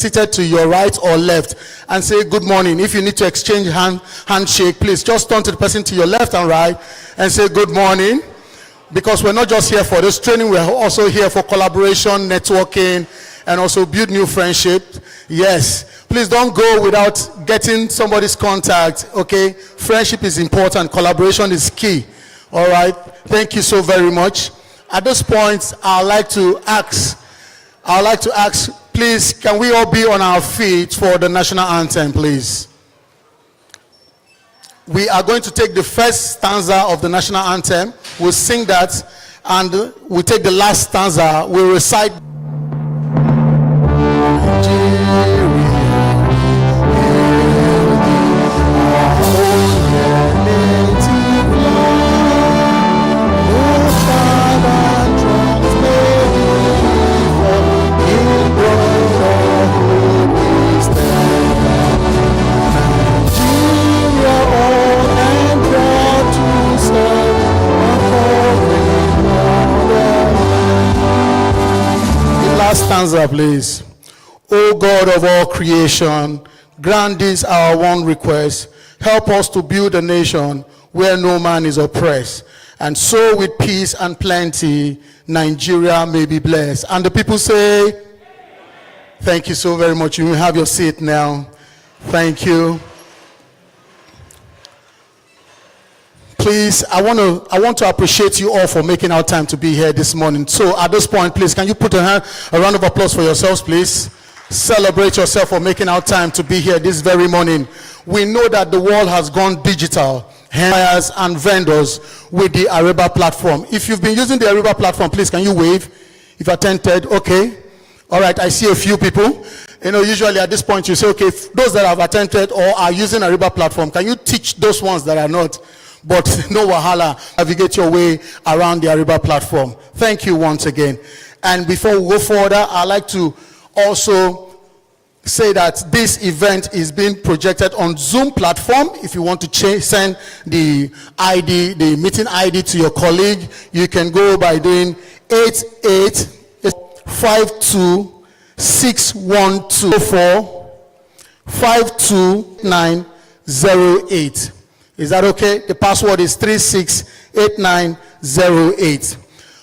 seated to your right or left and say good morning. If you need to exchange handshake, please just turn to the person to your left and right and say good morning, because we're not just here for this training, we're also here for collaboration, networking, and also build new friendship. Yes, please don't go without getting somebody's contact. Okay, friendship is important, collaboration is key. All right, thank you so very much. At this point, I'd like to ask, please, can we all be on our feet for the national anthem, please? We are going to take the first stanza of the national anthem. We'll sing that, and we'll take the last stanza. We'll recite. Stanza, please. O God of all creation, grant this our one request. Help us to build a nation where no man is oppressed, and so with peace and plenty Nigeria may be blessed. And the people say, thank you so very much. You may have your seat now. Thank you. Please, I want to appreciate you all for making our time to be here this morning. So at this point, please, can you put a round of applause for yourselves, please? Celebrate yourself for making our time to be here this very morning. We know that the world has gone digital, buyers and vendors with the Ariba platform. If you've been using the Ariba platform, please, can you wave? If attended, okay. All right, I see a few people. You know, usually at this point you say, okay, those that have attended or are using Ariba platform, can you teach those ones that are not? But no wahala, navigate your way around the Ariba platform. Thank you once again. And before we go further, I'd like to also say that this event is being projected on Zoom platform. If you want to send the ID, the meeting ID to your colleague, you can go by doing 88526124522908. Is that okay? The password is 368908.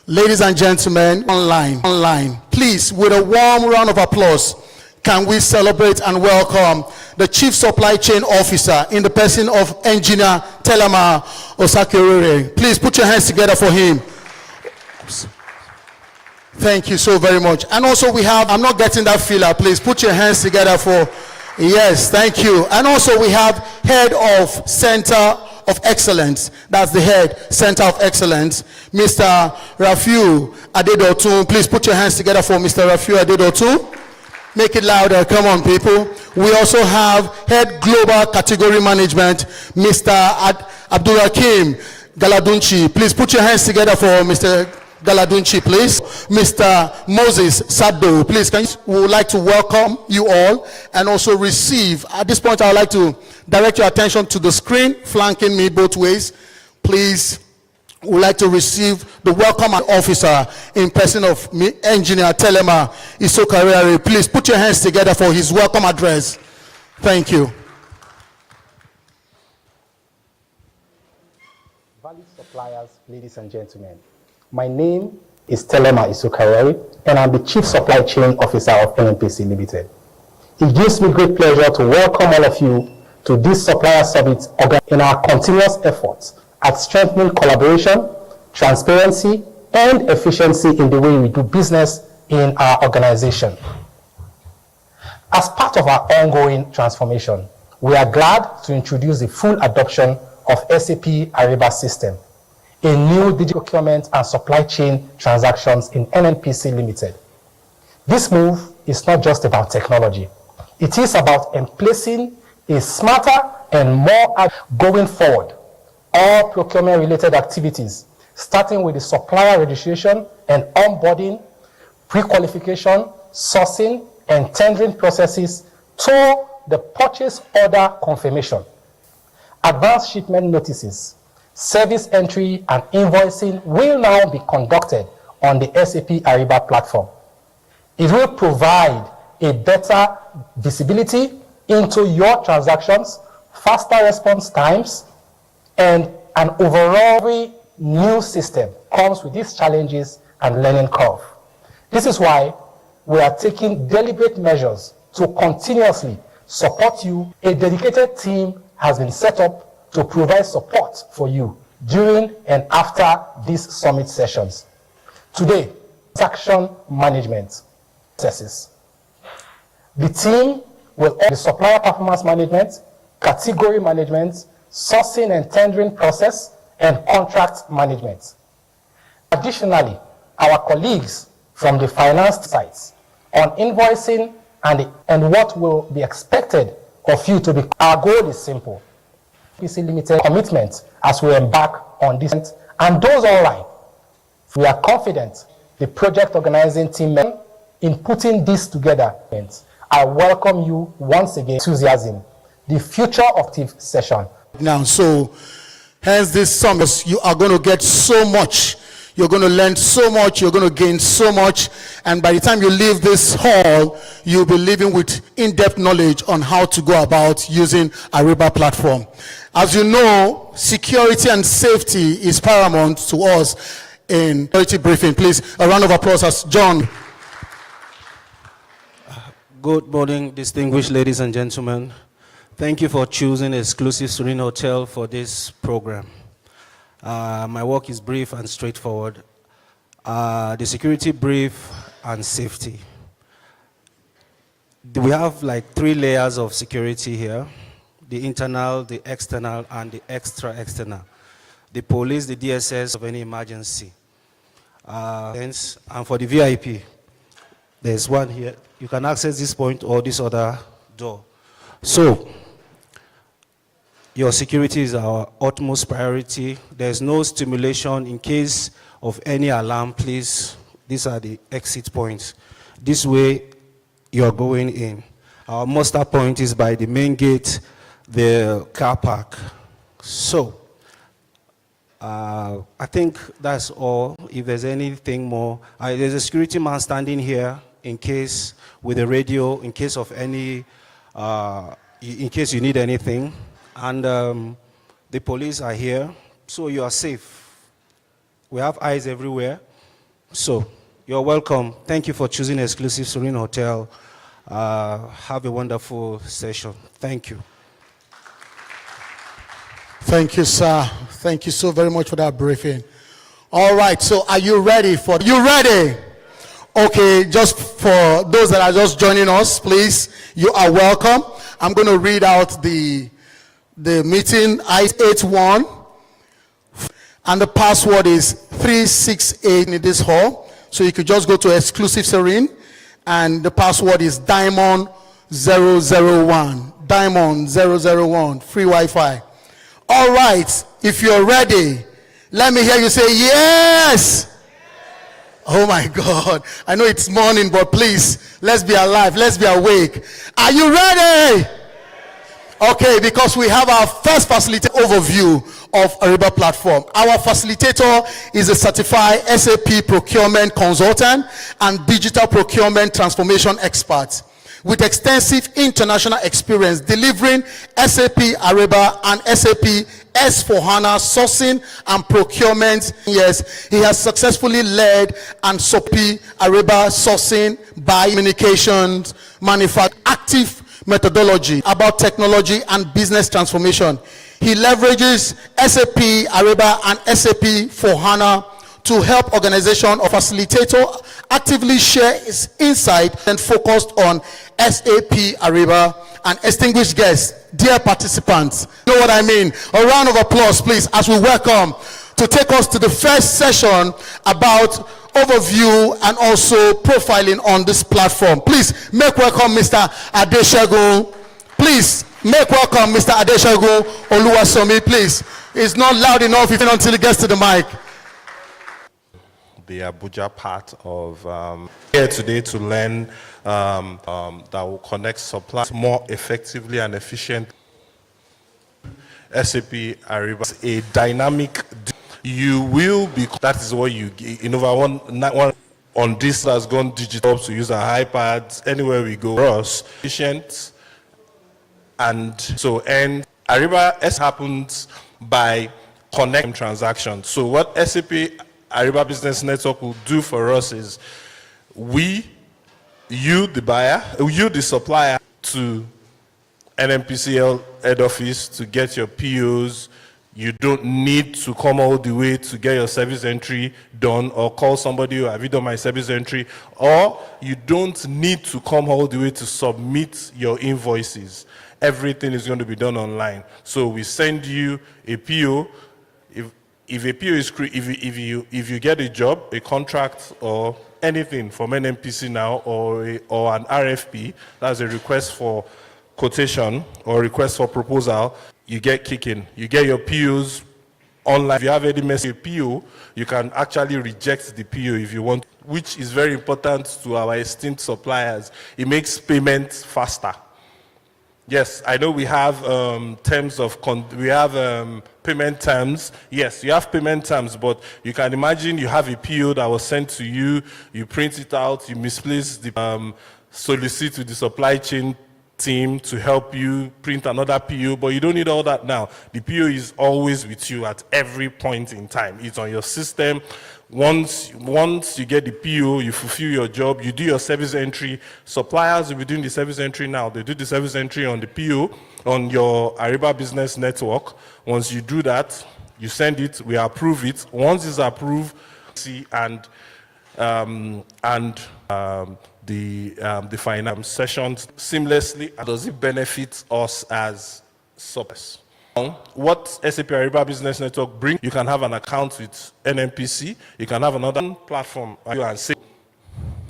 Ladies and gentlemen, online, please, with a warm round of applause, can we celebrate and welcome the Chief Supply Chain Officer in the person of Engineer Telema Osakirere. Please put your hands together for him. Thank you so very much. And also we have, I'm not getting that filler, please put your hands together for. Yes, thank you. And also we have Head of Center of Excellence. That's the Head Center of Excellence, Mr. Rafiu Adedotun. Please put your hands together for Mr. Rafiu Adedotun. Make it louder. Come on, people. We also have Head Global Category Management, Mr. Abdulhakim Galadunchi. Please put your hands together for Mr. Galadunchi, please. Mr. Moses Sado, please, we would like to welcome you all and also receive. At this point, I would like to direct your attention to the screen, flanking me both ways. Please, we would like to receive the welcome officer in person of Engineer Telema Isokarere. Please put your hands together for his welcome address. Thank you. Valued suppliers, ladies and gentlemen. My name is Telema Isukareri, and I'm the Chief Supply Chain Officer of NNPC Limited. It gives me great pleasure to welcome all of you to this Supplier Summit in our continuous efforts at strengthening collaboration, transparency, and efficiency in the way we do business in our organization. As part of our ongoing transformation, we are glad to introduce the full adoption of SAP Ariba system, a new digital procurement and supply chain transactions in NNPC Limited. This move is not just about technology. It is about emplacing a smarter and more going forward. All procurement-related activities, starting with the supplier registration and onboarding, pre-qualification, sourcing, and tendering processes to the purchase order confirmation. Advanced shipment notices, service entry, and invoicing will now be conducted on the SAP Ariba platform. It will provide a better visibility into your transactions, faster response times, and an overall new system comes with these challenges and learning curve. This is why we are taking deliberate measures to continuously support you. A dedicated team has been set up to provide support for you during and after these summit sessions. Today, transaction management processes. The team will offer the supplier performance management, category management, sourcing and tendering process, and contract management. Additionally, our colleagues from the finance sites on invoicing and what will be expected of you to be. Our goal is simple. PC Limited commitment as we embark on this and those online. We are confident the project organizing team in putting this together. I welcome you once again, enthusiasm, the future of the session. Now, so hence this summit, you are going to get so much. You're going to learn so much. You're going to gain so much. And by the time you leave this hall, you'll be leaving with in-depth knowledge on how to go about using Ariba platform. As you know, security and safety is paramount to us in security briefing. Please, a round of applause as John. Good morning, distinguished ladies and gentlemen. Thank you for choosing Exclusive Serene Hotel for this program. My work is brief and straightforward. The security brief and safety. We have like 3 layers of security here: the internal, the external, and the extra-external. The police, the DSS of any emergency. And for the VIP, there's one here. You can access this point or this other door. So, your security is our utmost priority. There's no stimulation in case of any alarm, please. These are the exit points. This way, you're going in. Our muster point is by the main gate, the car park. So, I think that's all. If there's anything more, there's a security man standing here in case, with a radio, in case of any, in case you need anything. And the police are here, so you are safe. We have eyes everywhere. So, you're welcome. Thank you for choosing Exclusive Serene Hotel. Have a wonderful session. Thank you. Thank you, sir. Thank you so very much for that briefing. All right, so are you ready for, you ready? Okay, just for those that are just joining us, please, you are welcome. I'm going to read out the meeting, I81, and the password is 368 in this hall. So you could just go to Exclusive Serene, and the password is Diamond 001. Diamond 001, free Wi-Fi. All right, if you're ready, let me hear you say yes. Oh my God, I know it's morning, but please, let's be alive, let's be awake. Are you ready? Okay, because we have our first facilitator overview of Ariba platform. Our facilitator is a certified SAP procurement consultant and digital procurement transformation expert with extensive international experience delivering SAP Ariba and SAP S/4HANA sourcing and procurement. Yes, he has successfully led and SAP Ariba sourcing by communications, manufacturing, active methodology about technology and business transformation. He leverages SAP Ariba and SAP S/4HANA to help organization or facilitator actively share his insight and focused on SAP Ariba. And distinguished guests, dear participants, you know what I mean? A round of applause, please, as we welcome to take us to the first session about overview and also profiling on this platform. Please make welcome Mr. Adeshagun. Please make welcome Mr. Adeshagun Oluwasomi, please. It's not loud enough even until it gets to the mic. The Abuja part of here today to learn that will connect suppliers more effectively and efficiently. SAP Ariba is a dynamic. You will be. That is what you in over one on this has gone digital to use our iPads anywhere we go. For us, efficient, and so and Ariba S happens by connecting transactions. So what SAP Ariba Business Network will do for us is you the buyer, you the supplier to NMPCL head office to get your POs. You don't need to come all the way to get your service entry done or call somebody, have you done my service entry? Or you don't need to come all the way to submit your invoices. Everything is going to be done online. So we send you a PO. If a PO is if you get a job, a contract, or anything from NMPC now, or an RFP, that's a request for quotation or request for proposal, you get kicking. You get your POs online. If you have any message PO, you can actually reject the PO if you want, which is very important to our esteemed suppliers. It makes payments faster. Yes, I know we have terms of, payment terms. Yes, you have payment terms, but you can imagine you have a PO that was sent to you, you print it out, you misplace the, solicit to the supply chain team to help you print another PO, but you don't need all that now. The PO is always with you at every point in time. It's on your system. Once you get the PO, you fulfill your job, you do your service entry. Suppliers will be doing the service entry now. They do the service entry on the PO, on your Ariba Business Network. Once you do that, you send it, we approve it. Once it's approved, the finance sessions seamlessly. Does it benefit us as suppliers? What SAP Ariba Business Network brings, you can have an account with NMPC, you can have another platform, and say,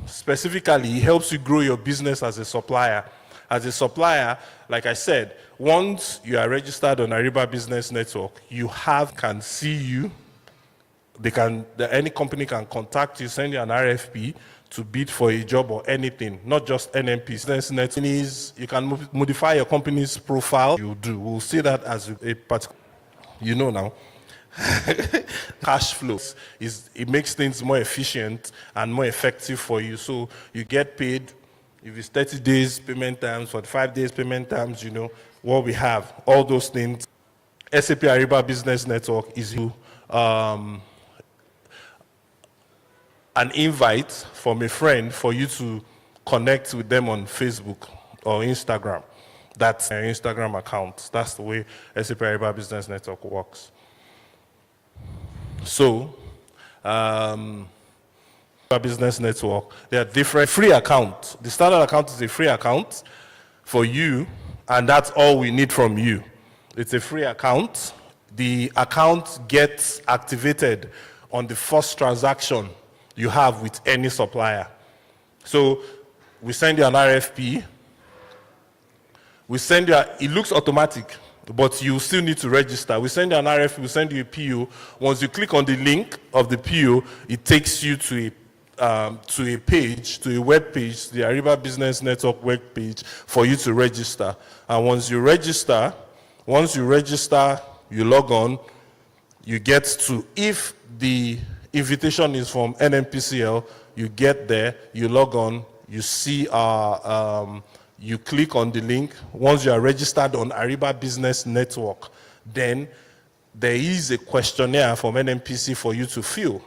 specifically, it helps you grow your business as a supplier. As a supplier, like I said, once you are registered on Ariba Business Network, can see you. Any company can contact you, send you an RFP to bid for a job or anything, not just NMP. You can modify your company's profile. You do. We'll see that as a particular, now. Cash flows it makes things more efficient and more effective for you. So you get paid. If it's 30 days payment terms, 45 days payment terms, what we have, all those things. SAP Ariba Business Network is an invite from a friend for you to connect with them on Facebook or Instagram. That's their Instagram account. That's the way SAP Ariba Business Network works. So, Business Network, there are different free accounts. The standard account is a free account for you, and that's all we need from you. It's a free account. The account gets activated on the first transaction you have with any supplier. So we send you an RFP. It looks automatic, but you still need to register. We send you an RFP, we send you a PO. Once you click on the link of the PO, it takes you to a page, to a web page, the Ariba Business Network web page for you to register. And once you register, you log on, you get to, if the invitation is from NMPCL, you get there, you log on, you see you click on the link. Once you are registered on Ariba Business Network, then there is a questionnaire from NMPC for you to fill.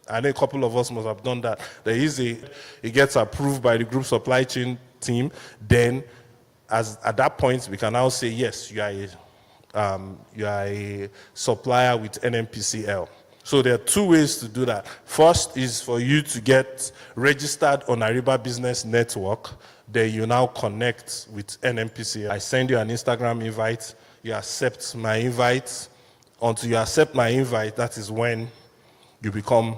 I know a couple of us must have done that. It gets approved by the group supply chain team. Then, at that point, we can now say, yes, you are a supplier with NMPCL. So there are two ways to do that. First is for you to get registered on Ariba Business Network. Then you now connect with NMPCL. I send you an Instagram invite. You accept my invite. Until you accept my invite, that is when you become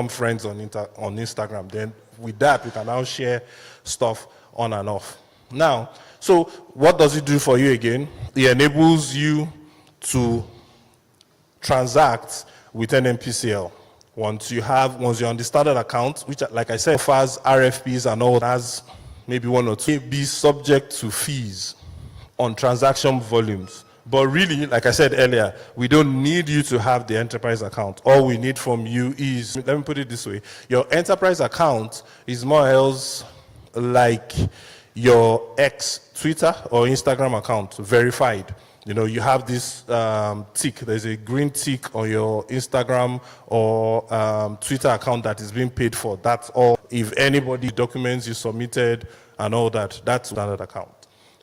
friends on Instagram. Then with that, we can now share stuff on and off. Now, so what does it do for you again? It enables you to transact with NMPCL. Once you're on the standard account, which, like I said, offers RFPs and all, has maybe one or two, be subject to fees on transaction volumes. But really, like I said earlier, we don't need you to have the enterprise account. All we need from you is, let me put it this way, your enterprise account is more or else like your Twitter or Instagram account, verified. You know, you have this tick, there's a green tick on your Instagram or Twitter account that is being paid for. That's all. If anybody documents you submitted and all that, that's standard account.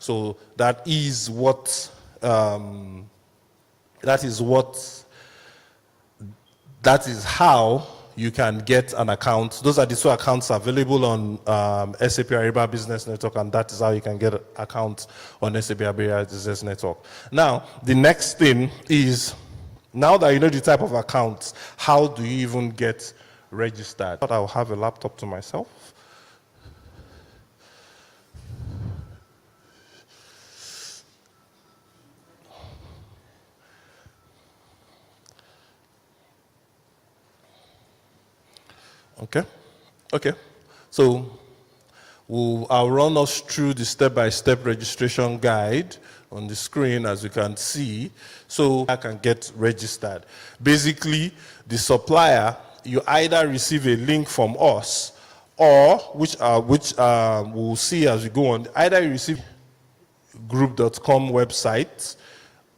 So that is what, that is how you can get an account. Those are the two accounts available on SAP Ariba Business Network, and that is how you can get an account on SAP Ariba Business Network. Now, the next thing is, now that you know the type of accounts, how do you even get registered? I thought I'll have a laptop to myself. Okay. So I'll run us through the step-by-step registration guide on the screen, as you can see, so I can get registered. Basically, the supplier, you either receive a link from us, or which we'll see as we go on. Either you receive group.com website.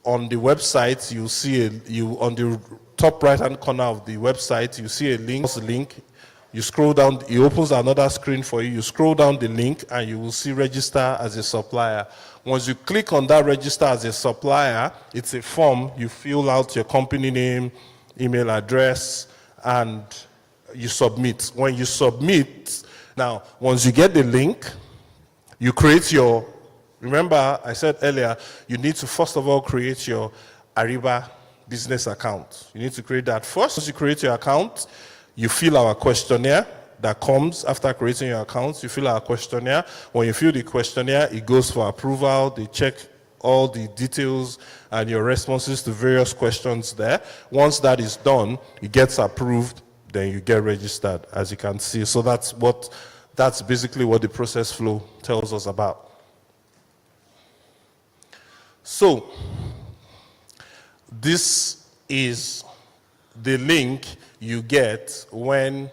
On the website, you'll see on the top right-hand corner of the website, you see a link. You scroll down, it opens another screen for you. You scroll down the link and you will see register as a supplier. Once you click on that register as a supplier, it's a form. You fill out your company name, email address, and you submit. When you submit, now, once you get the link, you create your, remember I said earlier, you need to first of all create your Ariba business account. You need to create that first. Once you create your account, you fill our questionnaire that comes after creating your account. You fill our questionnaire. When you fill the questionnaire, it goes for approval. They check all the details and your responses to various questions there. Once that is done, it gets approved, then you get registered, as you can see. So that's basically what the process flow tells us about. So this is the link you get when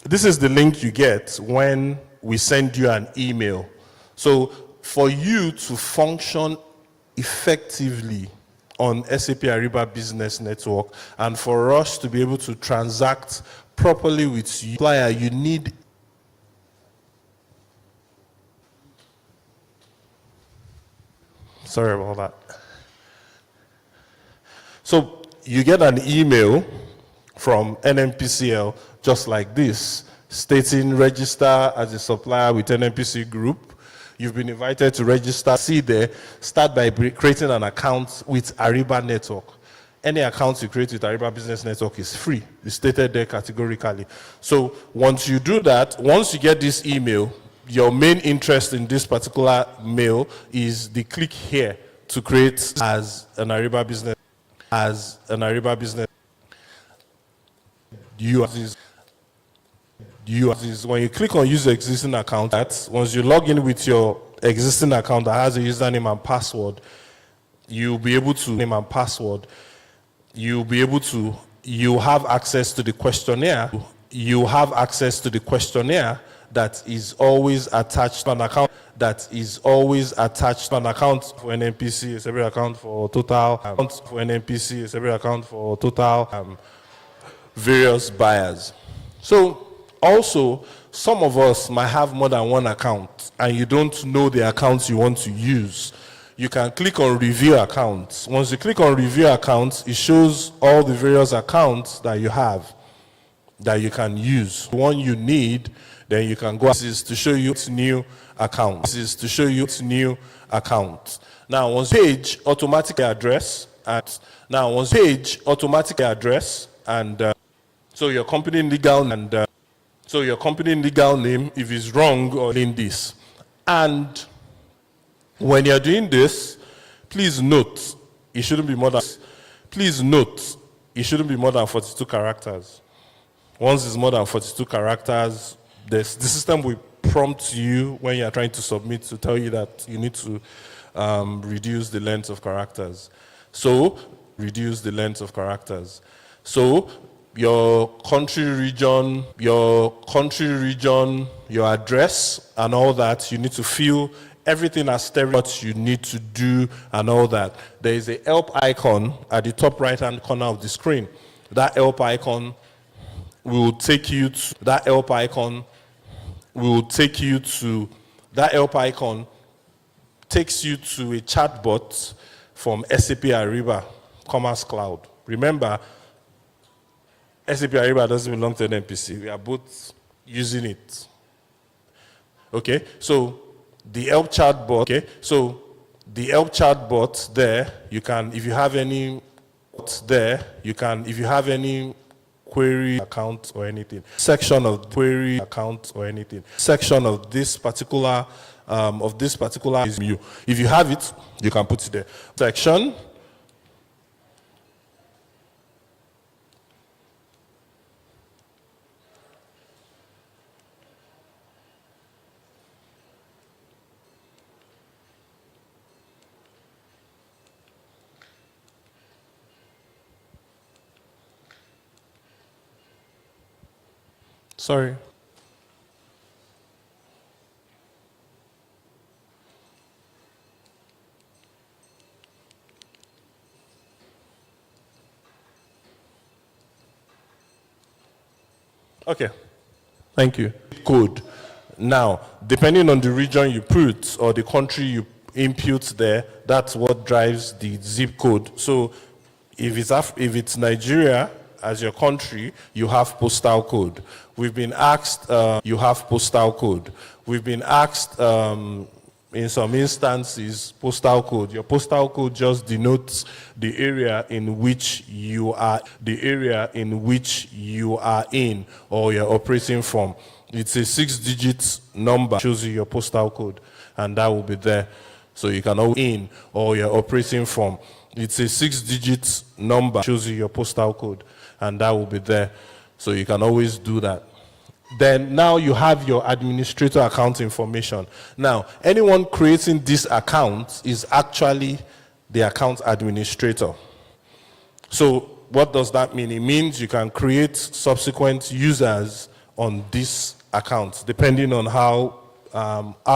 this is the link you get when we send you an email. So for you to function effectively on SAP Ariba Business Network and for us to be able to transact properly with you, supplier, you need sorry about that. So you get an email from NMPCL just like this, stating register as a supplier with NMPC Group. You've been invited to register. See there, start by creating an account with Ariba Network. Any account you create with Ariba Business Network is free. It's stated there categorically. So once you do that, once you get this email, your main interest in this particular mail is the click here to create as an Ariba business. When you click on use existing account, once you log in with your existing account that has a username and password, you'll be able to name and password. You have access to the questionnaire. You have access to the questionnaire that is always attached to an account for NNPC, a separate account for total, various buyers. So also, some of us might have more than one account and you don't know the accounts you want to use. You can click on review accounts. Once you click on review accounts, it shows all the various accounts that you have that you can use. The one you need, then you can go. This is to show you its new account. Now, once page automatically address, so your company legal name, if it's wrong, or in this. And when you're doing this, please note it shouldn't be more than 42 characters. Once it's more than 42 characters, the system will prompt you when you are trying to submit to tell you that you need to reduce the length of characters. So, reduce the length of characters. So, your country region, your address, and all that, you need to fill everything as what you need to do and all that. There is a help icon at the top right-hand corner of the screen. That help icon will take you to that help icon takes you to a chatbot from SAP Ariba Commerce Cloud. Remember, SAP Ariba doesn't belong to an NPC. We are both using it. Okay, so the help chatbot. Okay, so the help chatbot there, you can, if you have any query account or anything, section of query account or anything, section of this particular is you. If you have it, you can put it there. Section. Sorry. Okay. Thank you. Code. Now, depending on the region you put or the country you input there, that's what drives the zip code. So if it's Nigeria as your country, you have postal code. We've been asked, you have postal code. We've been asked, in some instances, postal code. Your postal code just denotes the area in which you are, in or you're operating from. It's a 6-digit number, shows you your postal code, and that will be there. So you can always in or you're operating from. It's a 6-digit number, shows you your postal code, and that will be there. So you can always do that. Then now you have your administrator account information. Now, anyone creating this account is actually the account administrator. So what does that mean? It means you can create subsequent users on this account, depending on how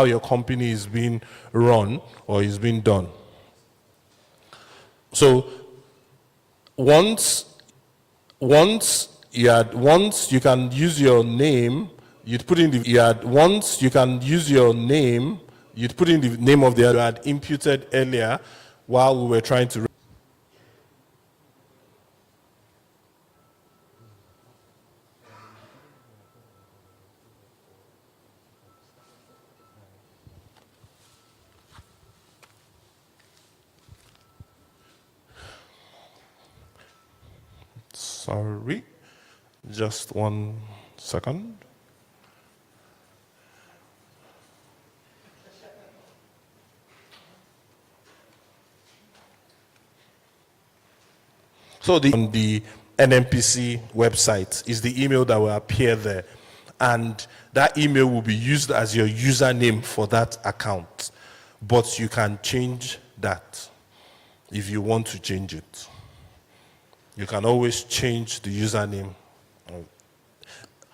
your company is being run or is being done. So once you can use your name, you'd put in the name of the you had imputed earlier while we were trying to. Sorry. Just 1 second. So on the NMPC website is the email that will appear there. And that email will be used as your username for that account. But you can change that if you want to change it. You can always change the username.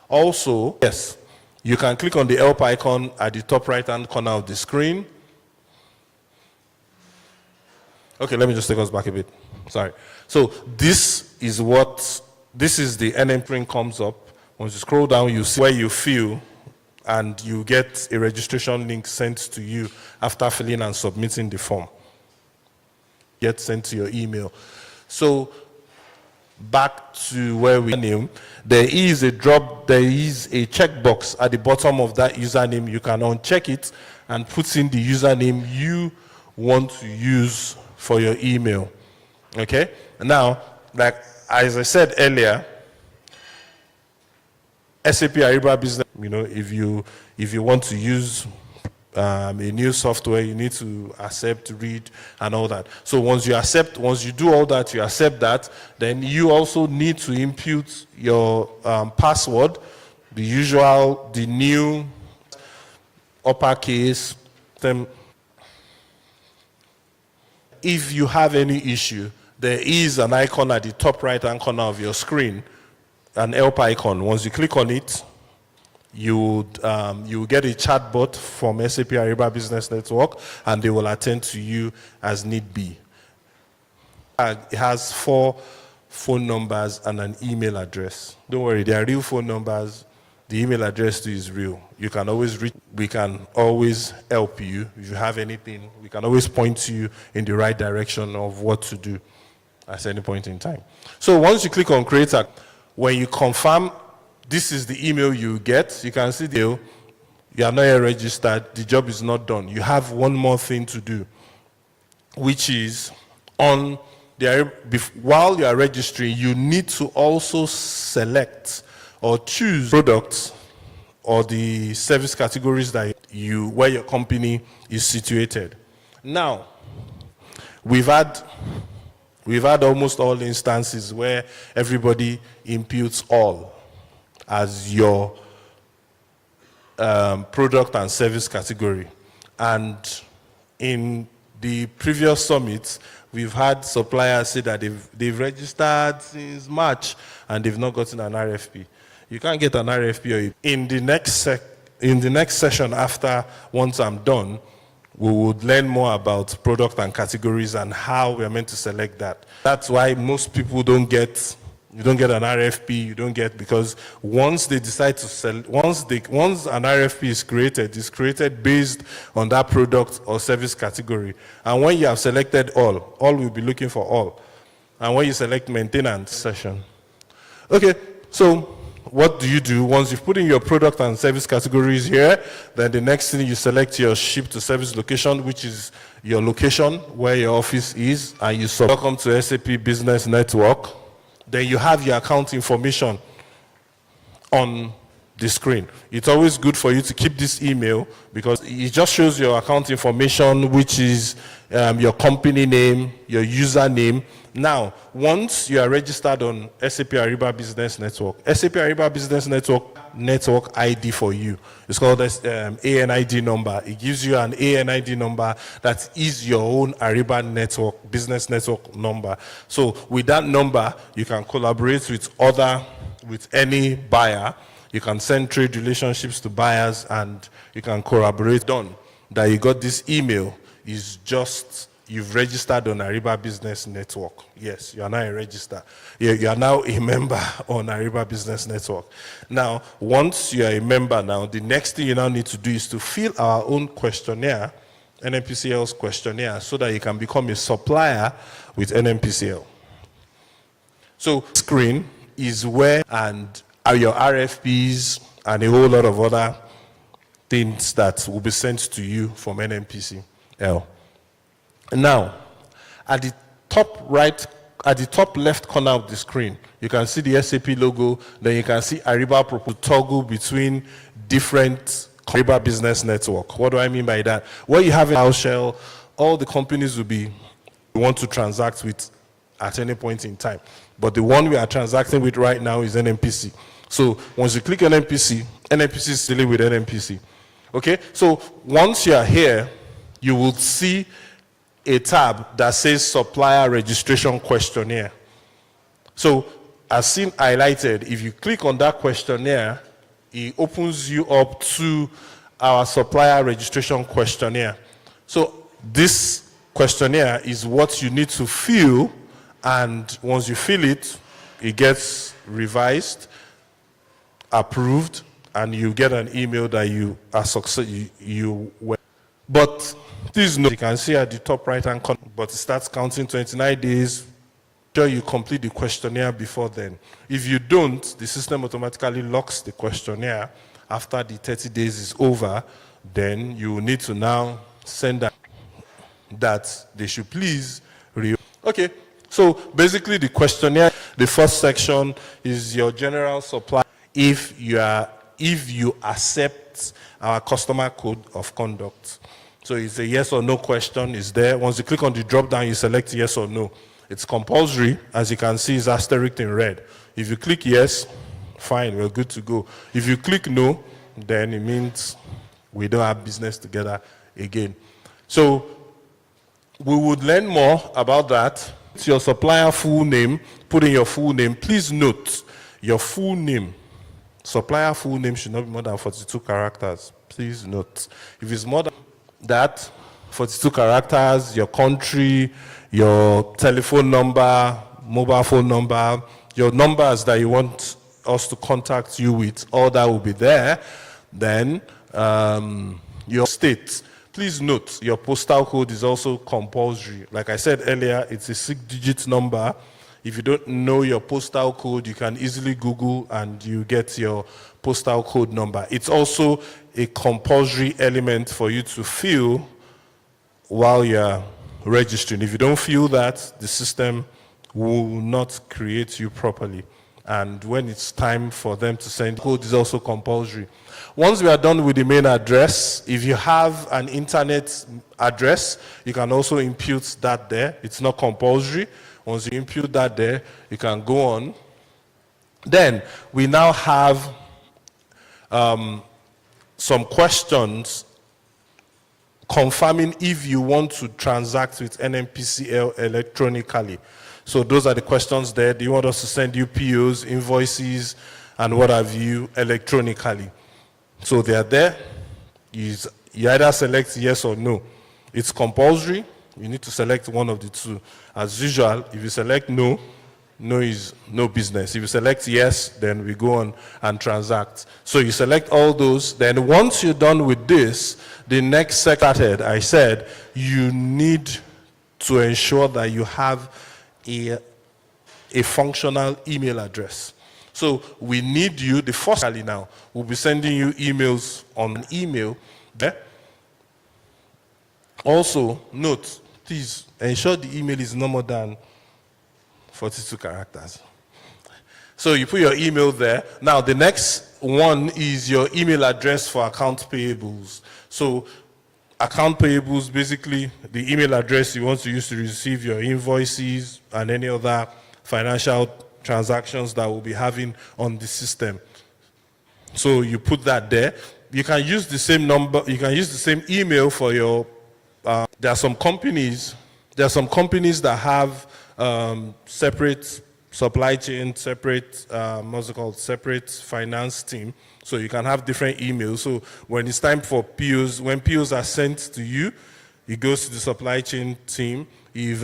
Also, yes, you can click on the help icon at the top right-hand corner of the screen. Okay, let me just take us back a bit. Sorry. So this is the NM screen comes up. Once you scroll down, you see where you fill, and you get a registration link sent to you after filling and submitting the form. Get sent to your email. So back to where we name, there is a checkbox at the bottom of that username. You can uncheck it and put in the username you want to use for your email. Okay? Now, like as I said earlier, SAP Ariba Business, if you want to use a new software, you need to accept, read, and all that. So once you do all that, you accept that, then you also need to input your password the usual, the new, uppercase, them. If you have any issue, there is an icon at the top right-hand corner of your screen, an help icon. Once you click on it, you will get a chatbot from SAP Ariba Business Network, and they will attend to you as need be. It has 4 phone numbers and an email address. Don't worry, they are real phone numbers. The email address too is real. You can always reach, we can always help you. If you have anything, we can always point you in the right direction of what to do at any point in time. So once you click on create, when you confirm this is the email you get, you can see the you are not yet registered, the job is not done. You have one more thing to do, which is on the, while you are registering, you need to also select or choose products or the service categories that where your company is situated. Now, we've had almost all instances where everybody imputes all as your product and service category. And in the previous summits, we've had suppliers say that they've registered since March and they've not gotten an RFP. You can't get an RFP. In the next session after, once I'm done, we would learn more about product and categories and how we're meant to select that. That's why most people don't get an RFP, because once they decide to sell, once an RFP is created, it's created based on that product or service category. And when you have selected all will be looking for all. And when you select maintenance session. Okay, so what do you do? Once you've put in your product and service categories here, then the next thing you select your ship to service location, which is your location where your office is, and you welcome to SAP Business Network. Then you have your account information on the screen. It's always good for you to keep this email because it just shows your account information, which is your company name, your username. Now, once you are registered on SAP Ariba Business Network, SAP Ariba Business Network ID for you. It's called ANID number. It gives you an ANID number that is your own Ariba Network, Business Network number. So with that number, you can collaborate with any buyer. You can send trade relationships to buyers and you can collaborate. Done. That you got this email is just you've registered on Ariba Business Network. Yes, you are now a register. You are now a member on Ariba Business Network. Now, once you are a member now, the next thing you now need to do is to fill our own questionnaire, NMPCL's questionnaire, so that you can become a supplier with NMPCL. So, screen is where and are your RFPs and a whole lot of other things that will be sent to you from NMPCL. Now, at the top left corner of the screen, you can see the SAP logo, then you can see Ariba to toggle between different Ariba Business Network. What do I mean by that? What you have in our shell, all the companies you want to transact with at any point in time. But the one we are transacting with right now is NMPC. So once you click on NMPC, NMPC is dealing with NMPC. Okay, so once you are here, you will see a tab that says Supplier Registration Questionnaire. So, as seen highlighted, if you click on that questionnaire, it opens you up to our Supplier Registration Questionnaire. So, this questionnaire is what you need to fill, and once you fill it, it gets revised, approved, and you get an email that you are successful. But please note, you can see at the top right-hand corner, but it starts counting 29 days. Sure you complete the questionnaire before then. If you don't, the system automatically locks the questionnaire. After the 30 days is over, then you need to now send that they should please Okay, so basically the questionnaire, the first section is your general supply. If you accept our customer code of conduct. So it's a yes or no question is there. Once you click on the drop down, you select yes or no. It's compulsory. As you can see, it's asterisk in red. If you click yes, fine, we're good to go. If you click no, then it means we don't have business together again. So we would learn more about that. It's your supplier full name, put in your full name. Please note, your full name, supplier full name should not be more than 42 characters. Please note. If it's more than that, 42 characters, your country, your telephone number, mobile phone number, your numbers that you want us to contact you with, all that will be there. Then your state. Please note, your postal code is also compulsory. Like I said earlier, it's a 6-digit number. If you don't know your postal code, you can easily Google and you get your postal code number. It's also a compulsory element for you to fill while you're registering. If you don't fill that, the system will not create you properly. And when it's time for them to send code, is also compulsory. Once we are done with the main address, if you have an internet address, you can also impute that there. It's not compulsory. Once you impute that there, you can go on. Then we now have some questions confirming if you want to transact with NNPCL electronically. So those are the questions there. Do you want us to send you POs, invoices, and what have you electronically? So they are there. You either select yes or no. It's compulsory. You need to select one of the two. As usual, if you select no, no is no business. If you select yes, then we go on and transact. So you select all those. Then once you're done with this, the next started, I said, you need to ensure that you have a functional email address. So we need you, the first now, we'll be sending you emails on an email. Okay? Also, note, please ensure the email is no more than 42 characters. So you put your email there. Now the next one is your email address for account payables. So account payables, basically the email address you want to use to receive your invoices and any other financial transactions that we'll be having on the system. So you put that there. You can use the same number, you can use the same email for your, there are some companies that have separate supply chain, separate, what's it called, separate finance team. So you can have different emails. So when it's time for POs, when POs are sent to you, it goes to the supply chain team. If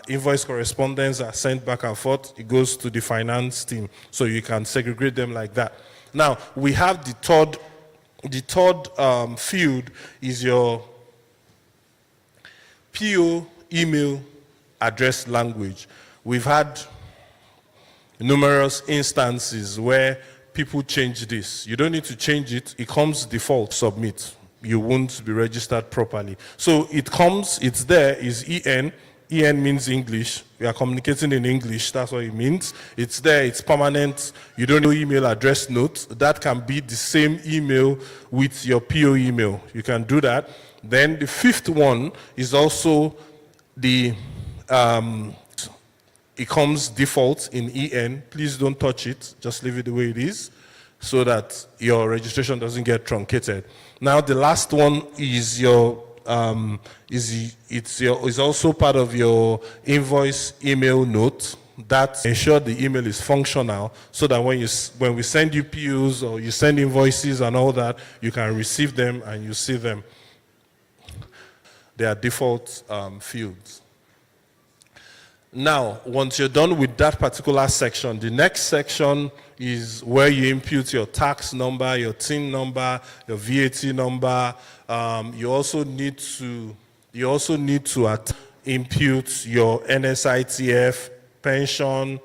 invoice correspondence are sent back and forth, it goes to the finance team. So you can segregate them like that. Now, we have the third field is your PO email address language. We've had numerous instances where people change this. You don't need to change it. It comes default, submit. You won't be registered properly. So it comes, it's there, is EN. EN means English. We are communicating in English. That's what it means. It's there. It's permanent. You don't need email address note. That can be the same email with your PO email. You can do that. Then the fifth one is also the, it comes default in EN. Please don't touch it. Just leave it the way it is so that your registration doesn't get truncated. Now the last one is your is also part of your invoice email note that ensure the email is functional so that when we send you POs or you send invoices and all that, you can receive them and you see them. They are default fields. Now, once you're done with that particular section, the next section is where you input your tax number, your TIN number, your VAT number. You also need to input your NSITF, pension,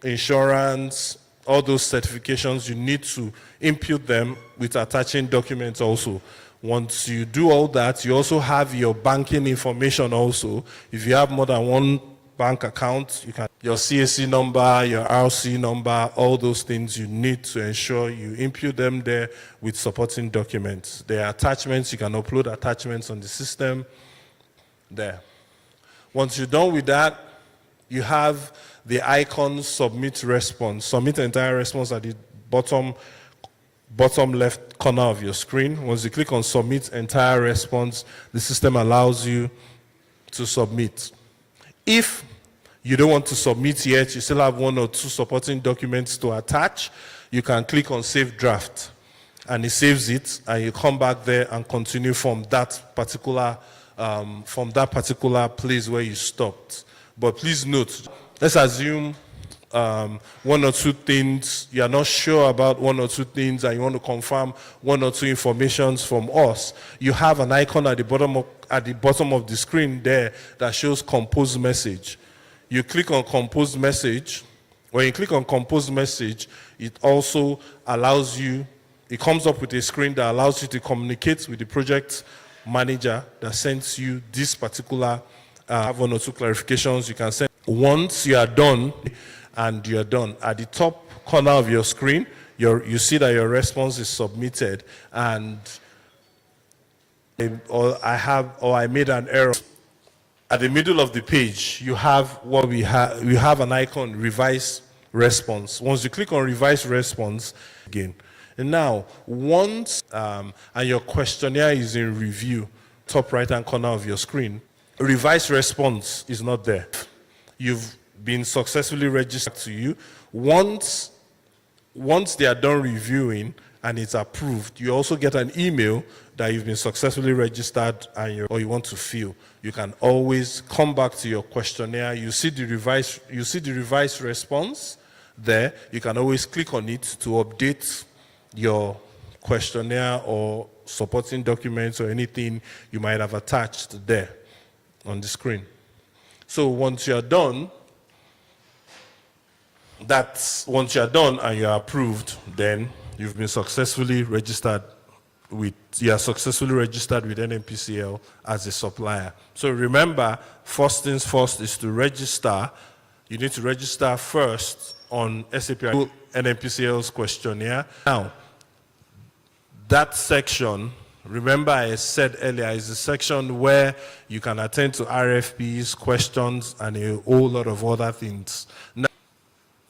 insurance, all those certifications. You need to input them with attaching documents also. Once you do all that, you also have your banking information also. If you have more than one bank account, you can your CAC number, your RC number, all those things you need to ensure you input them there with supporting documents. There are attachments, you can upload attachments on the system there. Once you're done with that, you have the icon submit response. Submit entire response at the bottom left corner of your screen. Once you click on submit entire response, the system allows you to submit. If you don't want to submit yet, you still have one or two supporting documents to attach, you can click on save draft and it saves it, and you come back there and continue from that particular place where you stopped. But please note, let's assume one or two things, you are not sure about one or two things and you want to confirm one or two informations from us. You have an icon at the bottom of the screen there that shows compose message. You click on compose message. When you click on compose message, it also allows you, it comes up with a screen that allows you to communicate with the project manager that sends you this particular have one or two clarifications you can send. Once you are done, and you're done, at the top corner of your screen, you see that your response is submitted, and I made an error. At the middle of the page, you have what we have an icon, revise response. Once you click on revise response, again. And now, once and your questionnaire is in review, top right-hand corner of your screen, revise response is not there. You've been successfully registered to you. Once they are done reviewing and it's approved, you also get an email that you've been successfully registered or you want to fill. You can always come back to your questionnaire. You see the revised response there. You can always click on it to update your questionnaire or supporting documents or anything you might have attached there on the screen. So once you're done, once you're done and you're approved, then you've been successfully registered with NNPCL as a supplier. So remember, first things first is to register. You need to register first on SAP NNPCL's questionnaire. Now, that section, remember I said earlier, is a section where you can attend to RFPs, questions, and a whole lot of other things. Now,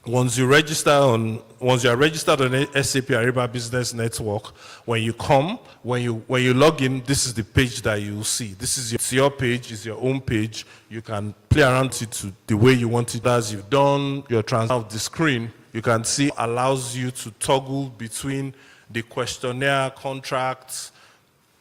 once you are registered on SAP Ariba Business Network, when you log in, this is the page that you will see. This is your page, it's your own page. You can play around with it to the way you want it. As you've done your transfer of the screen, you can see allows you to toggle between the questionnaire, contracts,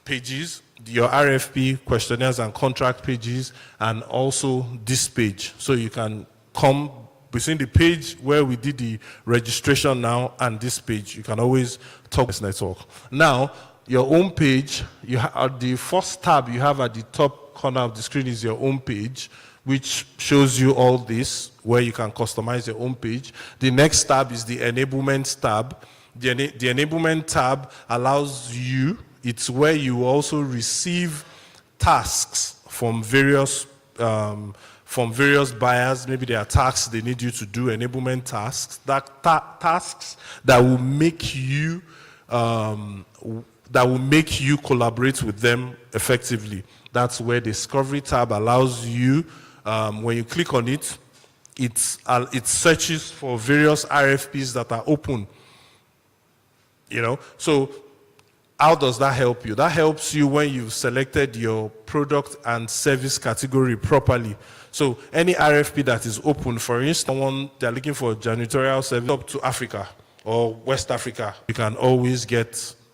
pages, your RFP, questionnaires and contract pages, and also this page. So you can come between the page where we did the registration now and this page. You can always talk this network. Now, your home page, the first tab you have at the top corner of the screen is your home page, which shows you all this, where you can customize your home page. The next tab is the enablement tab. The enablement tab allows you, it's where you also receive tasks from various buyers. Maybe there are tasks they need you to do, enablement tasks. Tasks that will make you collaborate with them effectively. That's where the discovery tab allows you. When you click on it, it searches for various RFPs that are open. So how does that help you? That helps you when you've selected your product and service category properly. So any RFP that is open, for instance, they're looking for janitorial service up to Africa or West Africa,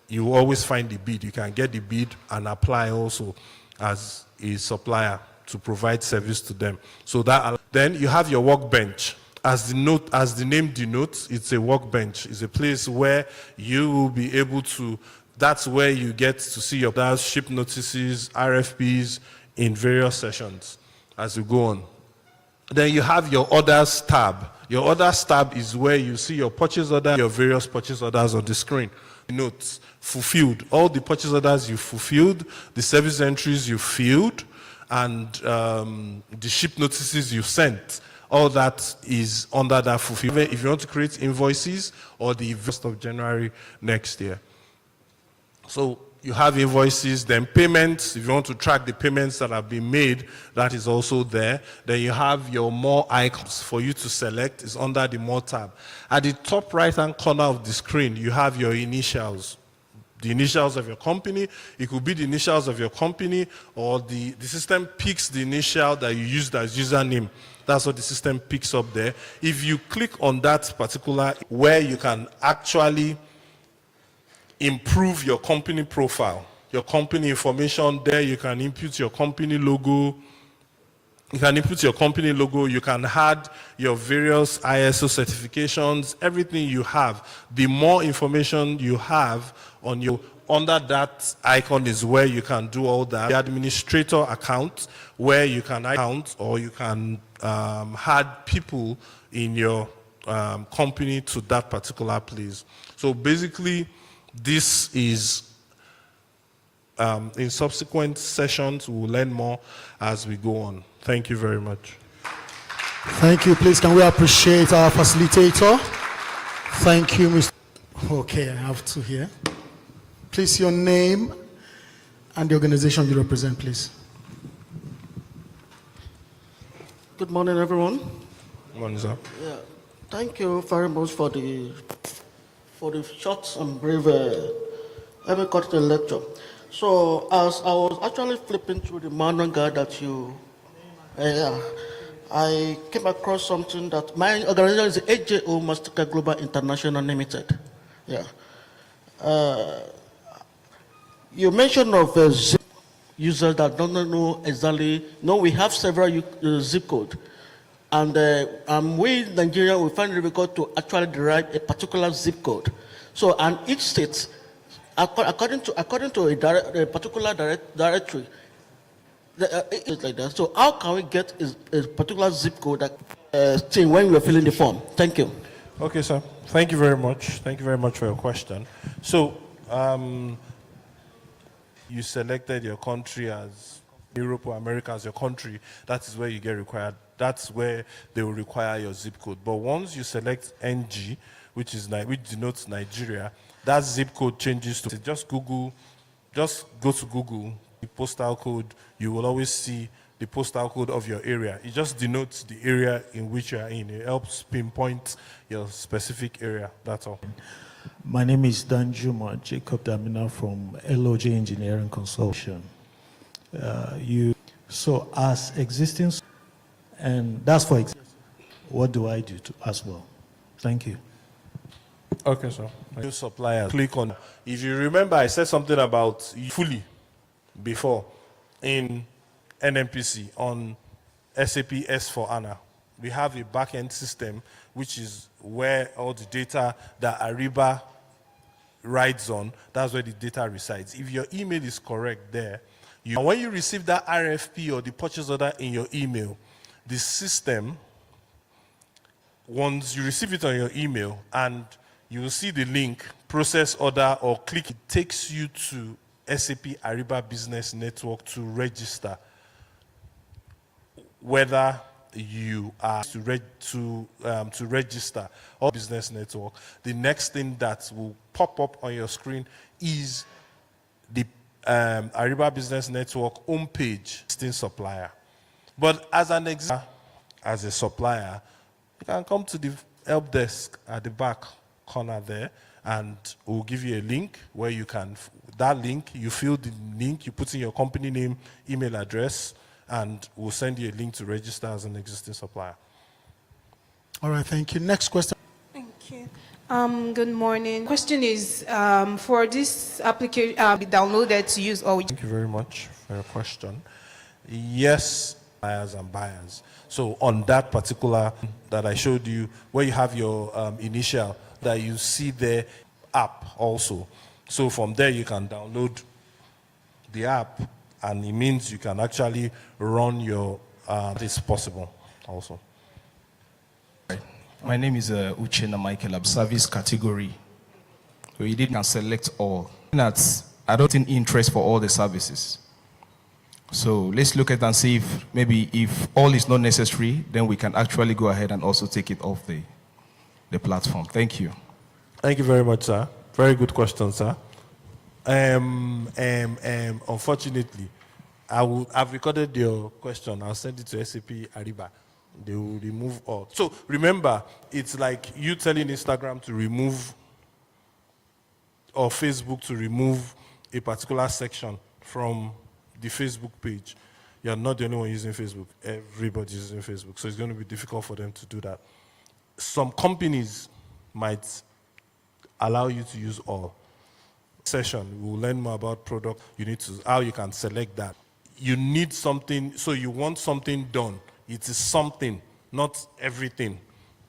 you always find the bid. You can get the bid and apply also as a supplier to provide service to them. So then you have your workbench. As the name denotes, it's a workbench. It's a place where you will be able to, that's where you get to see your ship notices, RFPs in various sessions as you go on. Then you have your orders tab. Your orders tab is where you see your purchase order, your various purchase orders on the screen. Notes, fulfilled. All the purchase orders you fulfilled, the service entries you filled, and the ship notices you sent. All that is under that fulfillment. If you want to create invoices or the 1st of January next year. So you have invoices, then payments. If you want to track the payments that have been made, that is also there. Then you have your more icons for you to select. It's under the more tab. At the top right-hand corner of the screen, you have your initials. The initials of your company. It could be the initials of your company, or the system picks the initial that you used as username. That's what the system picks up there. If you click on that particular, where you can actually improve your company profile, your company information there, you can input your company logo. You can input your company logo, you can add your various ISO certifications, everything you have. The more information you have on your, under that icon is where you can do all that. The administrator account, where you can account, or you can add people in your company to that particular place. So basically, this is, in subsequent sessions, we'll learn more as we go on. Thank you very much. Thank you. Please, can we appreciate our facilitator? Thank you, Mr. Okay, I have two here. Please, your name and the organization you represent, please. Good morning, everyone. Good morning, sir. Yeah, thank you very much for the short and brief lecture. So, as I was actually flipping through the manual guide that you, I came across something that my organization is AJO Mastercard Global International Limited. Yeah. You mentioned of zip users that don't know exactly. No, we have several zip code, and we Nigerians we find it difficult to actually derive a particular zip code. So, and each state, according to a particular directory, it's like that. So, how can we get a particular zip code that thing when we are filling the form? Thank you. Okay, sir. Thank you very much. Thank you very much for your question. So, you selected your country as Europe or America as your country. That is where you get required. That's where they will require your zip code. But once you select NG, which denotes Nigeria, that zip code changes to just go to Google, the postal code. You will always see the postal code of your area. It just denotes the area in which you are in. It helps pinpoint your specific area. That's all. My name is Danjuma Jacob Damina from LOJ Engineering Consultation. So as existing, and that's for existing, what do I do as well? Thank you. Okay, sir. New suppliers. Click on. If you remember, I said something about fully before in NMPC on SAP S/4HANA. We have a back-end system, which is where all the data that Ariba rides on, that's where the data resides. If your email is correct there, and when you receive that RFP or the purchase order in your email, the system, once you receive it on your email and you will see the link, process order, or click, it takes you to SAP Ariba Business Network to register. Whether you are to register or business network, the next thing that will pop up on your screen is the Ariba Business Network homepage, Scm Supplier. But as an example, as a supplier, you can come to the help desk at the back corner there, and we'll give you a link where you can, that link, you fill the link, you put in your company name, email address, and we'll send you a link to register as an existing supplier. All right, thank you. Next question. Thank you. Good morning. Question is, for this application be downloaded to use or... Thank you very much for your question. Yes, buyers and buyers. So on that particular that I showed you, where you have your initial, that you see the app also. So from there you can download the app, and it means you can actually run your, this possible also. My name is Uchenna Michael. I'm service category. So you can select all. That's adopting interest for all the services. So let's look at and see if maybe if all is not necessary, then we can actually go ahead and also take it off the platform. Thank you. Thank you very much, sir. Very good question, sir. Unfortunately, I've recorded your question. I'll send it to SAP Ariba. They will remove all. So remember, it's like you telling Instagram to remove or Facebook to remove a particular section from the Facebook page. You're not the only one using Facebook. Everybody's using Facebook. So it's going to be difficult for them to do that. Some companies might allow you to use all. Session, we'll learn more about product. You need to, how you can select that. You need something, so you want something done. It is something, not everything.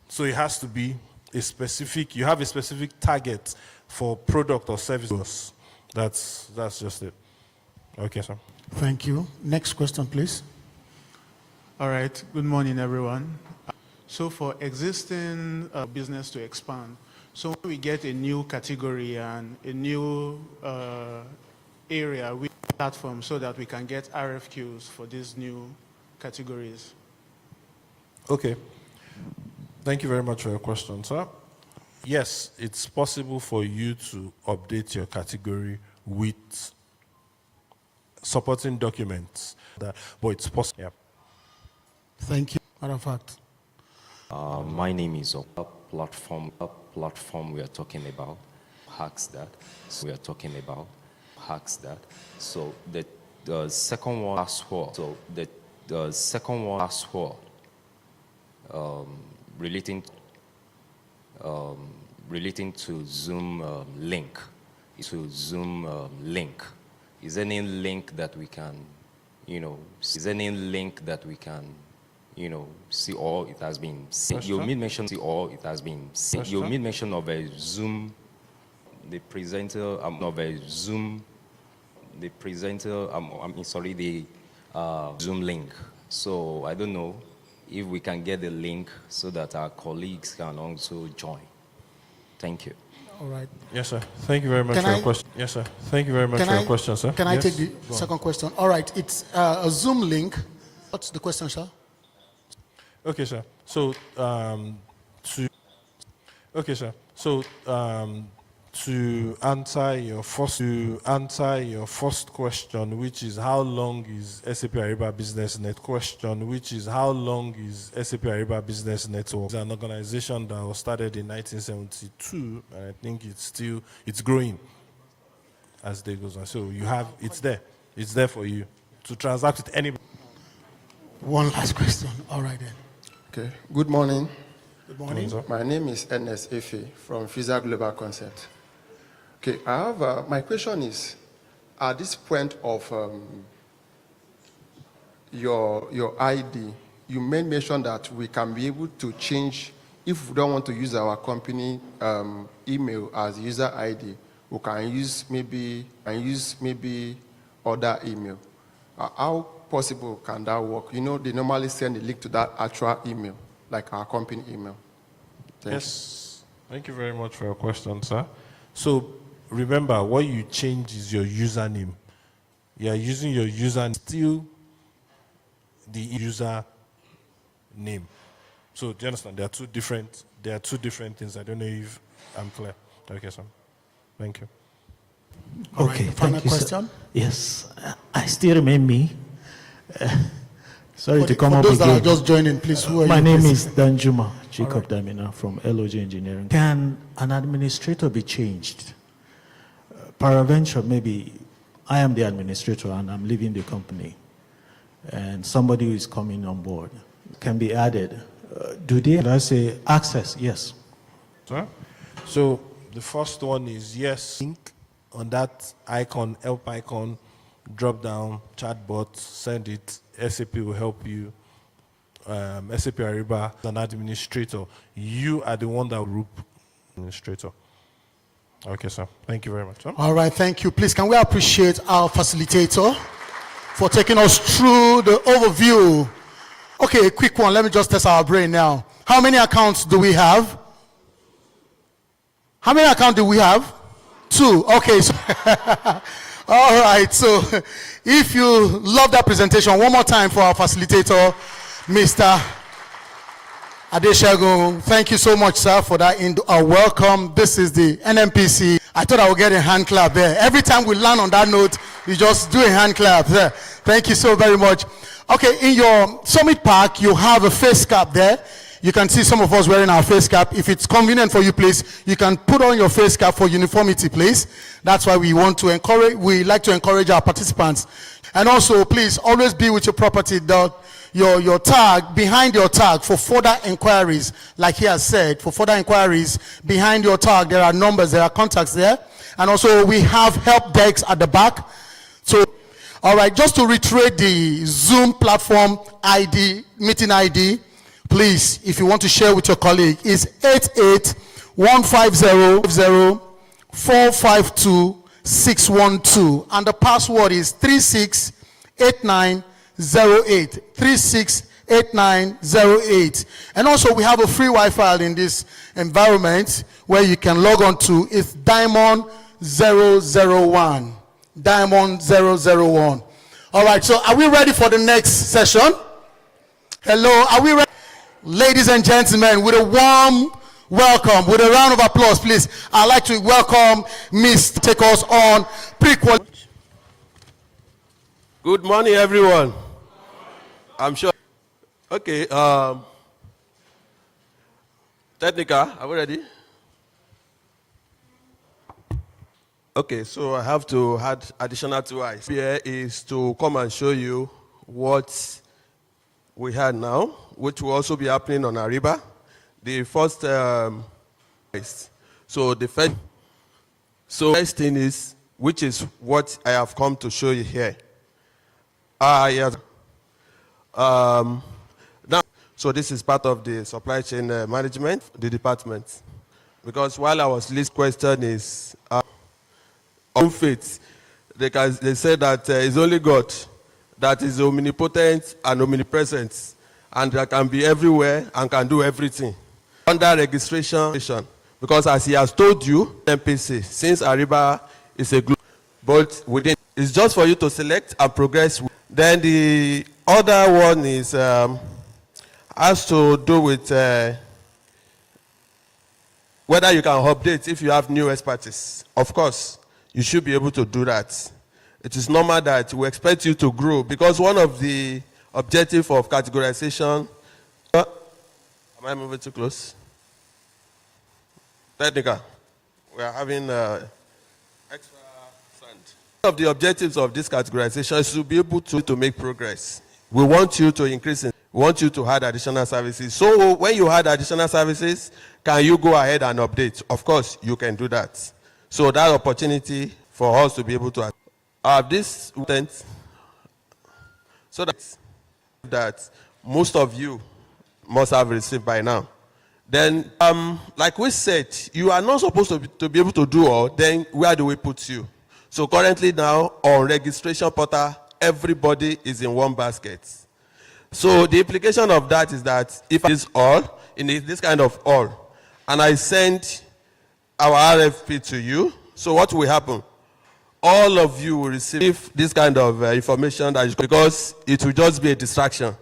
So it has to be a specific, you have a specific target for product or service. That's just it. Okay, sir. Thank you. Next question, please. All right. Good morning, everyone. So for existing business to expand, so when we get a new category and a new area, we platform so that we can get RFQs for these new categories. Okay. Thank you very much for your question, sir. Yes, it's possible for you to update your category with supporting documents, but it's possible. Yeah. Thank you. Matter of fact. My name is a platform we are talking about. Hacks that. So we are talking about hacks that. So the second one, password. So the second one, password, relating to Zoom link. To Zoom link. Is there any link that we can, is there any link that we can, see all it has been seen? You made mention see all it has been seen. You made mention of a Zoom, the presenter of a Zoom, the presenter, the Zoom link. So I don't know if we can get the link so that our colleagues can also join. Thank you. All right. Yes, sir. Thank you very much for your question. Yes, sir. Thank you very much for your question, sir. Can I take the second question? All right. It's a Zoom link. What's the question, sir? Okay, sir. So, to answer your first question, which is how long is SAP Ariba Business Net question, which is how long is SAP Ariba Business Network? It's an organization that was started in 1972, and I think it's growing as day goes on. So it's there for you to transact with anybody. One last question. All right then. Okay. Good morning. Good morning. My name is Ernest Efe from Visa Global Concept. Okay, I have, my question is, at this point of your ID, you made mention that we can be able to change, if we don't want to use our company email as user ID, we can use maybe other email. How possible can that work? They normally send a link to that actual email, like our company email. Yes. Thank you very much for your question, sir. So remember, what you change is your username. You are using your username, still the user name. So do you understand? There are two different things. I don't know if I'm clear. Okay, sir. Thank you. All Okay, right, final thank you, question. sir. Yes, I still remain me. Sorry to come for up those again. that are just joining, please, who are My you? name please? is Danjuma Jacob Damina from LOG Engineering. Can an administrator be changed? Peradventure, maybe I am the administrator and I'm leaving the company, and somebody who is coming on board can be added. Did I say access? Yes. Sir? So the first one is yes. Link on that icon, help icon, drop down, chatbot, send it. SAP will help you. SAP Ariba, an administrator. You are the one that will group administrator. Okay, sir. Thank you very much. Sir. All right, thank you. Please, can we appreciate our facilitator for taking us through the overview? Okay, a quick one. Let me just test our brain now. How many accounts do we have? How many accounts do we have? 2. Okay. So all right. So if you love that presentation, one more time for our facilitator, Mr. Adeshagun. Thank you so much, sir, for that welcome. This is the NMPC I thought I would get a hand clap there. Every time we land on that note, you just do a hand clap there. Thank you so very much. Okay, in your summit pack, you have a face cap there. You can see some of us wearing our face cap. If it's convenient for you, please, you can put on your face cap for uniformity, please. That's why we like to encourage our participants. And also, please, always be with your property, your tag, behind your tag for further inquiries. Like he has said, for further inquiries, behind your tag, there are numbers, there are contacts there. And also, we have help desks at the back. So, all right, just to reiterate the Zoom platform ID, meeting ID, please, if you want to share with your colleague, is 88150452-612, and the password is 368908. 368908. And also, we have a free Wi-Fi in this environment where you can log on to. It's Diamond 001. Diamond 001. All right, so are we ready for the next session? Hello, are we ready? Ladies and gentlemen, with a warm welcome, with a round of applause, please, I'd like to welcome Miss to take us on pre-qual. Good morning, everyone. I'm sure. Okay, Technica, are we ready? Okay, so I have to add additional 2 eyes. Here is to come and show you what we had now, which will also be happening on Ariba. The first, so the first thing is, which is what I have come to show you here. Yes. Now, so this is part of the supply chain management, the department. Because while I was list question is on faith, they said that it's only God that is omnipotent and omnipresent, and that can be everywhere and can do everything. Under registration, because as he has told you, MPC, since Ariba is a group, but within, it's just for you to select and progress. Then the other one is has to do with whether you can update if you have new expertise. Of course, you should be able to do that. It is normal that we expect you to grow, because one of the objectives of categorization. Am I moving too close? Technical. We are having extra sand. One of the objectives of this categorization is to be able to make progress. We want you to increase it. We want you to add additional services. So when you add additional services, can you go ahead and update? Of course, you can do that. So that opportunity for us to be able to have this content, so that most of you must have received by now. Then, like we said, you are not supposed to be able to do all. Then where do we put you? So currently now on registration portal, everybody is in one basket. So the implication of that is that if it is all, in this kind of all, and I send our RFP to you, so what will happen? All of you will receive this kind of information that is, because it will just be a distraction.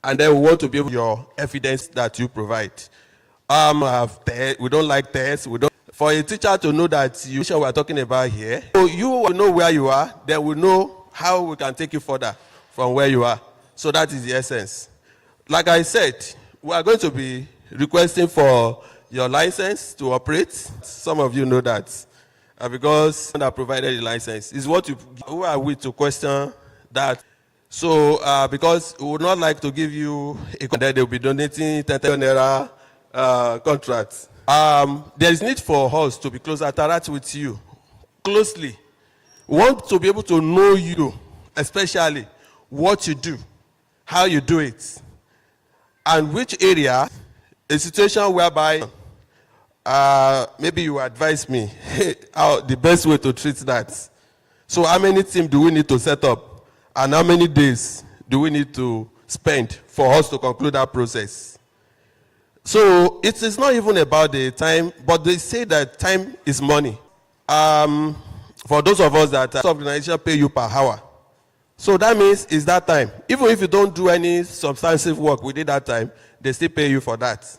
And then we want to be able to your evidence that you provide. We don't like tests. For a teacher to know that you we are talking about here, so you will know where you are, then we know how we can take you further from where you are. So that is the essence. Like I said, we are going to be requesting for your license to operate. Some of you know that. Because that provided the license is what who are we to question that? So because we would not like to give you a that they will be donating 10 naira contracts. There is need for us to be closer, interact with you closely. We want to be able to know you, especially what you do, how you do it, and which area, a situation whereby maybe you advise me how the best way to treat that. So how many teams do we need to set up? And how many days do we need to spend for us to conclude that process? So it is not even about the time, but they say that time is money. For those of us that organization pay you per hour. So that means it's that time. Even if you don't do any substantive work within that time, they still pay you for that.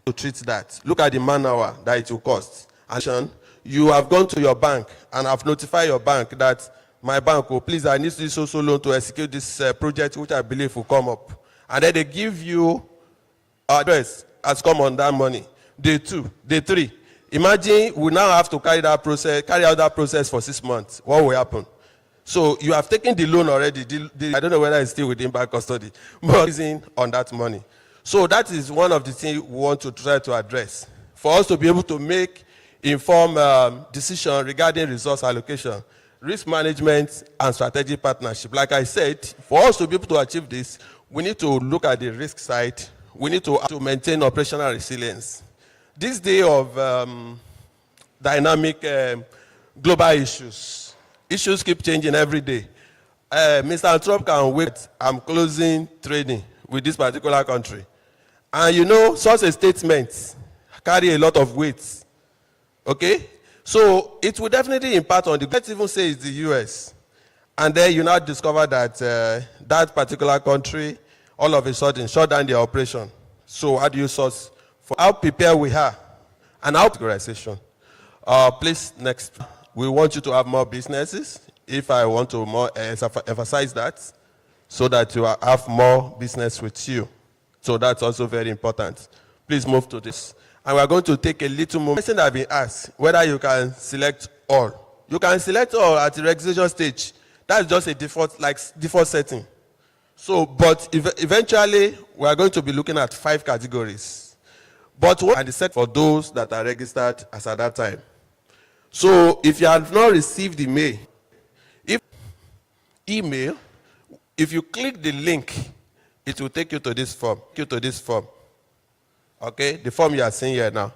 To treat that. Look at the man hour that it will cost. And you have gone to your bank and have notified your bank that my bank, oh, please, I need this social loan to execute this project, which I believe will come up. And then they give you address has come on that money. Day 2, day 3. Imagine we now have to carry out that process for 6 months. What will happen? So you have taken the loan already. I don't know whether it's still within bank custody, but it's in on that money. So that is one of the things we want to try to address. For us to be able to make informed decisions regarding resource allocation, risk management, and strategic partnership. Like I said, for us to be able to achieve this, we need to look at the risk side. We need to maintain operational resilience. This day of dynamic global issues keep changing every day. Mr. Trump can wait. I'm closing trading with this particular country. And you know, such a statement carry a lot of weight. Okay? So it will definitely impact on the, let's even say it's the US. And then you now discover that that particular country, all of a sudden, shut down their operation. So how do you source for how prepared we are and how categorization? Please, next. We want you to have more businesses. If I want to more emphasize that, so that you have more business with you. So that's also very important. Please move to this. And we're going to take a little more. Question that I've been asked, whether you can select all. You can select all at the registration stage. That's just a default setting. So, but eventually, we are going to be looking at 5 categories. But what and the set for those that are registered as at that time. So, if you have not received the mail, if you click the link, it will take you to this form. Okay, the form you are seeing here now,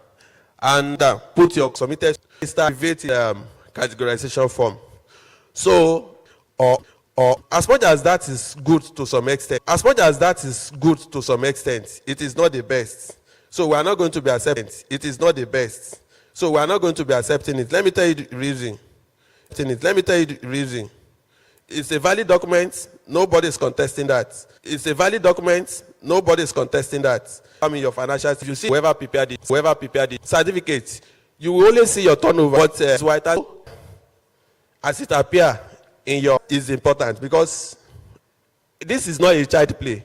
and put your submitted categorization form. So, or as much as that is good to some extent, it is not the best. So we are not going to be accepting it. It is not the best. So we are not going to be accepting it. Let me tell you the reason. It's a valid document. Nobody is contesting that. It's a valid document. Nobody is contesting that. I mean, your financial, if you see whoever prepared the certificate, you will only see your turnover. But as it appears in your is important, because this is not a child play.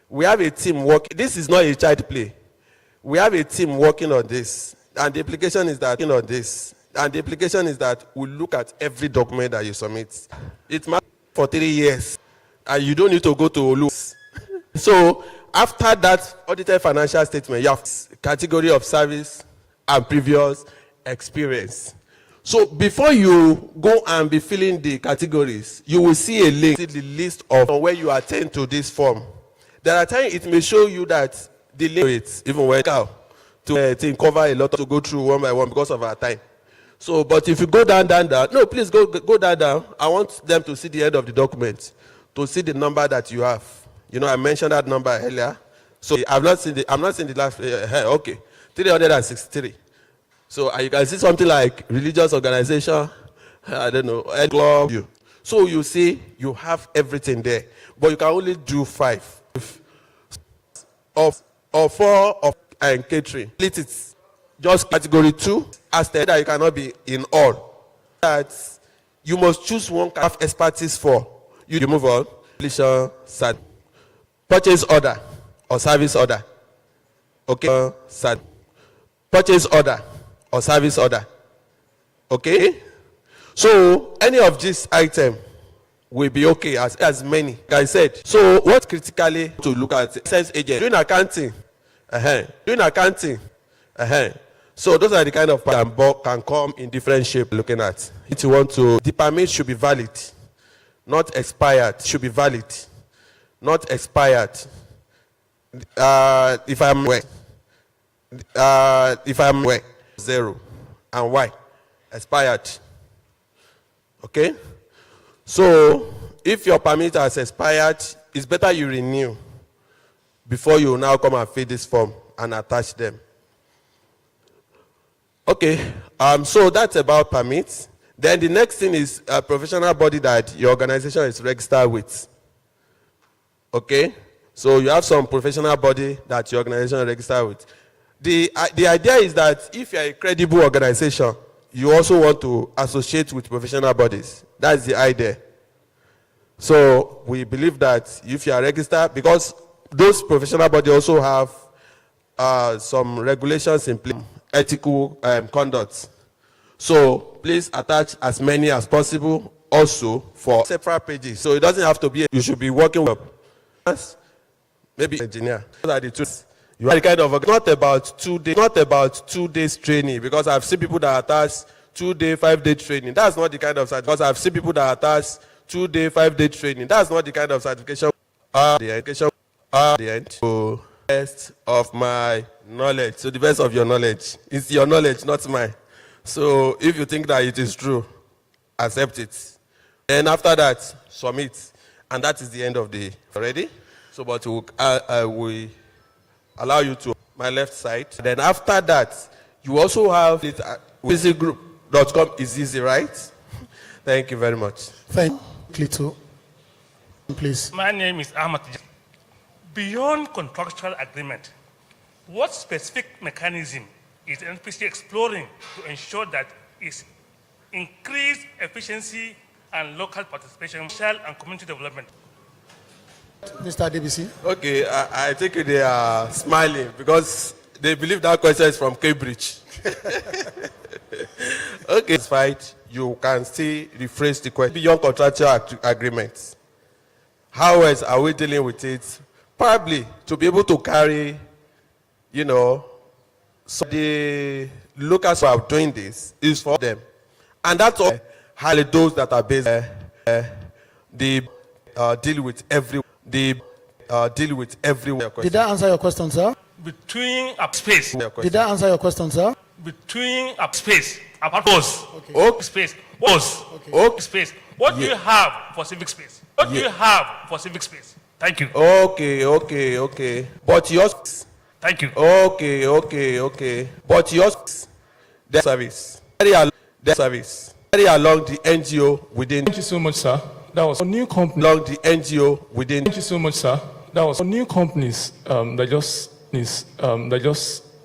We have a team working. This is not a child play. We have a team working on this, and the implication is that we look at every document that you submit. It matters for 3 years, and you don't need to go to Olu. So after that audited financial statement, you have category of service and previous experience. So before you go and be filling the categories, you will see a link to the list of where you attend to this form. There are times it may show you that the link even went out to cover a lot to go through one by one because of our time. So, but if you go down, no, please go down. I want them to see the end of the document, to see the number that you have. You know, I mentioned that number earlier. So I'm not seeing the last. Okay, 363. So you can see something like religious organization. I don't know, club. So you see, you have everything there, but you can only do 5 or 4 of and catering. Split it. Just category 2. As that you cannot be in all. That you must choose one kind of expertise for. You move on. Purchase order or service order. Okay. Purchase order or service order. Okay. So any of these items will be okay as many. Like I said. So what critically to look at? Sense agent doing accounting. So those are the kind of can come in different shape. Looking at if you want to, the permit should be valid, not expired. Should be valid, not expired. If I'm 0 and why expired. Okay. So if your permit has expired, it's better you renew before you now come and fill this form and attach them. Okay, so that's about permits. Then the next thing is a professional body that your organization is registered with. Okay, so you have some professional body that your organization is registered with. The idea is that if you're a credible organization you also want to associate with professional bodies. That's the idea. So we believe that if you are registered, because those professional bodies also have some regulations in place, ethical conduct. So please attach as many as possible also for separate pages. So it doesn't have to be, you should be working with maybe engineer. Those are the two. You are the kind of, not about 2 days, not about 2 days training, because I've seen people that attach 2-day, 5-day training. That's not the kind of certification. Because I've seen people that attach 2-day, 5-day training. That's not the kind of certification. The education the end. To the best of my knowledge. To the best of your knowledge. It's your knowledge, not mine. So if you think that it is true, accept it. And after that, submit. And that is the end of the already. So, but we allow you to my left side. Then after that, you also have it. Easygroup.com is easy, right? Thank you very much. Thank you, Clito. Please. My name is Ahmad. Beyond contractual agreement, what specific mechanism is NPC exploring to ensure that its increased efficiency and local participation, social and community development? Mr. DBC. Okay, I think they are smiling because they believe that question is from Cambridge. Okay, fight. You can still rephrase the question. Beyond contractual agreements, how else are we dealing with it? Probably to be able to carry, you know, so the locals who are doing this is for them, and that's all. Highly those that are based, they deal with every. They deal with everyone. Did that answer your question, sir? Between up space. Did that answer your question, sir? Between up space, apart was okay. Space was okay. Space. What do you have for civic space? What do you have for civic space? Thank you. Okay. But yours. Thank you. Okay. But yours. The service. Very along the NGO within. Thank you so much, sir. That was a new company. Along the NGO within. Thank you so much, sir. That was new companies that just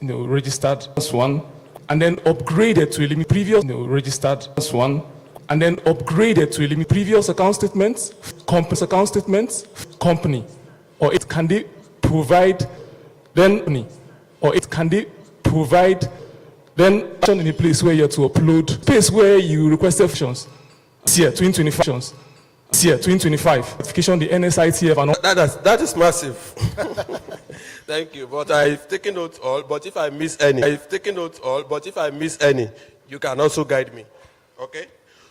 registered as one, and then upgraded to eliminate previous registered as one, and then upgraded to eliminate previous account statements, company, or it can they provide then, or it can they provide then in a place where you have to upload space where you requested functions. Here, 2025. Here, 2025. Certification, the NSITF and all. That is massive. Thank you. But I've taken notes all. But if I miss any, you can also guide me. Okay.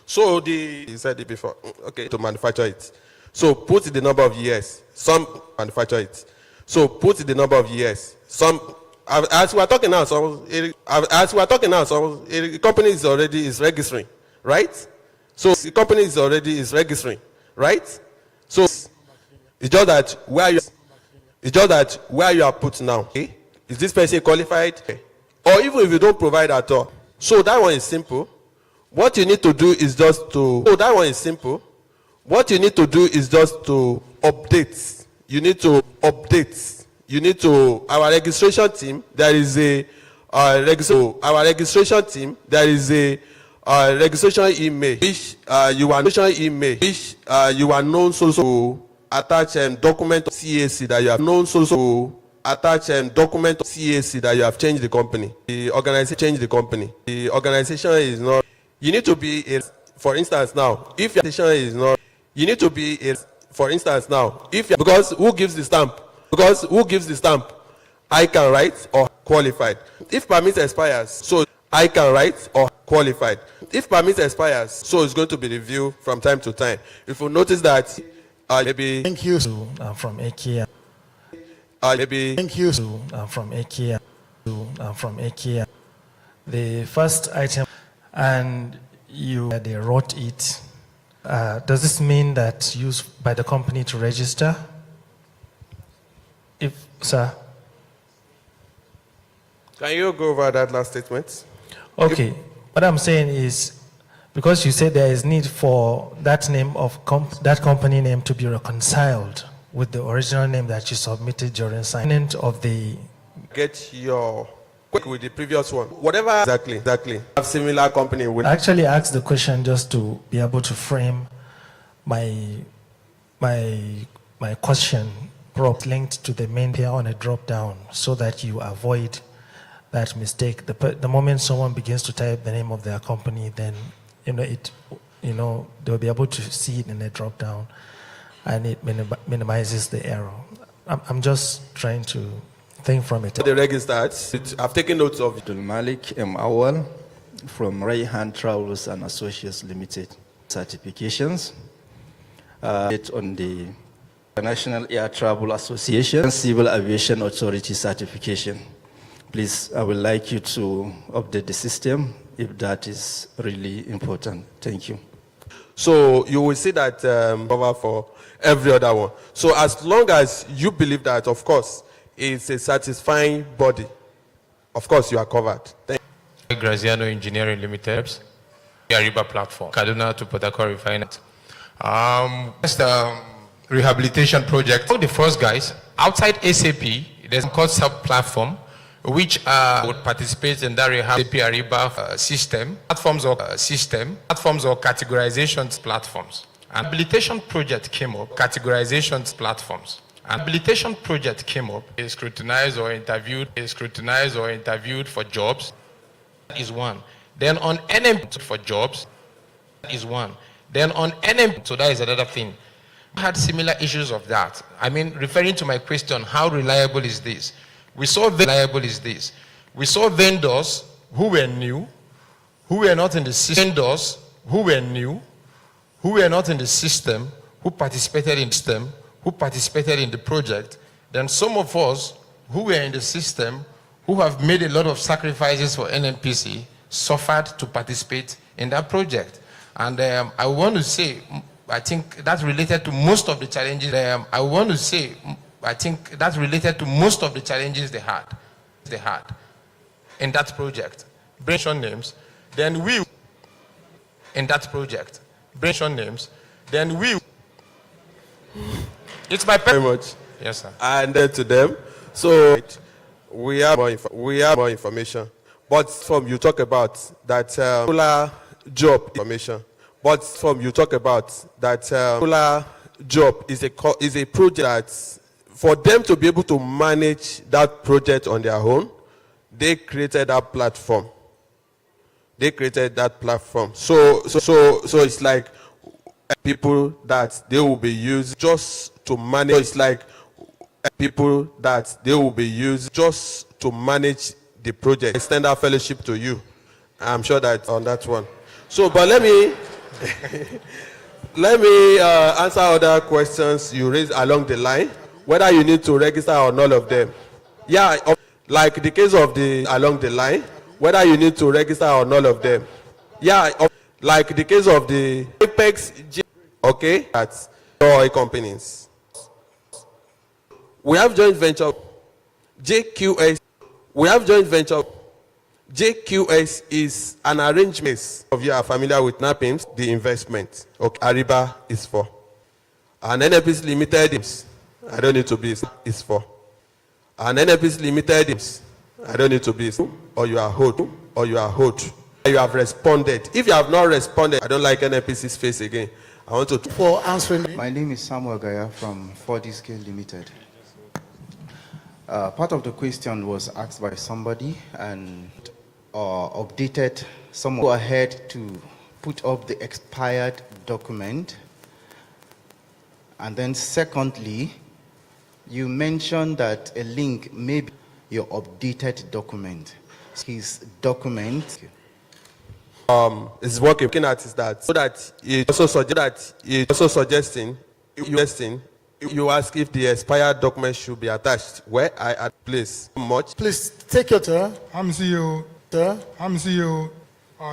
So you said it before. Okay. To manufacture it. So put the number of years. Some manufacture it. So put the number of years. Some. As we are talking now, a company is registering, right? So the company is registering, right? So it's just that where you are put now. Okay? Is this person qualified? Or even if you don't provide at all. So that one is simple. What you need to do is just to. So that one is simple. What you need to do is just to update. You need to update. You need to, our registration team, there is a registration email, which you are known to attach document of CAC that you have known to attach document of CAC that you have changed the company. The organization changed the company. The organization is not, you need to be, for instance now, if your organization is not, you need to be, for instance now, because who gives the stamp? I can write or qualified. If permit expires, so I can write or qualified. If permit expires, so it's going to be reviewed from time to time. If you notice that, maybe. Thank you. I'm from IKEA. Maybe. Thank you. I'm from IKEA. The first item, and they wrote it. Does this mean that used by the company to register? Sir. Can you go over that last statement? Okay. What I'm saying is, because you said there is need for that name of that company name to be reconciled with the original name that you submitted during signing of the. Get your quick with the previous one. Whatever exactly. Have similar company with. I actually asked the question just to be able to frame my question linked to the main here on a drop down so that you avoid that mistake. The moment someone begins to type the name of their company, then they'll be able to see it in a drop down, and it minimizes the error. I'm just trying to think from it. The register, I've taken notes of it. Malik M. Awal from Rayhan Travels and Associates Limited. Certifications on the National Air Travel Association and Civil Aviation Authority certification. Please, I would like you to update the system if that is really important. Thank you. So you will see that cover for every other one. So as long as you believe that, of course, it's a satisfying body, of course you are covered. Thank you. Graziano Engineering Limited, Ariba platform, Kaduna to Port Harcourt refinery. Rehabilitation project. The first guys outside SAP, there's a concept platform which would participate in that SAP Ariba system, platforms or categorizations platforms. An habilitation project came up, categorizations platforms. An habilitation project came up, is scrutinized or interviewed for jobs, is one. Then on NM for jobs, is one. Then on NM, so that is another thing. I had similar issues of that. I mean, referring to my question, how reliable is this? We saw vendors who were new, who were not in the system, vendors who were new, who were not in the system, who participated in the project. Then some of us who were in the system, who have made a lot of sacrifices for NNPC, suffered to participate in that project. And I want to say, I think that's related to most of the challenges. I think that's related to most of the challenges they had in that project. Mention names, then we in that project. Mention names, then we. It's my very much. Yes, sir. And then to them, so we have more information. But from you talk about that job information. But from you talk about that job is a project that for them to be able to manage that project on their own, they created that platform. So it's like people that they will be used just to manage. So it's like people that they will be used just to manage the project. Extend our fellowship to you. I'm sure that on that one. So, but let me answer other questions you raised along the line. Whether you need to register or all of them. Yeah, like the case of the along the line. Whether you need to register or all of them. Yeah, like the case of the Apex. Okay, that's oil companies. We have joint venture JQS. We have joint venture. JQS is an arrangement of you are familiar with NAPIMS, the investment. Okay, Ariba is for. And NNPC Limited is, I don't need to be, is for. And NNPC Limited is, I don't need to be, or you are hold. You have responded. If you have not responded, I don't like NNPC's face again. I want to. For answering. My name is Samuel Gaya from 4D Scale Limited. Part of the question was asked by somebody and updated. Someone go ahead to put up the expired document. And then secondly, you mentioned that a link may be your updated document. His document. Is working at is that so that it also suggesting you ask if the expired document should be attached. Where I at place much. Please take your turn. I'm CEO. Sir? I'm CEO.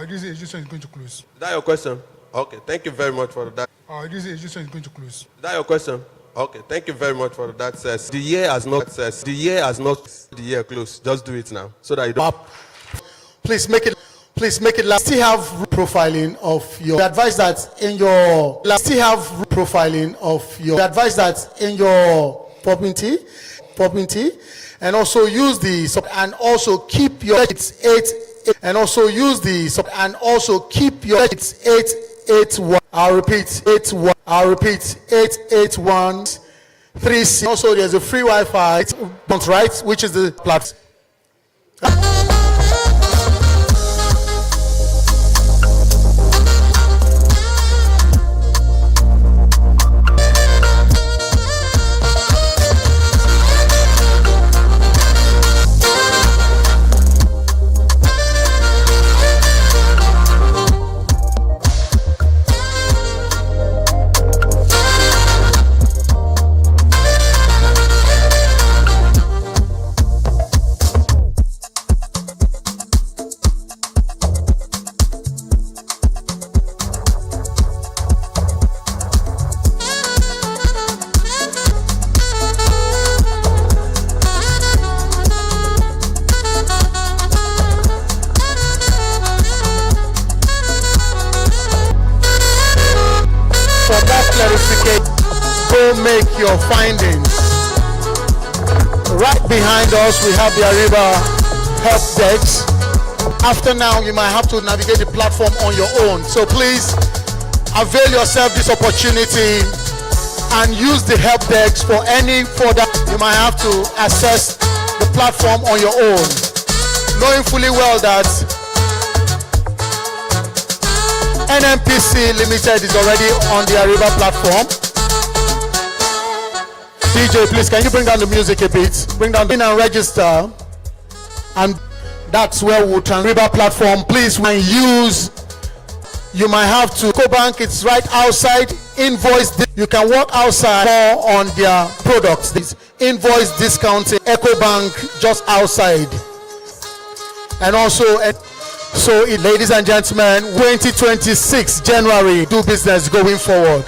This registration is going to close. Is that your question? Okay, thank you very much for that. This registration is going to close. Is that your question? Okay, thank you very much for that. The year has not the year closed. Just do it now so that you don't. Please make it last. Still have profiling of your advice that in your property and also use the and also keep your it's 8 and also use the and also keep your it's 881. I'll repeat 81. I'll repeat 881 3. Also, there's a free Wi-Fi, right, which is the platform. Go make your findings. Right behind us we have the Ariba help desk. After now you might have to navigate the platform on your own, so please avail yourself this opportunity and use the help desk for any further. You might have to access the platform on your own, knowing fully well that NMPC Limited is already on the Ariba platform. DJ, please, can you bring down the music a bit? Bring down and register, and that's where we'll Ariba platform. Please, when use, you might have to go bank. It's right outside. Invoice. You can walk outside more on their products. This invoice discounting. EcoBank just outside, and also. So, ladies and gentlemen, 2026 January, do business going forward.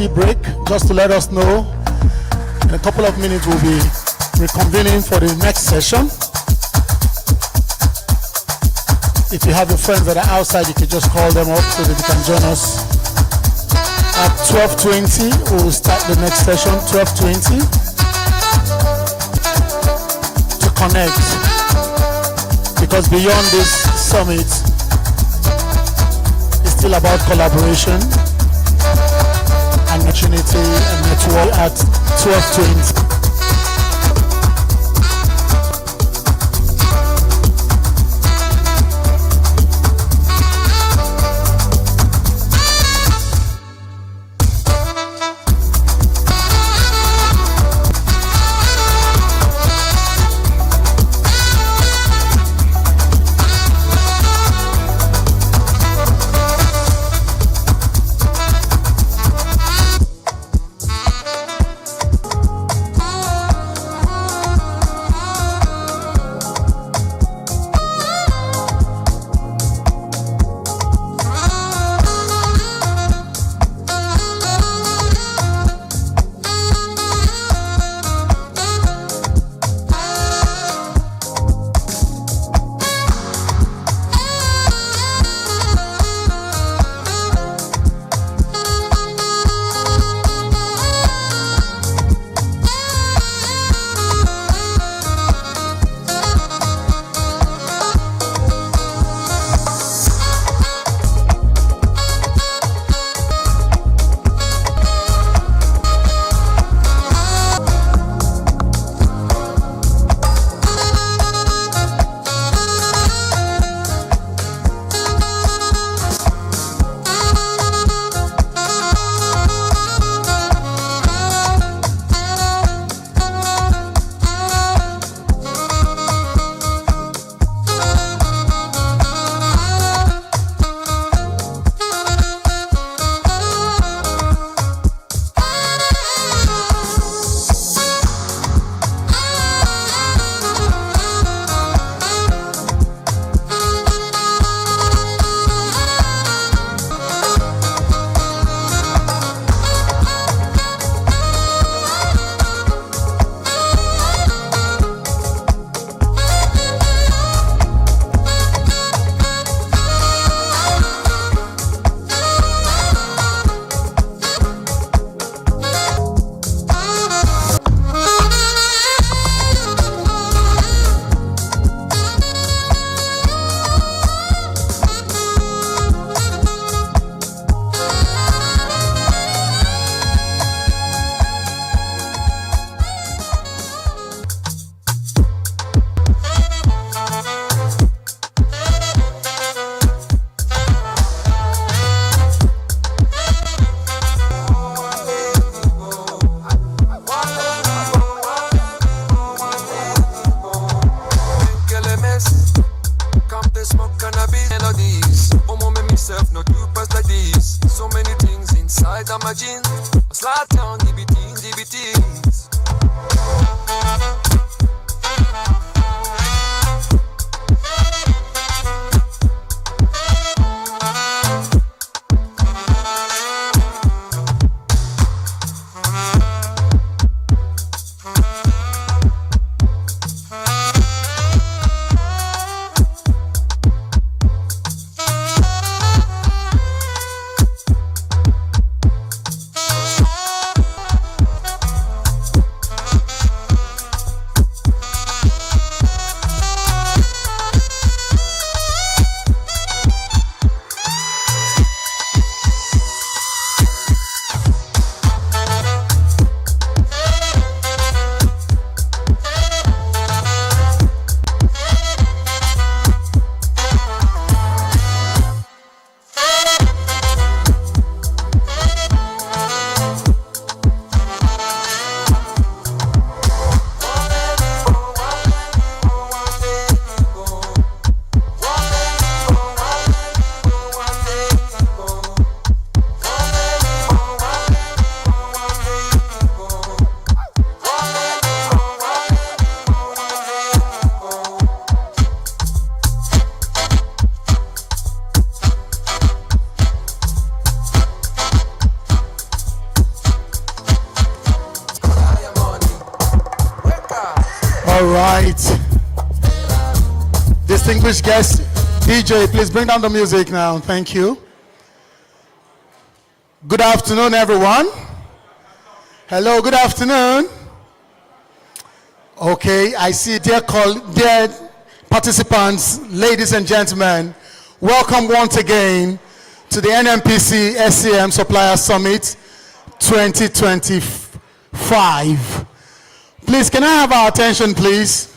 tea break, just to let us know. In a couple of minutes, we'll be reconvening for the next session. If you have your friends that are outside, you can just call them up so that they can join us. At 12:20, we'll start the next session, 12:20, to connect. Because beyond this summit, it's still about collaboration and opportunity and network at 12:20. All right. Distinguished guest, DJ, please bring down the music now. Thank you. Good afternoon, everyone. Hello, good afternoon. Okay, I see dear participants, ladies and gentlemen, welcome once again to the NMPC Scm Supplier Summit 2025. Please, can I have our attention, please?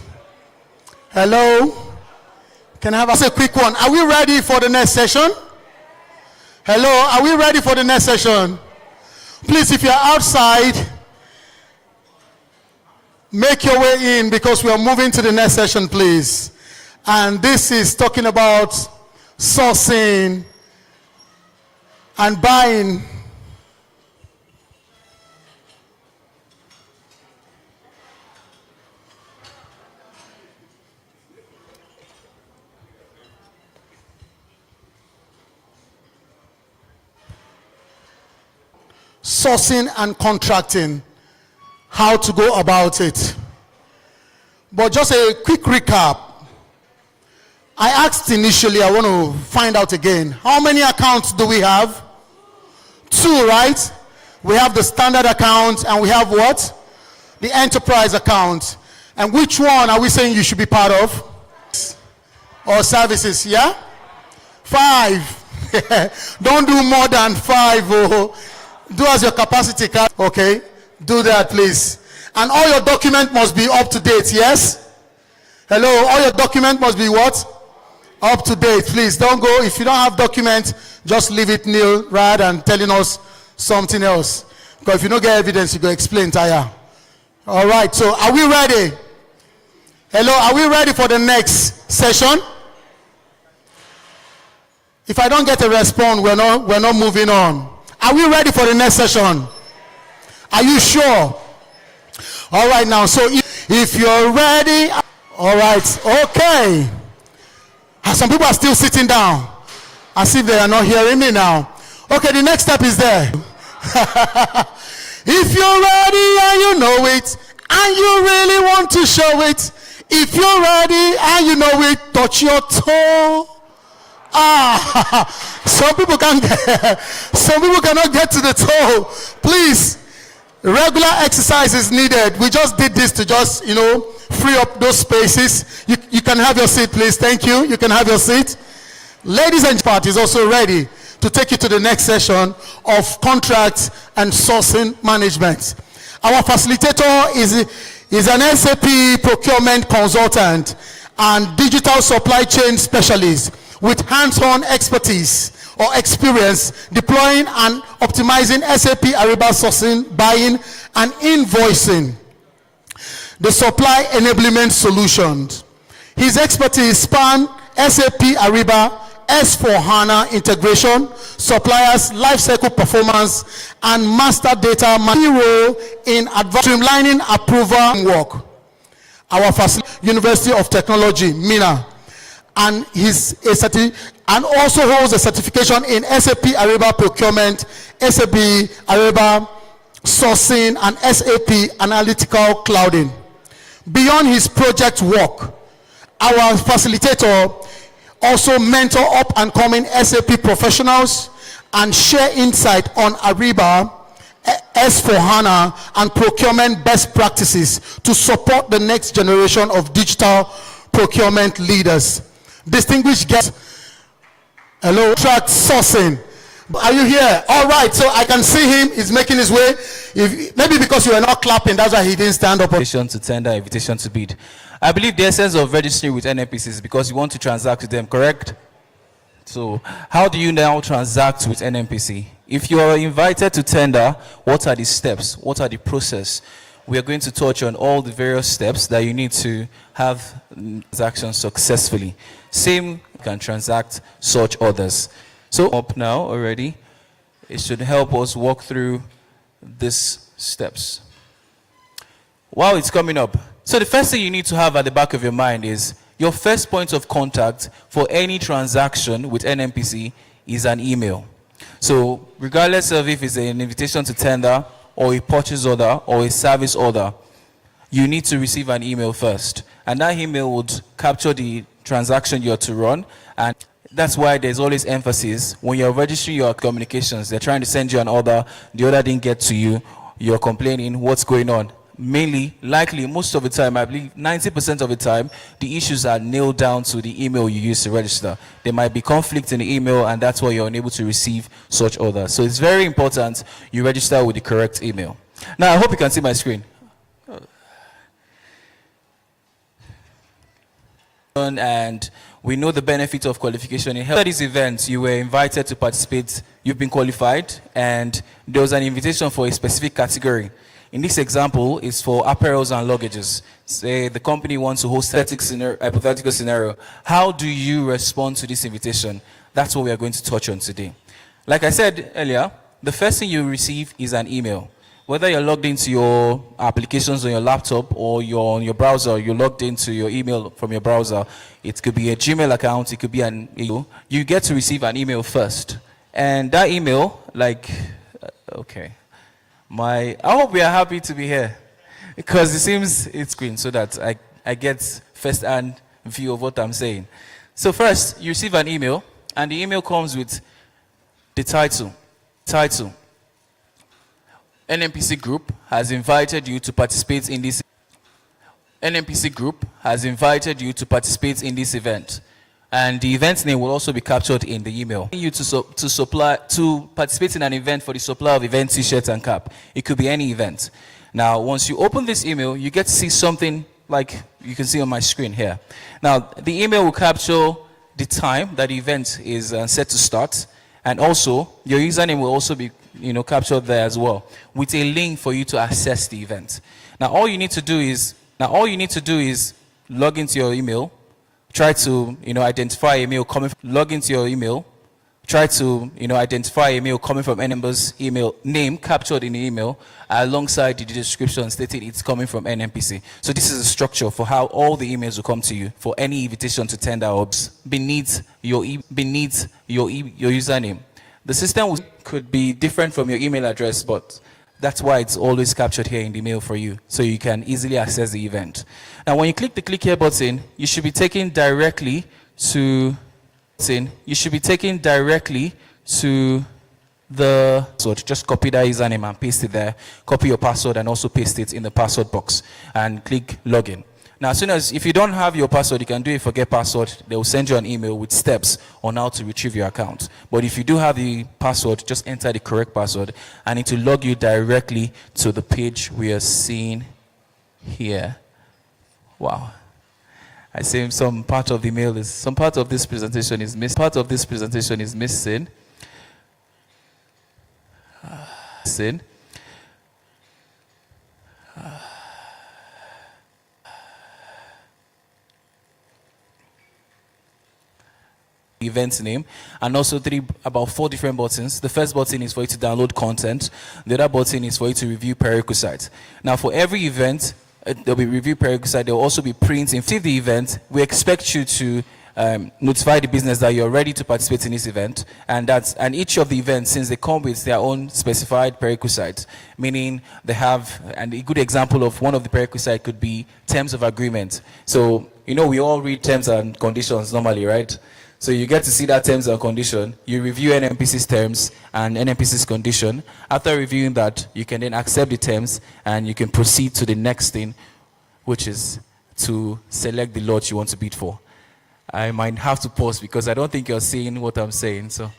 Hello? Can I have a quick one? Are we ready for the next session? Hello, are we ready for the next session? Please, if you're outside, make your way in because we are moving to the next session, please. And this is talking about sourcing and buying. Sourcing and contracting, how to go about it. But just a quick recap. I asked initially, I want to find out again, how many accounts do we have? 2, right? We have the standard account and we have what? The enterprise account. And which one are we saying you should be part of? Or services, yeah? 5. Don't do more than 5. Oh. Do as your capacity card. Okay, do that, please. And all your document must be up to date, yes? Hello, all your document must be what? Up to date, please. Don't go, if you don't have document, just leave it nil rather than telling us something else. Because if you don't get evidence, you go explain tire. All right, so are we ready? Hello, are we ready for the next session? If I don't get a response, we're not moving on. Are we ready for the next session? Are you sure? All right now, so if you're ready, all right, okay. Some people are still sitting down as if they are not hearing me now. Okay, the next step is there. If you're ready and you know it, and you really want to show it, if you're ready and you know it, touch your toe. Some people cannot get to the toe. Please, regular exercise is needed. We just did this to just, free up those spaces. You can have your seat, please. Thank you. You can have your seat. Ladies and gentlemen, is also ready to take you to the next session of contracts and sourcing management. Our facilitator is an SAP procurement consultant and digital supply chain specialist with hands-on expertise or experience deploying and optimizing SAP Ariba sourcing, buying, and invoicing, the supply enablement solutions. His expertise span SAP Ariba, S/4HANA integration, suppliers lifecycle performance, and master data role in streamlining approval work. Our University of Technology, Mina, and also holds a certification in SAP Ariba procurement, SAP Ariba sourcing, and SAP analytical clouding. Beyond his project work, our facilitator also mentor up and coming SAP professionals and share insight on Ariba, S/4HANA, and procurement best practices to support the next generation of digital procurement leaders. Distinguished guests, hello, contract sourcing. Are you here? All right, so I can see him. He's making his way. Maybe because you were not clapping, that's why he didn't stand up. Invitation to tender, invitation to bid. I believe the essence of registering with NMPC is because you want to transact with them, correct? So how do you now transact with NMPC? If you are invited to tender, what are the steps? What are the process? We are going to touch on all the various steps that you need to have transactions successfully. Same, you can transact such orders. So up now already, it should help us walk through these steps. While it's coming up, so the first thing you need to have at the back of your mind is your first point of contact for any transaction with NMPC is an email. So regardless of if it's an invitation to tender or a purchase order or a service order, you need to receive an email first. And that email would capture the transaction you're to run. And that's why there's always emphasis when you're registering your communications. They're trying to send you an order, the order didn't get to you, you're complaining, what's going on? Mainly, likely, most of the time, I believe 90% of the time, the issues are nailed down to the email you use to register. There might be conflict in the email, and that's why you're unable to receive such orders. So it's very important you register with the correct email. Now, I hope you can see my screen. And we know the benefit of qualification in health. At this event, you were invited to participate, you've been qualified, and there was an invitation for a specific category. In this example, it's for apparels and luggages. Say the company wants to host a hypothetical scenario. How do you respond to this invitation? That's what we are going to touch on today. Like I said earlier, the first thing you receive is an email. Whether you're logged into your applications on your laptop or you're on your browser, you're logged into your email from your browser, it could be a Gmail account, it could be an email. You get to receive an email first. And that email, okay. I hope we are happy to be here because it seems it's green so that I get first-hand view of what I'm saying. So first, you receive an email, and the email comes with the title. NMPC Group has invited you to participate in this. NMPC Group has invited you to participate in this event. And the event name will also be captured in the email. You to participate in an event for the supply of event t-shirts and cap. It could be any event. Now, once you open this email, you get to see something like you can see on my screen here. Now, the email will capture the time that the event is set to start, and also your username will also be captured there as well, with a link for you to access the event. Now, all you need to do is log into your email. Try to, identify a mail coming. Log into your email. Try to, identify a mail coming from any member's email name captured in the email, alongside the description stating it's coming from NMPC. So this is a structure for how all the emails will come to you for any invitation to tender or beneath your username. The system could be different from your email address, but that's why it's always captured here in the mail for you, so you can easily access the event. Now, when you click the click here button, you should be taken directly to the password. Just copy that username and paste it there. Copy your password and also paste it in the password box and click login. Now, if you don't have your password, you can do a forget password. They will send you an email with steps on how to retrieve your account. But if you do have the password, just enter the correct password, and it will log you directly to the page we are seeing here. Wow. I say some part of this presentation is missing. Event name, and also about 4 different buttons. The first button is for you to download content. The other button is for you to review prerequisites. Now, for every event, there'll be review prerequisite. There'll also be prints. In the event, we expect you to notify the business that you're ready to participate in this event, and each of the events, since they come with their own specified prerequisites, meaning they have, and a good example of one of the prerequisites could be terms of agreement. So we all read terms and conditions normally, right? So you get to see that terms and condition. You review NMPC's terms and NMPC's condition. After reviewing that, you can then accept the terms and you can proceed to the next thing, which is to select the lot you want to bid for. I might have to pause because I don't think you're seeing what I'm saying. So.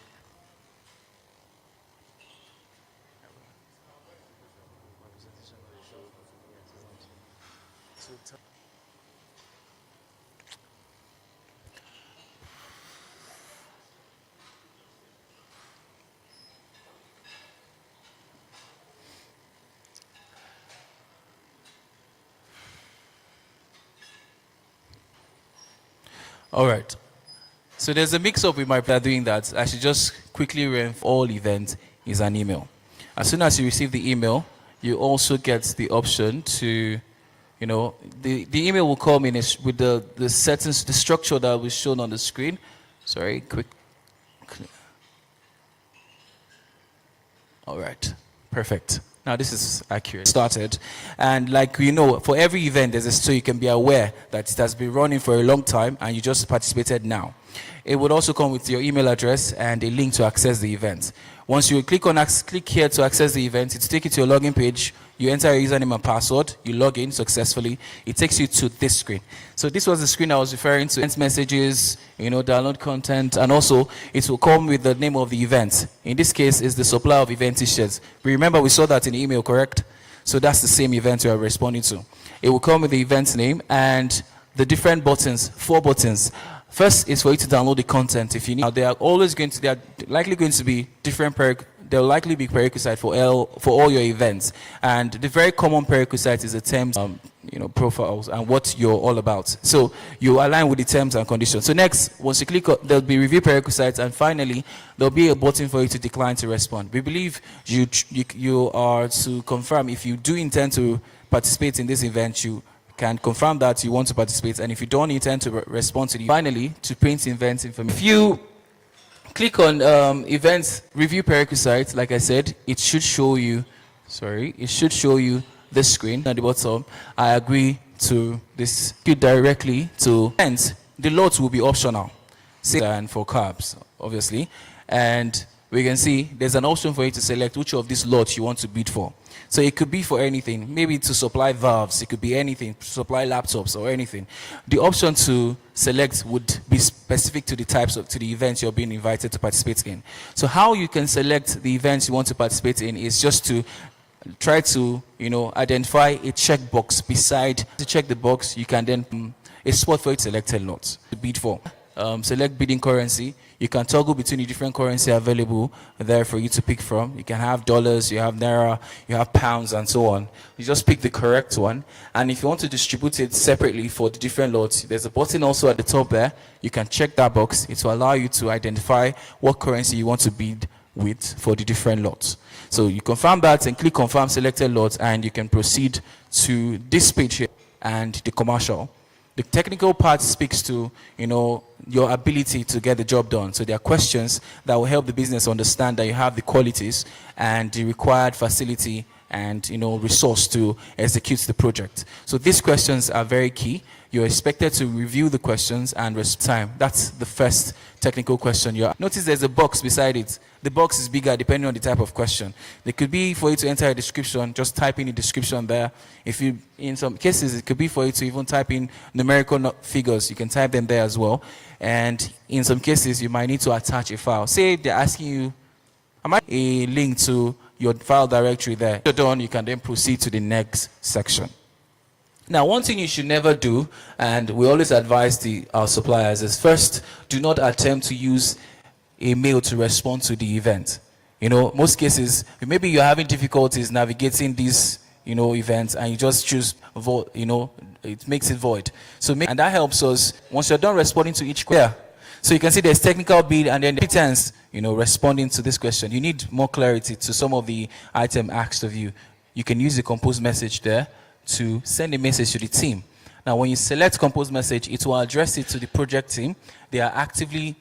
All right. So there's a mix-up with my plan doing that. I should just quickly reinforce all events is an email. As soon as you receive the email, you also get the option to, the email will come in with the settings, the structure that was shown on the screen. Sorry, quick. All right, perfect. Now this is accurate. Started, and like we know, for every event there's a story. You can be aware that it has been running for a long time and you just participated now. It would also come with your email address and a link to access the event. Once you click here to access the event, it will take you to your login page. You enter your username and password, you log in successfully, it takes you to this screen. So this was the screen I was referring to, event messages, download content, and also it will come with the name of the event. In this case, it's the supplier of event t-shirts. Remember, we saw that in the email, correct? So that's the same event we are responding to. It will come with the event name and the different buttons, 4 buttons. First is for you to download the content if you need. Now, they are likely going to be different there will likely be prerequisites for all your events, and the very common prerequisite is the terms, profiles and what you're all about. So you align with the terms and conditions. So next, once you click, there'll be review prerequisites, and finally there'll be a button for you to decline to respond. We believe you are to confirm if you do intend to participate in this event. You can confirm that you want to participate, and if you don't intend to respond to finally to print event information. If you click on events review prerequisites, like I said, it should show you this screen at the bottom. I agree to this. You directly to events. The lots will be optional, and for carbs, obviously, and we can see there's an option for you to select which of these lots you want to bid for. So it could be for anything, maybe to supply valves, it could be anything, to supply laptops or anything. The option to select would be specific to the to the events you're being invited to participate in. So how you can select the events you want to participate in is just to try to, identify a checkbox beside. To check the box, you can then, a spot for it selected lots to bid for. Select bidding currency. You can toggle between the different currency available there for you to pick from. You can have dollars, you have naira, you have pounds, and so on. You just pick the correct one. And if you want to distribute it separately for the different lots, there's a button also at the top there. You can check that box. It will allow you to identify what currency you want to bid with for the different lots. So you confirm that and click confirm selected lots, and you can proceed to this page here and the commercial. The technical part speaks to, your ability to get the job done. So there are questions that will help the business understand that you have the qualities and the required facility and, resource to execute the project. So these questions are very key. You're expected to review the questions and time. That's the first technical question. Notice there's a box beside it. The box is bigger depending on the type of question. It could be for you to enter a description, just type in the description there. In some cases, it could be for you to even type in numerical figures. You can type them there as well. And in some cases, you might need to attach a file. Say they're asking you a link to your file directory there. You're done, you can then proceed to the next section. Now, one thing you should never do, and we always advise our suppliers, is first, do not attempt to use a mail to respond to the event. Most cases, maybe you're having difficulties navigating these, events, and you just choose void, it makes it void. And that helps us, once you're done responding to each question. So you can see there's technical bid and then pretense, responding to this question. You need more clarity to some of the item asked of you. You can use the compose message there to send a message to the team. Now, when you select compose message, it will address it to the project team. They are actively,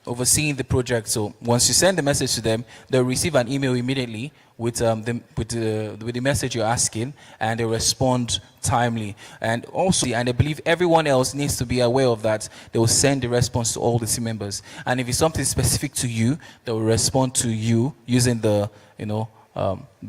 overseeing the project. So once you send the message to them, they'll receive an email immediately with the message you're asking, and they respond timely. And also, and I believe everyone else needs to be aware of that. They will send the response to all the team members. And if it's something specific to you, they will respond to you using the,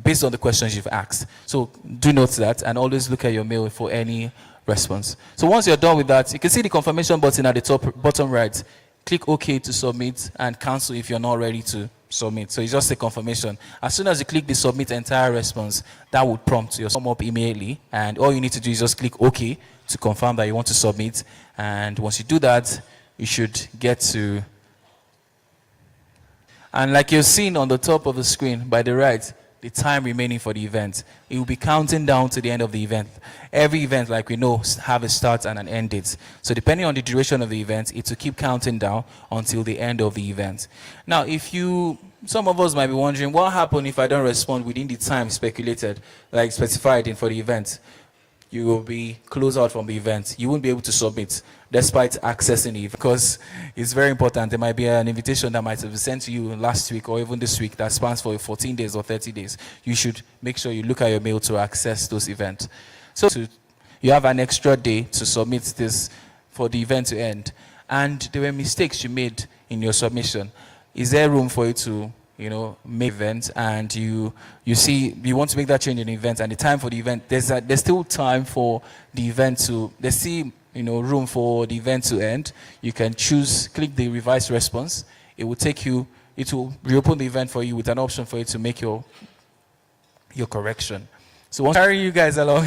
based on the questions you've asked. So do note that, and always look at your mail for any response. So once you're done with that, you can see the confirmation button at the bottom right. Click OK to submit, and cancel if you're not ready to submit. So it's just a confirmation. As soon as you click the submit entire response, that would prompt your sum up immediately, and all you need to do is just click OK to confirm that you want to submit. And once you do that, you should get to, and like you're seeing on the top of the screen by the right, the time remaining for the event. It will be counting down to the end of the event. Every event, like we know, have a start and an end date. So depending on the duration of the event, it will keep counting down until the end of the event. Now, some of us might be wondering, what happens if I don't respond within the time specified for the event? you will be closed out from the event. You won't be able to submit despite accessing it, because it's very important. There might be an invitation that might have been sent to you last week or even this week that spans for 14 days or 30 days. You should make sure you look at your mail to access those events. So you have an extra day to submit this for the event to end. And there were mistakes you made in your submission. Is there room for you to, make event, and you see you want to make that change in the event, and the time for the event, there's still time for the event to, there's still room for the event to end. You can click the revised response. It will reopen the event for you with an option for you to make your correction. So once carrying you guys along,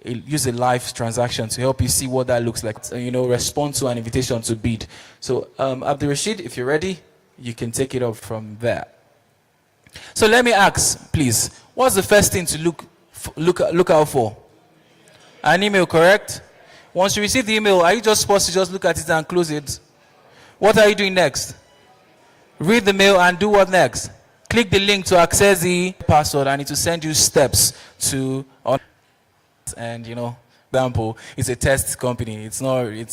use a live transaction to help you see what that looks like. Respond to an invitation to bid. So Abdul Rashid, if you're ready, you can take it up from there. So let me ask, please, what's the first thing to look out for? An email, correct? Once you receive the email, are you just supposed to just look at it and close it? What are you doing next? Read the mail and do what next? Click the link to access the password, and it will send you steps to, and example, it's a test company. It's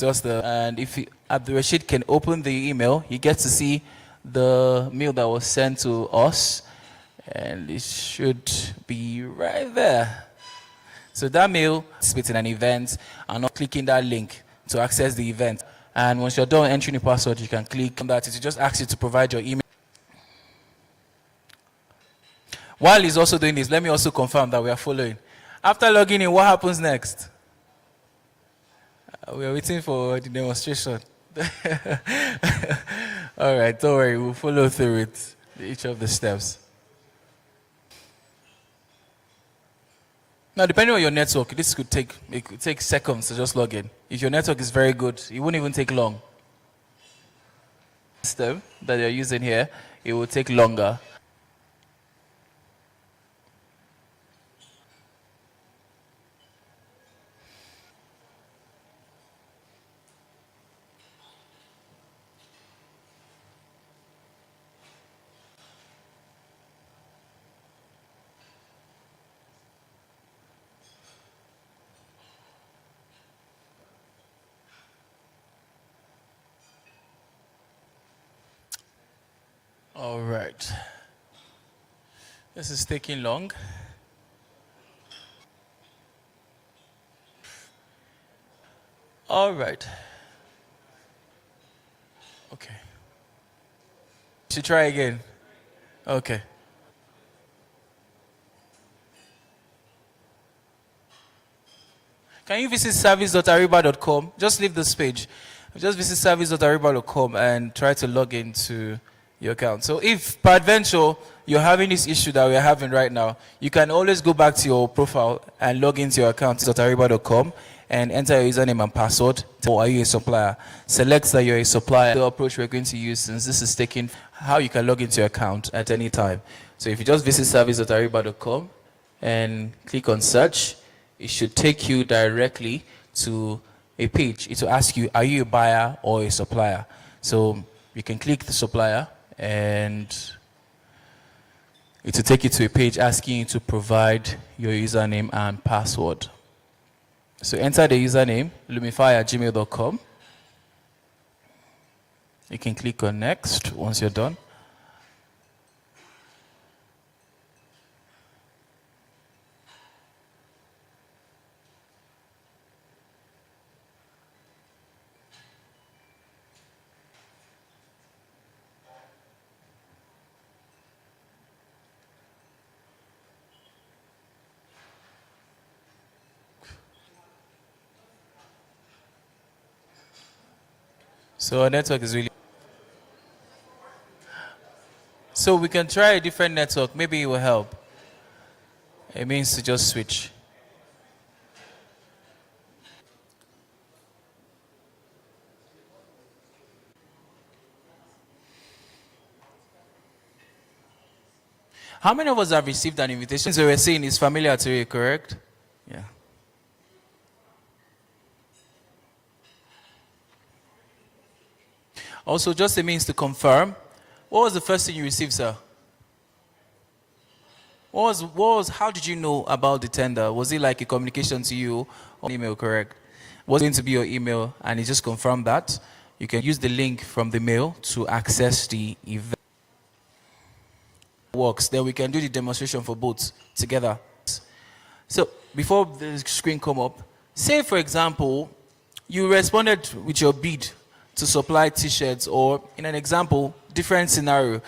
just and if Abdul Rashid can open the email, he gets to see the mail that was sent to us, and it should be right there. So that mail is within an event, and not clicking that link to access the event. And once you're done entering the password, you can click on that. It will just ask you to provide your email. While he's also doing this, let me also confirm that we are following. After logging in, what happens next? We are waiting for the demonstration. All right, don't worry, we'll follow through with each of the steps. Now, depending on your network, it could take seconds to just log in. If your network is very good, it won't even take long. The system that you're using here, it will take longer. All right. This is taking long. All right. Okay. Should try again. Okay. Can you visit service.ariba.com? Just leave this page. Just visit service.ariba.com and try to log into your account. So if peradventure you're having this issue that we're having right now, you can always go back to your profile and log into your account at ariba.com and enter your username and password. Or are you a supplier? Select that you're a supplier. The approach we're going to use, since this is taking how you can log into your account at any time. So if you just visit service.ariba.com and click on search, it should take you directly to a page. It will ask you, are you a buyer or a supplier? So you can click the supplier, and it will take you to a page asking you to provide your username and password. So enter the username, lumify@gmail.com. You can click on next once you're done. So our network is really... So we can try a different network. Maybe it will help. It means to just switch. How many of us have received an invitation? So we're saying is familiar to you, correct? Yeah. Also, just a means to confirm, what was the first thing you received, sir? How did you know about the tender? Was it like a communication to you on email, correct? Was going to be your email, and it just confirmed that? You can use the link from the mail to access the event. Works. Then we can do the demonstration for both together. So before the screen come up, say for example, you responded with your bid to supply t-shirts, or in an example, different scenario,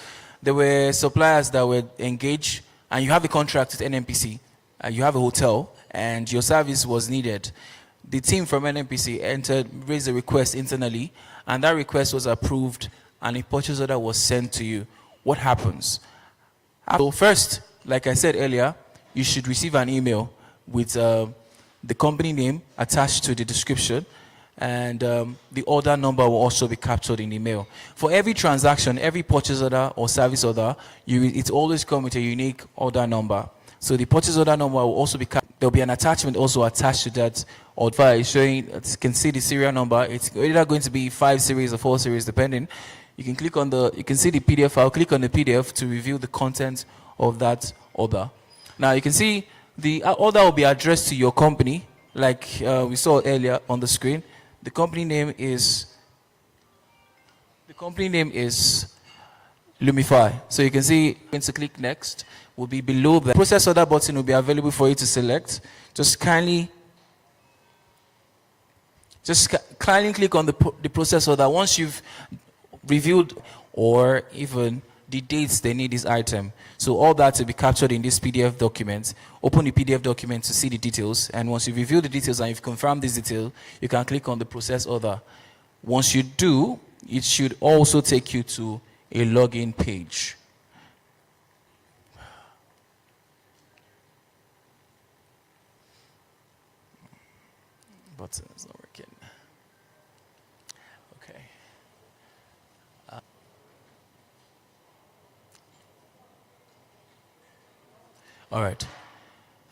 there were suppliers that were engaged and you have a contract with NNPC, you have a hotel and your service was needed. The team from NNPC raised a request internally, and that request was approved and a purchase order was sent to you. What happens? So first, like I said earlier, you should receive an email with the company name attached to the description, and the order number will also be captured in the mail. For every transaction, every purchase order or service order, it always comes with a unique order number. So the purchase order number will also be captured. There'll be an attachment also attached to that order showing, you can see the serial number. It's either going to be 5 series or 4 series, depending. You can click on you can see the PDF file, click on the PDF to review the content of that order. Now you can see the order will be addressed to your company, like we saw earlier on the screen. The company name is Lumify. So you can see, going to click next, will be below the process order button will be available for you to select. Just kindly click on the process order once you've reviewed or even the dates they need this item. So all that will be captured in this PDF document. Open the PDF document to see the details, and once you review the details and you've confirmed this detail, you can click on the process order. Once you do, it should also take you to a login page. Button is not working. Okay. All right.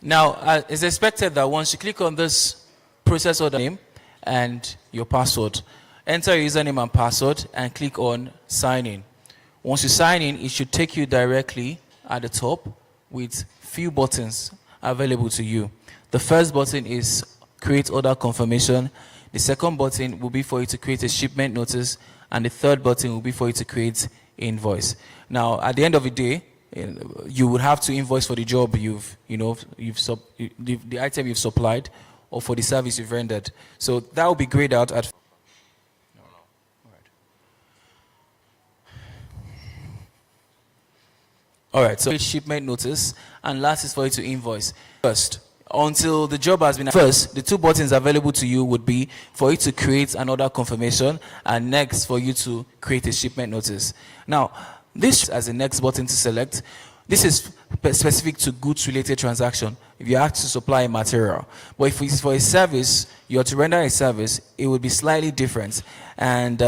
Now, it's expected that once you click on this process order name and your password, enter your username and password and click on sign in. Once you sign in, it should take you directly at the top with few buttons available to you. The first button is create order confirmation. The second button will be for you to create a shipment notice, and the third button will be for you to create invoice. Now, at the end of the day, you would have to invoice for the job the item you've supplied, or for the service you've rendered. So that will be grayed out at. All right, so shipment notice, and last is for you to invoice. First, until the job has been first, the two buttons available to you would be for you to create an order confirmation, and next for you to create a shipment notice. Now, this as the next button to select. This is specific to goods related transaction. If you have to supply a material, but if it's for a service, you have to render a service, it would be slightly different. And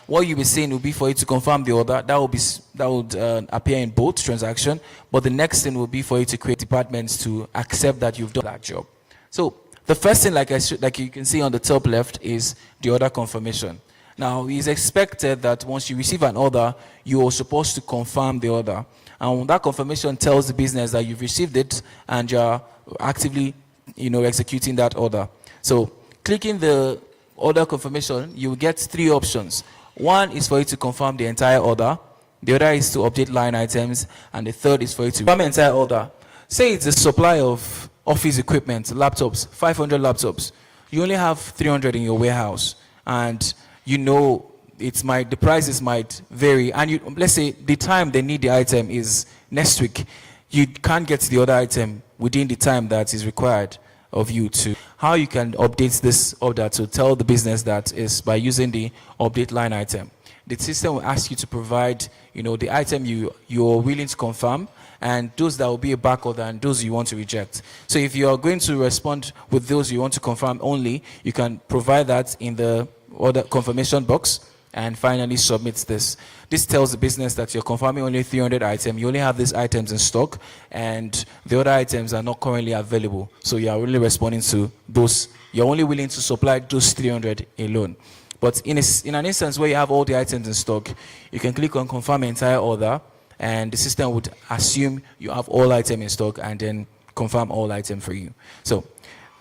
what you'll be seeing will be for you to confirm the order. That would appear in both transaction. But the next thing will be for you to create departments to accept that you've done that job. So the first thing, like you can see on the top left, is the order confirmation. Now, it's expected that once you receive an order, you are supposed to confirm the order. And that confirmation tells the business that you've received it and you're actively, executing that order. So, clicking the order confirmation, you will get 3 options. One is for you to confirm the entire order. The other is to update line items. And the third is for you to confirm the entire order. Say it's a supply of office equipment, laptops, 500 laptops. You only have 300 in your warehouse. And the prices might vary, and let's say the time they need the item is next week. You can't get the other item within the time that is required of you to. How you can update this order to tell the business that is by using the update line item. The system will ask you to provide, the item you're willing to confirm, and those that will be a back order and those you want to reject. So if you are going to respond with those you want to confirm only, you can provide that in the order confirmation box, and finally submit this. This tells the business that you're confirming only 300 items, you only have these items in stock, and the other items are not currently available. So you are only responding to those, you're only willing to supply those 300 alone. But in an instance where you have all the items in stock, you can click on confirm entire order, and the system would assume you have all items in stock and then confirm all items for you. So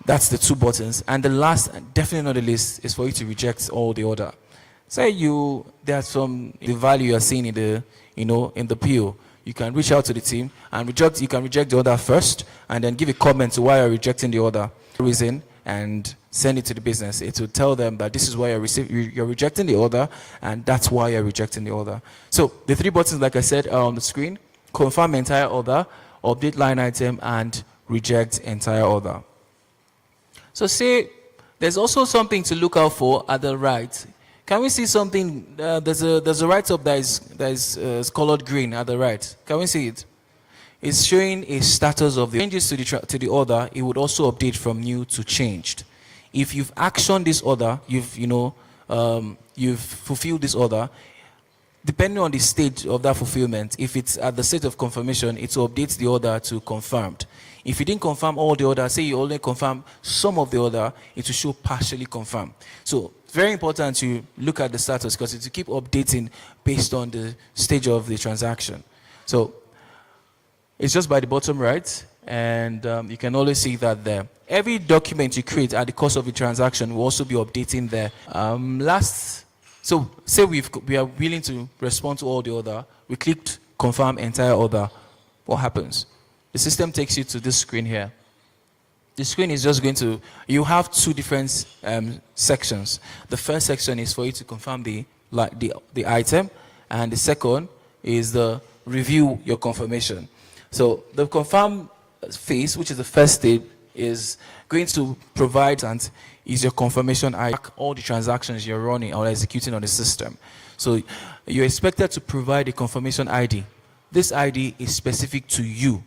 that's the 2 buttons. And the last, definitely not the least, is for you to reject all the order. Say there's the value you are seeing in the, in the PO. You can reach out to the team and you can reject the order first and then give a comment to why you're rejecting the order, reason, and send it to the business. It will tell them that this is why you're rejecting the order, and that's why you're rejecting the order. So the 3 buttons, like I said, are on the screen: confirm entire order, update line item, and reject entire order. So say there's also something to look out for at the right. Can we see something? There's a write-up that is colored green at the right. Can we see it? It's showing a status of the changes to the order. It would also update from new to changed. If you've actioned this order, you've fulfilled this order. Depending on the stage of that fulfillment, if it's at the state of confirmation, it will update the order to confirmed. If you didn't confirm all the order, say you only confirm some of the order, it will show partially confirmed. So it's very important to look at the status because it will keep updating based on the stage of the transaction. So it's just by the bottom right, and you can always see that there. Every document you create at the course of the transaction will also be updating there. So say we are willing to respond to all the order. We clicked confirm entire order. What happens? The system takes you to this screen here. The screen is just going to, you have 2 different sections. The first section is for you to confirm the item, and the second is the review your confirmation. So the confirm phase, which is the first step, is going to provide and is your confirmation ID, all the transactions you're running or executing on the system. So you're expected to provide a confirmation ID. This ID is specific to you.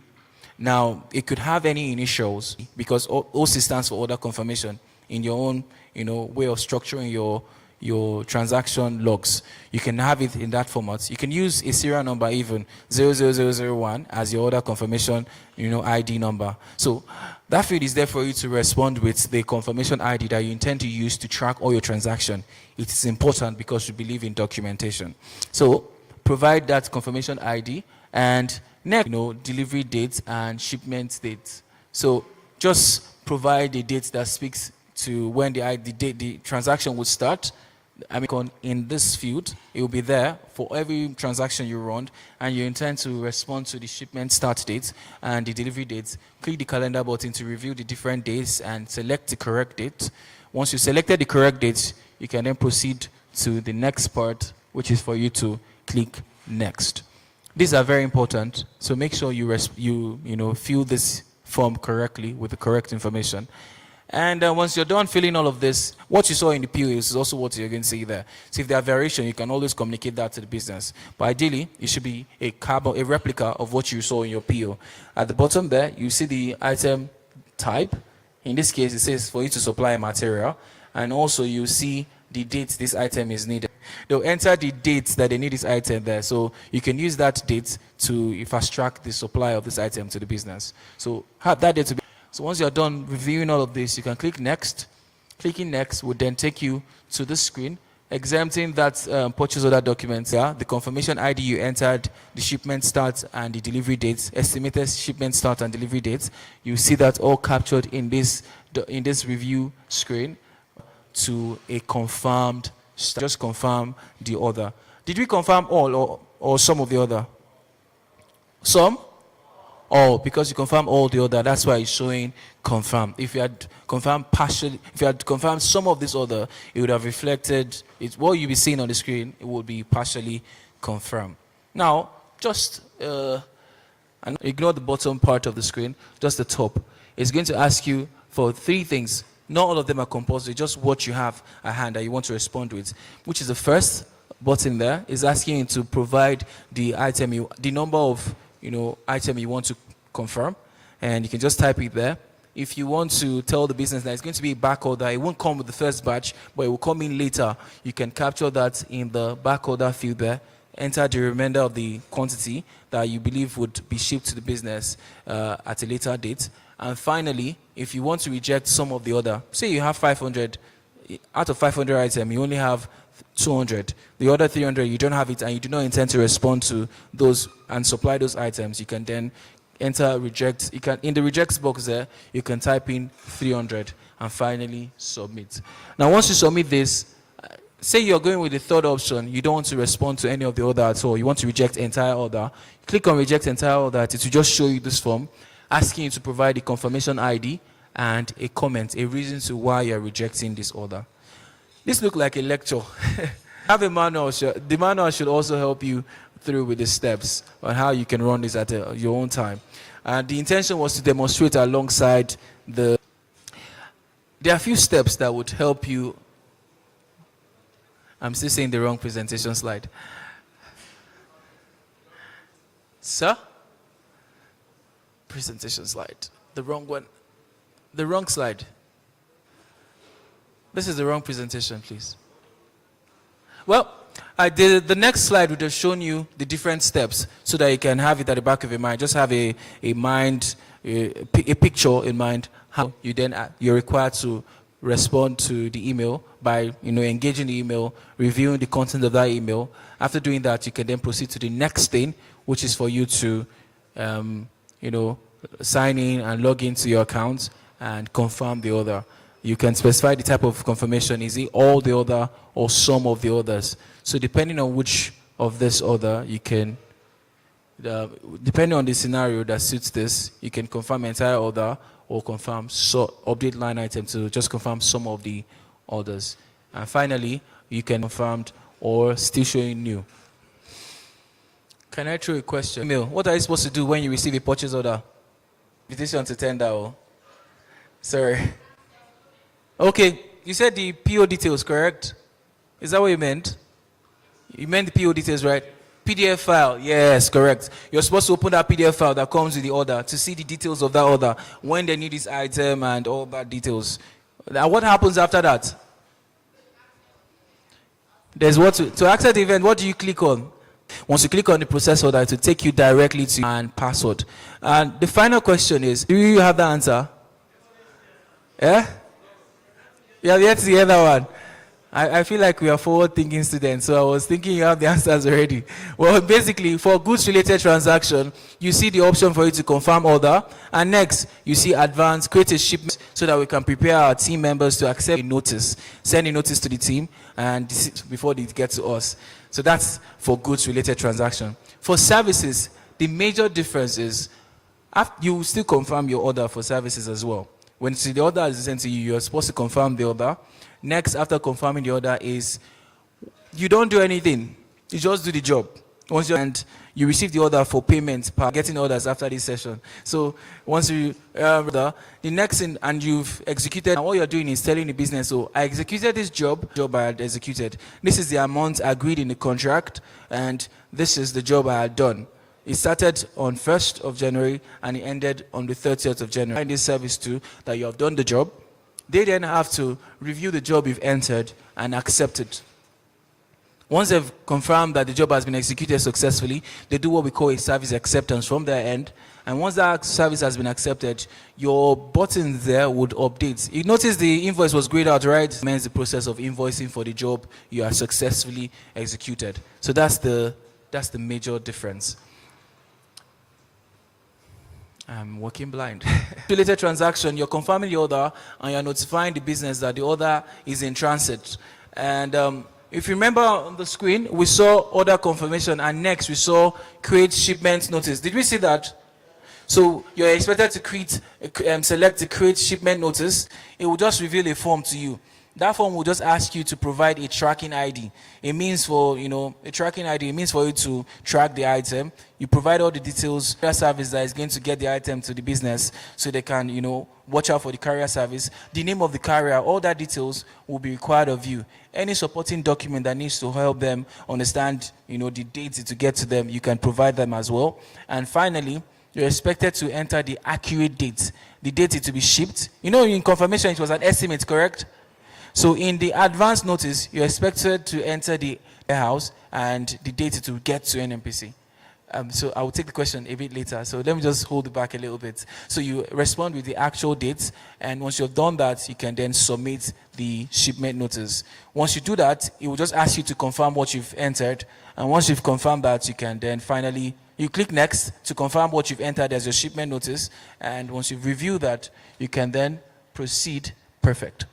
Now, it could have any initials because OC stands for order confirmation in your own, way of structuring your transaction logs. You can have it in that format. You can use a serial number, even 00001, as your order confirmation, ID number. So that field is there for you to respond with the confirmation ID that you intend to use to track all your transaction. It is important because you believe in documentation. So provide that confirmation ID, and next, delivery date and shipment date. So just provide the date that speaks to when the transaction would start. In this field, it will be there for every transaction you run, and you intend to respond to the shipment start date and the delivery date. Click the calendar button to review the different dates and select the correct date. Once you selected the correct date, you can then proceed to the next part, which is for you to click next. These are very important, so make sure you fill this form correctly with the correct information. And once you're done filling all of this, what you saw in the PO is also what you're going to see there. So if there are variations, you can always communicate that to the business. But ideally, it should be a replica of what you saw in your PO. At the bottom there, you see the item type. In this case, it says for you to supply a material. And also you see the date this item is needed. They'll enter the dates that they need this item there. So you can use that date to fast track the supply of this item to the business. So have that date to be. So once you're done reviewing all of this, you can click next. Clicking next would then take you to this screen, exempting that purchase order document, the confirmation ID you entered, the shipment start and the delivery dates, estimated shipment start and delivery dates. You see that all captured in this review screen to a confirmed start. Just confirm the order. Did we confirm all or some of the order? Some? All, because you confirm all the order, that's why it's showing confirmed. If you had confirmed partially, if you had confirmed some of this order, it would have reflected it. What you'll be seeing on the screen, it would be partially confirmed. Now, just ignore the bottom part of the screen, just the top. It's going to ask you for 3 things. Not all of them are compulsory, just what you have at hand that you want to respond with, which is the first button there, is asking you to provide the item, the number of item you want to confirm, and you can just type it there. If you want to tell the business that it's going to be a back order, it won't come with the first batch, but it will come in later. You can capture that in the back order field there, enter the remainder of the quantity that you believe would be shipped to the business at a later date. And finally, if you want to reject some of the order, say you have 500, out of 500 items, you only have 200. The other 300, you don't have it and you do not intend to respond to those and supply those items. You can then enter reject. You can, in the rejects box there, you can type in 300 and finally submit. Now, once you submit this, say you're going with the third option, you don't want to respond to any of the order at all, you want to reject entire order, click on reject entire order, it will just show you this form, asking you to provide a confirmation ID and a comment, a reason to why you're rejecting this order. This looks like a lecture. Have a manual. The manual should also help you through with the steps on how you can run this at your own time. And the intention was to demonstrate alongside the... There are a few steps that would help you. I'm still saying the wrong presentation slide. Sir? Presentation slide. The wrong one. The wrong slide. This is the wrong presentation, please. Well, the next slide would have shown you the different steps so that you can have it at the back of your mind. Just have a picture in mind how you then you're required to respond to the email by engaging the email, reviewing the content of that email. After doing that, you can then proceed to the next thing, which is for you to sign in and log into your account and confirm the order. You can specify the type of confirmation. Is it all the order or some of the orders? So depending on which of this order, you can, depending on the scenario that suits this, you can confirm entire order or confirm update line item to just confirm some of the orders. And finally, you can confirm or still showing new. Can I throw a question? Email. What are you supposed to do when you receive a purchase order? Invitation to tender or? Sorry. Okay, you said the PO details, correct? Is that what you meant? You meant the PO details, right? PDF file, yes, correct. You're supposed to open that PDF file that comes with the order to see the details of that order, when they need this item and all that details. Now, what happens after that? There's what to access the event, what do you click on? Once you click on the process order, it will take you directly to and password. And the final question is, do you have the answer? Yeah? You have yet to hear that one. I feel like we are forward-thinking students, so I was thinking you have the answers already. Well, basically, for goods-related transaction, you see the option for you to confirm order, and next, you see advance, create a shipment so that we can prepare our team members to accept a notice, send a notice to the team, and before they get to us. So that's for goods-related transaction. For services, the major difference is you will still confirm your order for services as well. When the order is sent to you, you're supposed to confirm the order. Next, after confirming the order is, you don't do anything. You just do the job. Once you receive the order for payment, getting orders after this session. So once you the next thing, and you've executed, and what you're doing is telling the business, so I executed this job I had executed. This is the amount agreed in the contract, and this is the job I had done. It started on 1st of January and it ended on the 30th of January. In this service too, that you have done the job, they then have to review the job you've entered and accept it. Once they've confirmed that the job has been executed successfully, they do what we call a service acceptance from their end. And once that service has been accepted, your button there would update. You notice the invoice was grayed out, right? It means the process of invoicing for the job you have successfully executed. So that's the major difference. I'm working blind. Related transaction, you're confirming the order and you're notifying the business that the order is in transit. And if you remember on the screen, we saw order confirmation, and next we saw create shipment notice. Did we see that? So you're expected to create, select the create shipment notice. It will just reveal a form to you. That form will just ask you to provide a tracking ID. It means for, a tracking ID, it means for you to track the item. You provide all the details, carrier service that is going to get the item to the business so they can, watch out for the carrier service. The name of the carrier, all that details will be required of you. Any supporting document that needs to help them understand, the dates to get to them, you can provide them as well. And finally, you're expected to enter the accurate date, the date it to be shipped. In confirmation, it was an estimate, correct? So in the advance notice, you're expected to enter the warehouse and the date to get to NMPC. So I will take the question a bit later. So let me just hold it back a little bit. So you respond with the actual date, and once you've done that, you can then submit the shipment notice. Once you do that, it will just ask you to confirm what you've entered, and once you've confirmed that, you can then finally, you click next to confirm what you've entered as your shipment notice, and once you've reviewed that, you can then proceed. Perfect.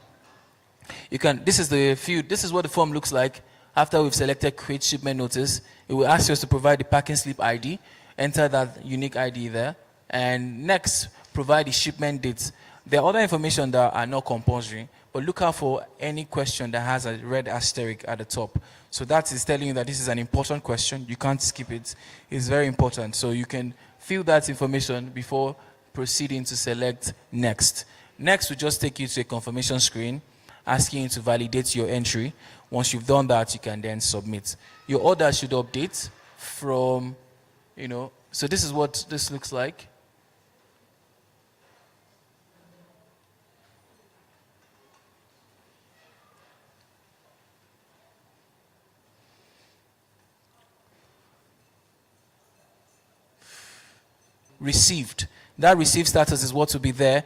You can, this is the field, this is what the form looks like. After we've selected create shipment notice, it will ask us to provide the packing slip ID, enter that unique ID there, and next, provide the shipment date. There are other information that are not compulsory, but look out for any question that has a red asterisk at the top. So that is telling you that this is an important question. You can't skip it. It's very important. So you can fill that information before proceeding to select next. Next will just take you to a confirmation screen, asking you to validate your entry. Once you've done that, you can then submit. Your order should update from, so this is what this looks like. Received. That received status is what will be there,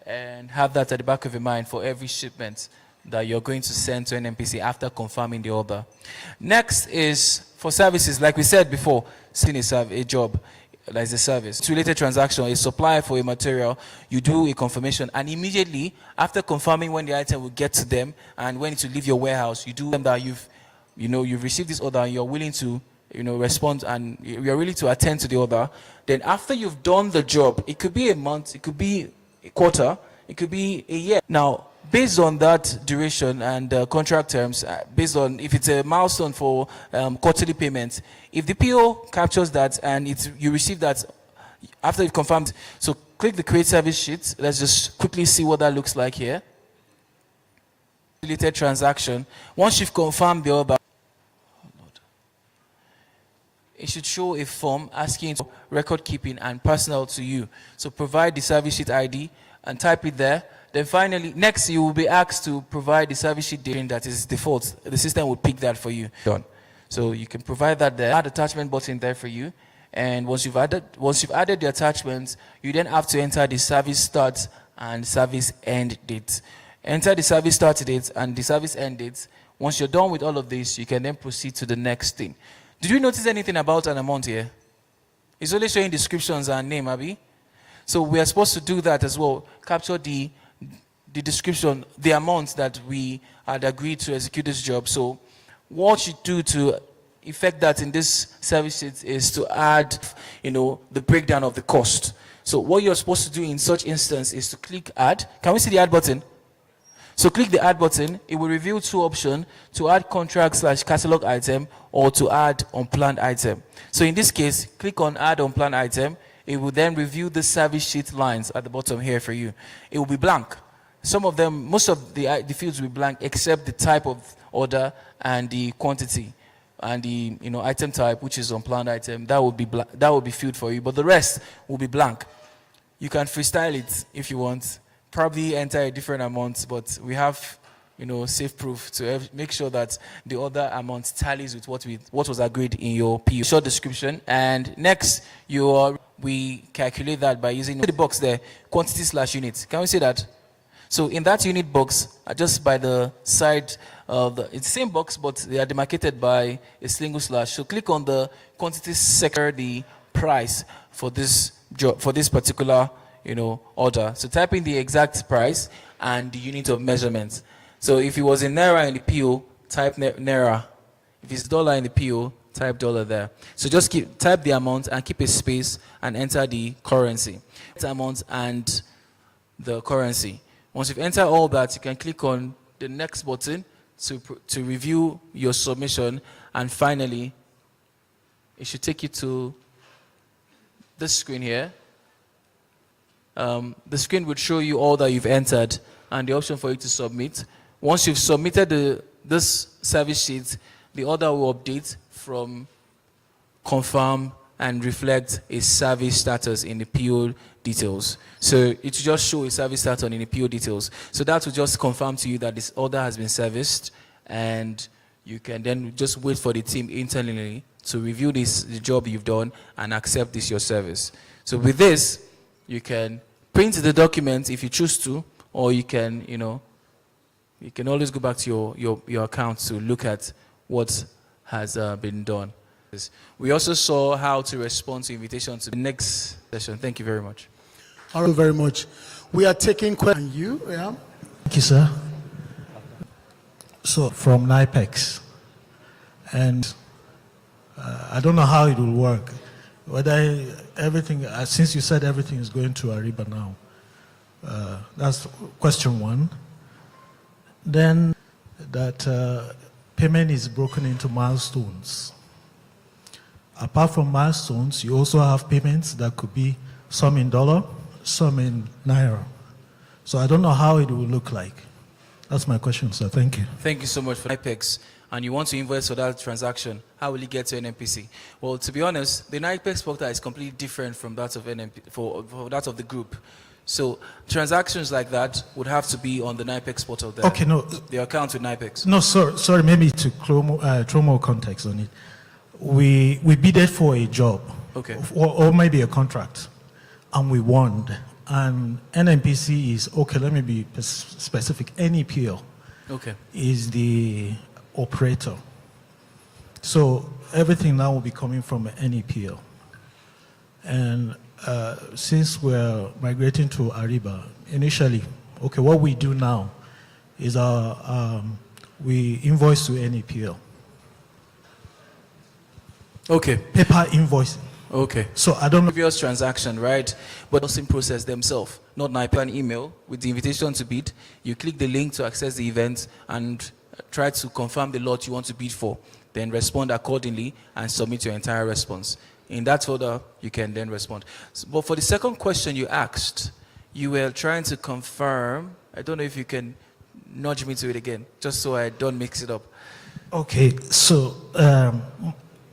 and have that at the back of your mind for every shipment that you're going to send to an NPC after confirming the order. Next is for services, like we said before, seeing a job, that is a service. It's related transaction, a supplier for a material, you do a confirmation, and immediately after confirming when the item will get to them and when it will leave your warehouse, you do them that you've received this order and you're willing to respond and you're willing to attend to the order. Then after you've done the job, it could be a month, it could be a quarter, it could be a year. Now, based on that duration and contract terms, based on if it's a milestone for quarterly payments, if the PO captures that and you receive that after you've confirmed, so click the create service sheet. Let's just quickly see what that looks like here. Related transaction. Once you've confirmed the order, it should show a form asking for record keeping and personal to you. So provide the service sheet ID and type it there. Then finally, next you will be asked to provide the service sheet data that is default. The system will pick that for you. Done. So you can provide that there. Add attachment button there for you. And once you've added the attachments, you then have to enter the service start and service end date. Enter the service start date and the service end date. Once you're done with all of this, you can then proceed to the next thing. Did you notice anything about an amount here? It's only showing descriptions and name, Abby. So we are supposed to do that as well. Capture the description, the amount that we had agreed to execute this job. So what you do to effect that in this service sheet is to add, the breakdown of the cost. So what you're supposed to do in such instance is to click add. Can we see the add button? So click the add button. It will reveal two options: to add contract/catalog item or to add unplanned item. So in this case, click on add unplanned item. It will then review the service sheet lines at the bottom here for you. It will be blank. Most of the fields will be blank except the type of order and the quantity and the item type, which is unplanned item. That will be filled for you, but the rest will be blank. You can freestyle it if you want. Probably enter a different amount, but we have safe proof to make sure that the other amount tallies with what was agreed in your PO. Short description, and next we calculate that by using the box there, quantity/unit. Can we see that? So in that unit box, just by the side of it's the same box, but they are demarcated by a single slash. So click on the quantity sector, the price for this job, for this particular order. So type in the exact price and the unit of measurement. So if it was in Naira in the PO, type Naira. If it's dollar in the PO, type dollar there. So just type the amount and keep a space and enter the currency. The amount and the currency. Once you've entered all that, you can click on the next button to review your submission, and finally, it should take you to this screen here. The screen would show you all that you've entered and the option for you to submit. Once you've submitted this service sheet, the order will update from confirm and reflect a service status in the PO details. So it will just show a service status in the PO details. So that will just confirm to you that this order has been serviced, and you can then just wait for the team internally to review the job you've done and accept this your service. So with this, you can print the document if you choose to, or you can, you can always go back to your account to look at what has been done. We also saw how to respond to invitations to the next session. Thank you very much. Thank you very much. We are taking questions. You, yeah? Thank you, sir. So, from NIPEX, and I don't know how it will work. Whether everything, since you said everything is going to Ariba now, that's question one. Then that payment is broken into milestones. Apart from milestones, you also have payments that could be some in dollar, some in naira. So I don't know how it will look like. That's my question, sir. Thank you. Thank you so much for NIPEX. And you want to invoice for that transaction, how will you get to NMPC? Well, to be honest, the NIPEX portal is completely different from that of for that of the group. So transactions like that would have to be on the NIPEX portal there. Okay, no. The account with NIPEX. No, sorry, maybe to throw more context on it. We bidded for a job, okay, or maybe a contract, and we won. And NMPC is, okay, let me be specific, NEPL okay, is the operator. So everything now will be coming from NEPL. And since we're migrating to Ariba, initially, okay, what we do now is we invoice to NEPL. Okay. Paper invoicing. Okay. So I don't know. Previous transaction, right? But the same process themselves. Not NIPEX, an email with the invitation to bid. You click the link to access the event and try to confirm the lot you want to bid for. Then respond accordingly and submit your entire response. In that order, you can then respond. But for the second question you asked, you were trying to confirm. I don't know if you can nudge me to it again, just so I don't mix it up. Okay, so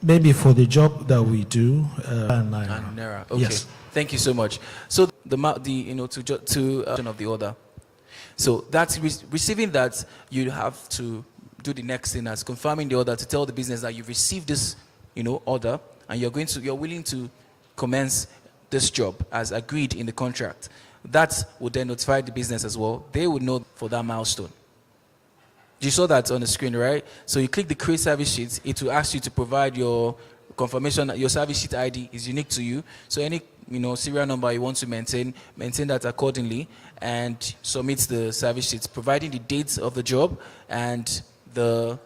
maybe for the job that we do, Naira. Okay. Yes. Thank you so much. So to of the order. So that's receiving that, you have to do the next thing as confirming the order to tell the business that you've received this, order, and you're willing to commence this job as agreed in the contract. That would then notify the business as well. They would know for that milestone. You saw that on the screen, right? So you click the create service sheet. It will ask you to provide your confirmation that your service sheet ID is unique to you. So any serial number you want to maintain that accordingly, and submit the service sheet, providing the dates of the job and the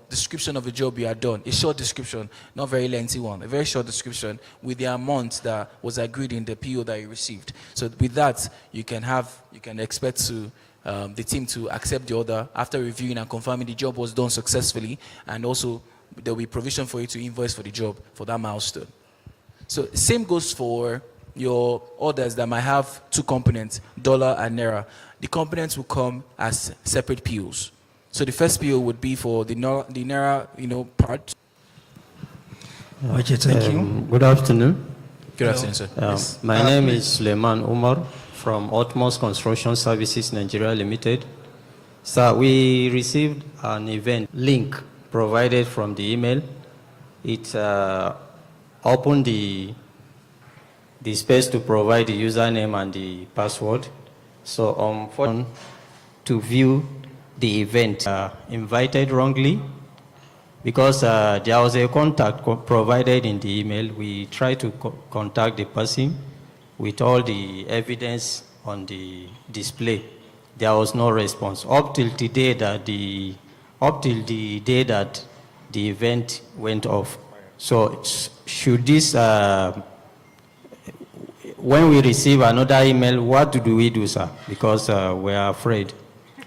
description of the job you had done. A short description, not very lengthy one. A very short description with the amount that was agreed in the PO that you received. So with that, you can expect to the team to accept the order after reviewing and confirming the job was done successfully, and also there will be provision for you to invoice for the job for that milestone. So same goes for your orders that might have two components, dollar and naira. The components will come as separate POs. So the first PO would be for the naira, part. Okay, thank you. Good afternoon. Good afternoon, sir. Yes. My name is Suleiman Umar from Utmost Construction Services Nigeria Limited. So we received an event link provided from the email. It opened the space to provide the username and the password. So for to view the event, invited wrongly, because there was a contact provided in the email. We tried to contact the person with all the evidence on the display. There was no response up till the day that the event went off. So should this, when we receive another email, what do we do, sir? Because we are afraid.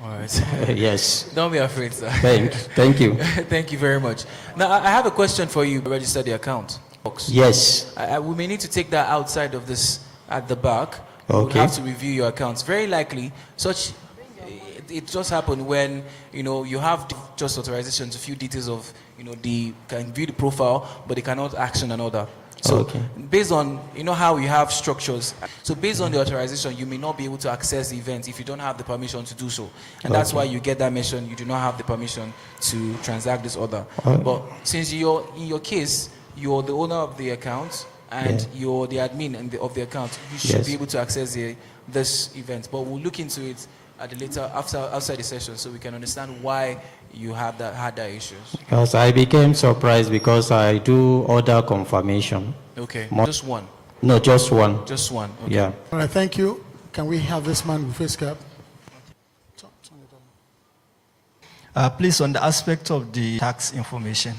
All right. Yes. Don't be afraid, sir. Thank you. Thank you very much. Now, I have a question for you. Register the account. Yes. We may need to take that outside of this at the back. Okay. We'll have to review your accounts. Very likely, it just happened when you have just authorizations, a few details of can view the profile, but they cannot action an order. So based on how you have structures, so based on the authorization, you may not be able to access the event if you don't have the permission to do so, and that's why you get that mention. You do not have the permission to transact this order. But since in your case, you're the owner of the account and you're the admin of the account, you should be able to access this event. But we'll look into it at the later outside the session so we can understand why you had that issues. Because I became surprised because I do order confirmation. Okay, just one. No, just one. Just one. Okay. Yeah. All right, thank you. Can we have this man with face cap? Please, on the aspect of the tax information,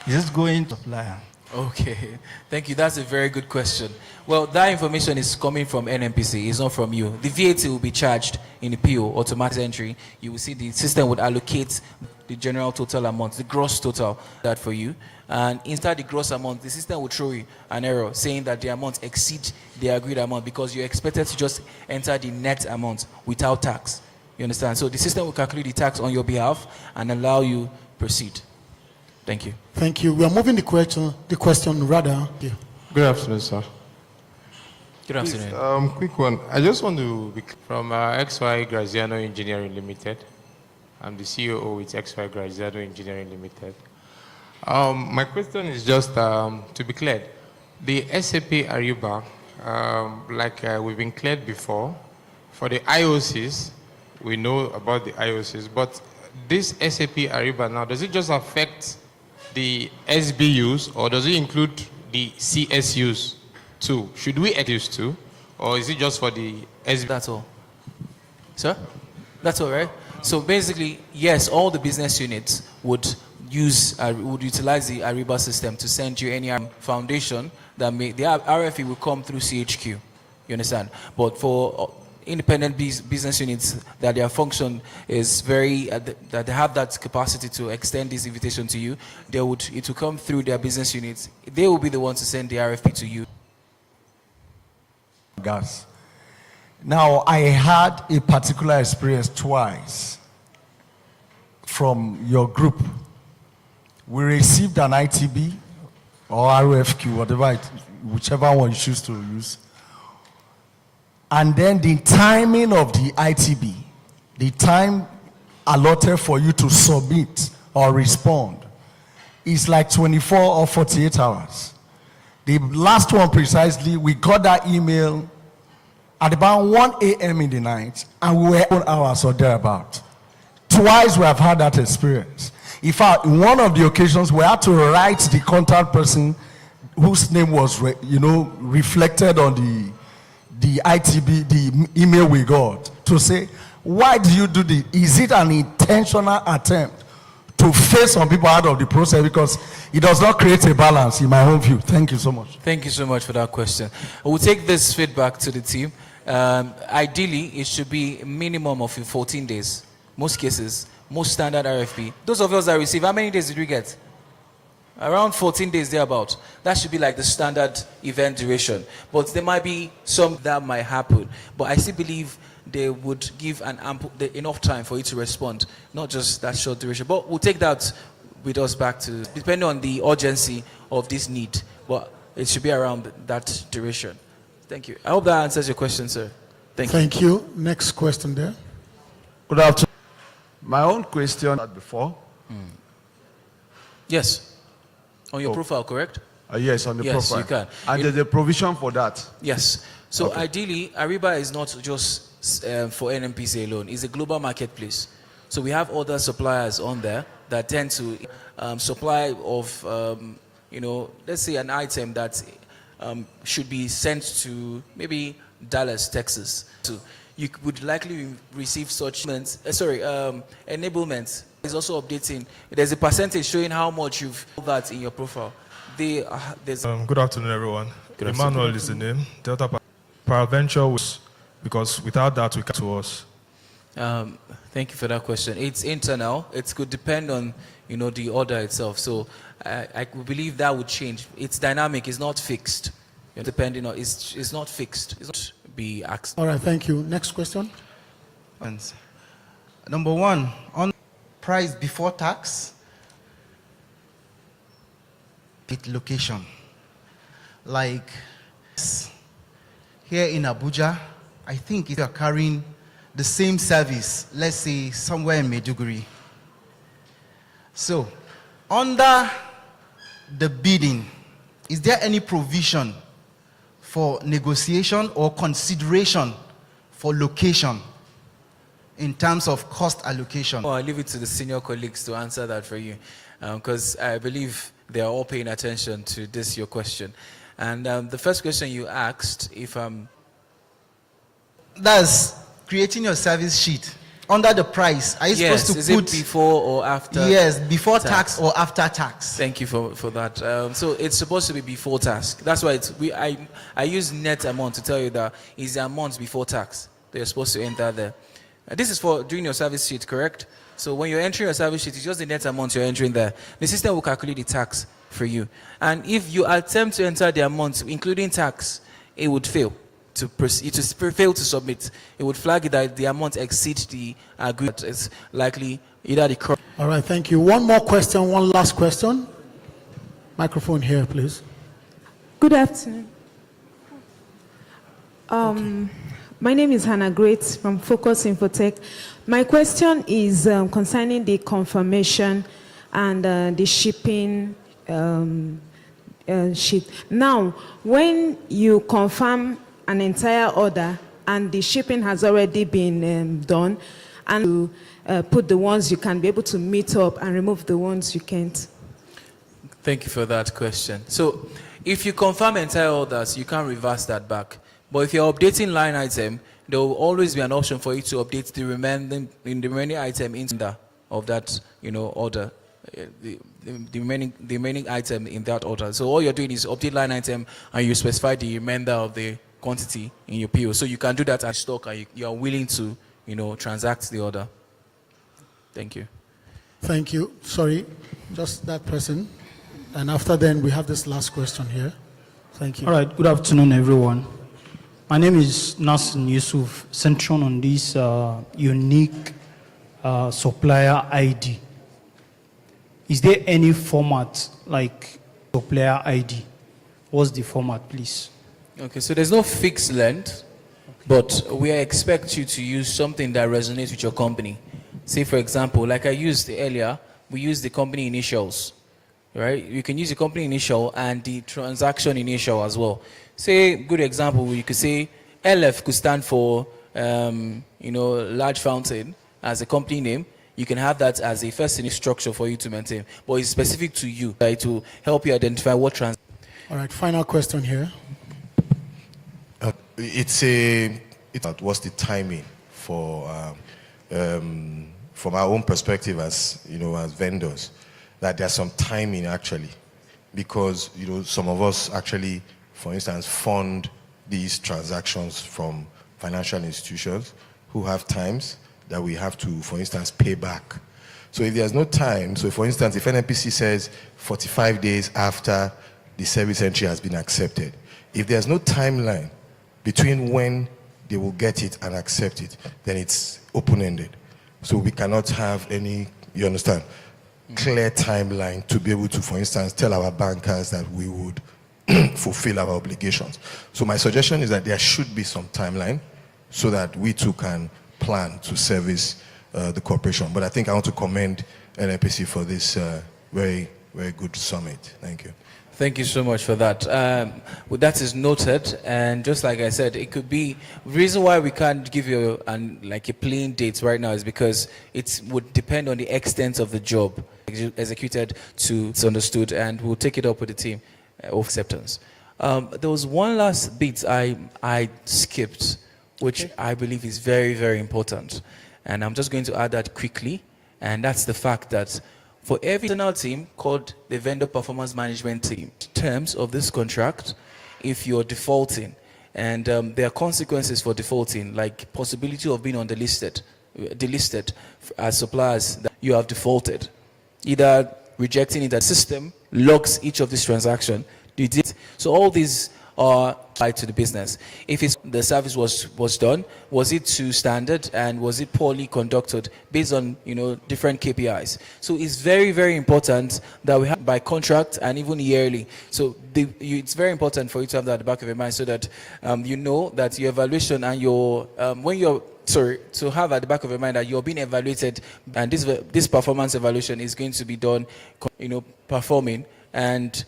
is it going to supplier? Okay, thank you. That's a very good question. Well, that information is coming from NMPC. It's not from you. The VAT will be charged in the PO, automatic entry. You will see the system would allocate the general total amount, the gross total, that for you. And inside the gross amount, the system will throw you an error saying that the amount exceeds the agreed amount because you're expected to just enter the net amount without tax. You understand? So the system will calculate the tax on your behalf and allow you proceed. Thank you. Thank you. We are moving the question rather. Yeah. Good afternoon, sir. Good afternoon. Quick one. I just want to be from XY Graziano Engineering Limited. I'm the COO with XY Graziano Engineering Limited. My question is just to be cleared. The SAP Ariba, we've been cleared before, for the IOCs, we know about the IOCs, but this SAP Ariba now, does it just affect the SBUs or does it include the CSUs too? Should we add these two or is it just for the SBUs? That's all. Sir? That's all right? So basically, yes, all the business units would utilize the Ariba system to send you any foundation that the RFE will come through CHQ. You understand? But for independent business units that their function is that they have that capacity to extend this invitation to you, it will come through their business units. They will be the ones to send the RFP to you. Gas. Now, I had a particular experience twice from your group. We received an ITB or RFQ, whichever one you choose to use. And then the timing of the ITB, the time allotted for you to submit or respond, is like 24 or 48 hours. The last one precisely, we got that email at about 1 a.m. in the night, and we were 1 hour or thereabout. Twice we have had that experience. In fact, in one of the occasions, we had to write the contact person whose name was, reflected on the ITB, the email we got, to say, why do you do this? Is it an intentional attempt to phase some people out of the process? Because it does not create a balance, in my own view. Thank you so much. Thank you so much for that question. We'll take this feedback to the team. Ideally, it should be a minimum of 14 days. Most cases, most standard RFP. Those of us that receive, how many days did we get? Around 14 days thereabout. That should be like the standard event duration. But there might be some that might happen. But I still believe they would give enough time for you to respond, not just that short duration. But we'll take that with us back to, depending on the urgency of this need. But it should be around that duration. Thank you. I hope that answers your question, sir. Thank you. Next question there. Good afternoon. My own question before. Yes. On your profile, correct? Yes, on the profile. Yes, you can. And there's a provision for that. Yes. So ideally, Ariba is not just for NMPC alone. It's a global marketplace. So we have other suppliers on there that tend to supply of, let's say an item that should be sent to maybe Dallas, Texas. So you would likely receive such enablement. Is also updating. There's a percentage showing how much you've that in your profile. Good afternoon, everyone. Emmanuel is the name. Delta Paraventure was, because without that we can't to us. Thank you for that question. It's internal. It could depend on the order itself. So I believe that would change. It's dynamic. It's not fixed. Depending on it's not fixed. It's not be asked. All right. Thank you. Next question. Number one, on price before tax, location. Like here in Abuja, I think if you are carrying the same service, let's say somewhere in Maiduguri. So, under the bidding, is there any provision for negotiation or consideration for location in terms of cost allocation? I'll leave it to the senior colleagues to answer that for you, because I believe they are all paying attention to this, your question. And the first question you asked, if that's creating your service sheet. Under the price, are you supposed to is put... it before or after? Yes, before tax or after tax. Thank you for that. So it's supposed to be before tax. That's why I use net amount to tell you that is the amount before tax. They're supposed to enter there. This is for doing your service sheet, correct? So when you're entering your service sheet, it's just the net amount you're entering there. The system will calculate the tax for you. And if you attempt to enter the amount, including tax, it would fail. To proceed, to fail to submit, it would flag it that the amount exceeds the agreement. It's likely either the... All right, thank you. One more question, one last question. Microphone here, please. Good afternoon. My name is Hannah Great from Focus Infotech. My question is concerning the confirmation and the shipping sheet. Now, when you confirm an entire order and the shipping has already been done, and you put the ones you can be able to meet up and remove the ones you can't. Thank you for that question. So if you confirm entire orders, you can't reverse that back. But if you're updating line item, there will always be an option for you to update the remaining item in the of that order. The remaining item in that order. So all you're doing is update line item and you specify the remainder of the quantity in your PO. So you can do that at stock and you are willing to, transact the order. Thank you. Thank you. Sorry, just that person. And after then, we have this last question here. Thank you. All right, good afternoon, everyone. My name is Nassim Yusuf, centering on this unique supplier ID. Is there any format like supplier ID? What's the format, please? Okay, so there's no fixed length, but we expect you to use something that resonates with your company. Say, for example, like I used earlier, we use the company initials, right? You can use the company initial and the transaction initial as well. Say, good example, you could say LF could stand for, large fountain as a company name. You can have that as a first in structure for you to maintain, but it's specific to you, right, to help you identify what All right, final question here. What's the timing for from our own perspective as as vendors, that there's some timing actually, because some of us actually, for instance, fund these transactions from financial institutions who have times that we have to, for instance, pay back. So if there's no time, so for instance, if NNPC says 45 days after the service entry has been accepted, if there's no timeline between when they will get it and accept it, then it's open-ended. So we cannot have any, you understand, clear timeline to be able to, for instance, tell our bankers that we would fulfill our obligations. So my suggestion is that there should be some timeline so that we too can plan to service the corporation. But I think I want to commend NNPC for this very, very good summit. Thank you. Thank you so much for that. Well, that is noted, and just like I said, it could be the reason why we can't give you a plain date right now is because it would depend on the extent of the job executed to it's understood, and we'll take it up with the team of acceptance. There was one last bit I skipped, which I believe is very, very important, and I'm just going to add that quickly, and that's the fact that for every internal team called the Vendor Performance Management Team, terms of this contract, if you're defaulting, and there are consequences for defaulting, like possibility of being delisted as suppliers that you have defaulted, either rejecting it, that system logs each of these transactions. So all these are tied to the business. If the service was done, was it to standard, and was it poorly conducted based on different KPIs? So it's very, very important that we have by contract and even yearly. So it's very important for you to have that at the back of your mind, so that you know that your evaluation and your to have at the back of your mind that you're being evaluated, and this performance evaluation is going to be done, performing and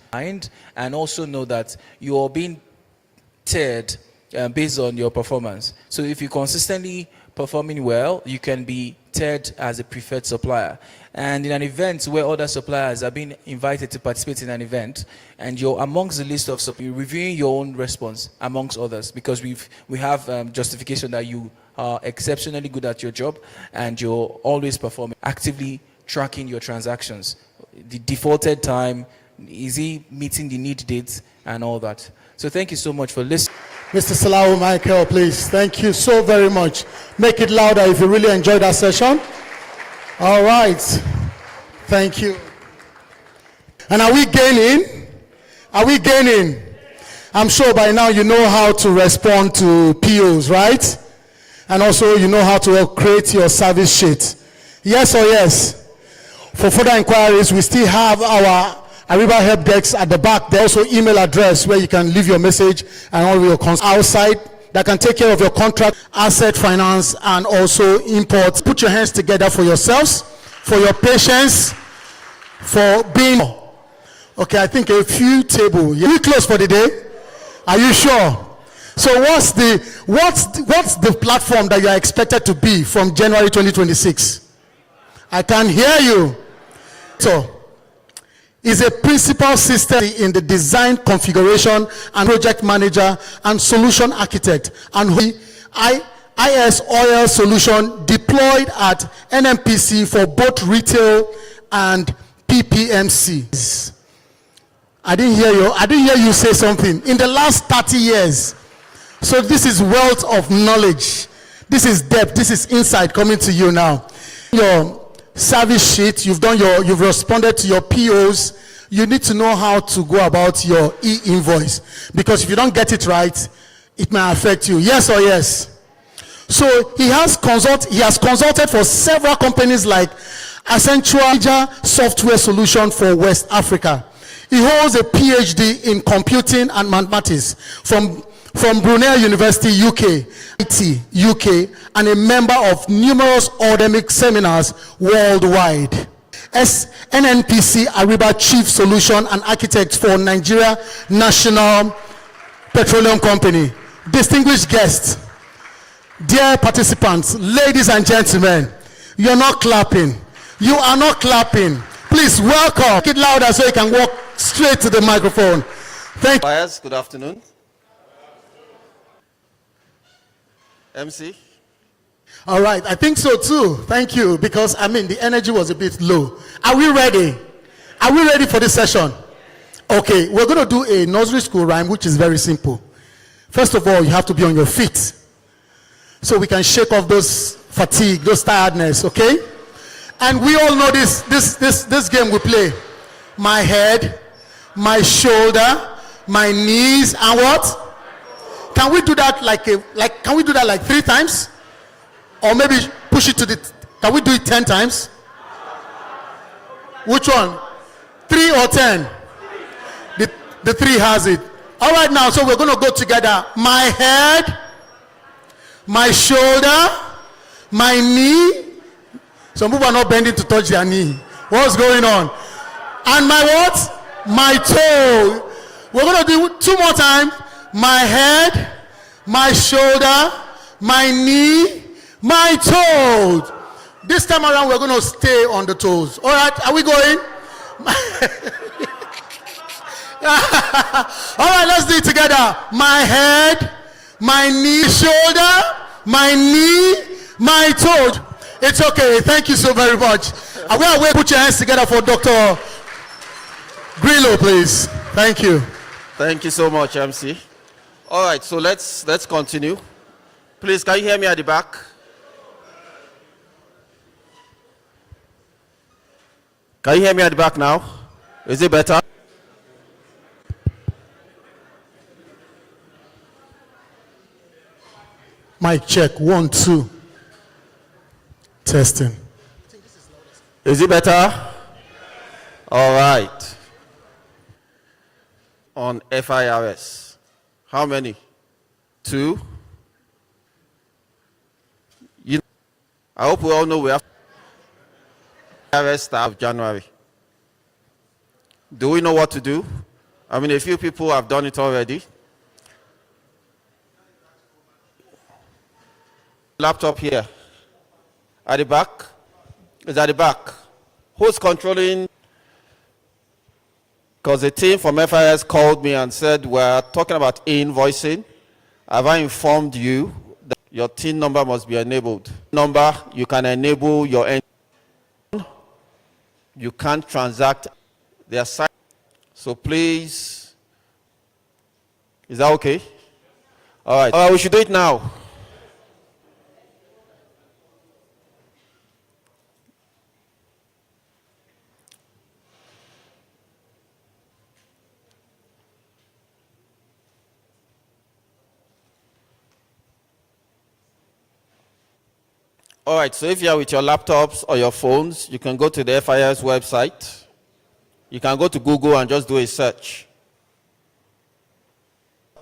also know that you're being tiered based on your performance. So if you're consistently performing well, you can be tiered as a preferred supplier. And in an event where other suppliers are being invited to participate in an event, and you're amongst the list of suppliers, reviewing your own response amongst others, because we have justification that you are exceptionally good at your job and you're always performing, actively tracking your transactions, the defaulted time, is he meeting the need dates and all that. So thank you so much for listening. Mr. Salawu Michael, please. Thank you so very much. Make it louder if you really enjoyed that session. All right. Thank you. And are we gaining? Are we gaining? I'm sure by now you know how to respond to POs, right? And also you know how to create your service sheet. Yes or yes? For further inquiries, we still have our Ariba help desk at the back. There's also email address where you can leave your message and all your concerns outside that can take care of your contract, asset finance, and also imports. Put your hands together for yourselves, for your patience, for being. Okay, I think a few tables. We close for the day. Are you sure? So what's the platform that you are expected to be from January 2026? I can hear you. So is a principal system in the design, configuration, and project manager and solution architect, and IS oil solution deployed at NMPC for both retail and PPMC. I didn't hear you say something. In the last 30 years. So this is wealth of knowledge. This is depth. This is insight coming to you now. Your service sheet, you've responded to your POs. You need to know how to go about your e-invoice, because if you don't get it right, it may affect you. Yes or yes? So he has consulted for several companies like Accenture Software Solution for West Africa. He holds a PhD in computing and mathematics from Brunel University, UK, IT, UK, and a member of numerous academic seminars worldwide. NNPC Ariba Chief Solution and Architect for Nigeria National Petroleum Company. Distinguished guests, dear participants, ladies and gentlemen, you're not clapping. You are not clapping. Please welcome. Make it louder so you can walk straight to the microphone. Thank you. Good afternoon. MC? All right, I think so too. Thank you, because the energy was a bit low. Are we ready? Are we ready for this session? Okay, we're going to do a nursery school rhyme, which is very simple. First of all, you have to be on your feet, so we can shake off those fatigue, those tiredness, okay? And we all know this game we play. My head, my shoulder, my knees, and what? Can we do that can we do that like 3 times? Or maybe push it to can we do it 10 times? Which one? 3 or 10? The 3 has it. All right, now, so we're going to go together. My head, my shoulder, my knee. Some people are not bending to touch their knee. What's going on? And my what? My toe. We're going to do 2 more times. My head, my shoulder, my knee, my toes. This time around, we're going to stay on the toes. All right, are we going? All right, let's do it together. My head, my knee, shoulder, my knee, my toes. It's okay. Thank you so very much. Put your hands together for Dr. Grillo, please. Thank you. Thank you so much, MC. All right, so let's continue. Please, can you hear me at the back? Can you hear me at the back now? Is it better? Mic check. 1, 2. Testing. Is it better? All right. On FIRS. How many? 2? I hope we all know we have FIRS start of January. Do we know what to do? I mean, a few people have done it already. Laptop here. At the back? Is at the back. Who's controlling? Because the team from FIS called me and said, we're talking about invoicing. Have I informed you that your TIN number must be enabled? Number, you can enable your end. You can't transact their site. So please, is that okay? All right, we should do it now. All right, so if you're with your laptops or your phones, you can go to the FIS website. You can go to Google and just do a search.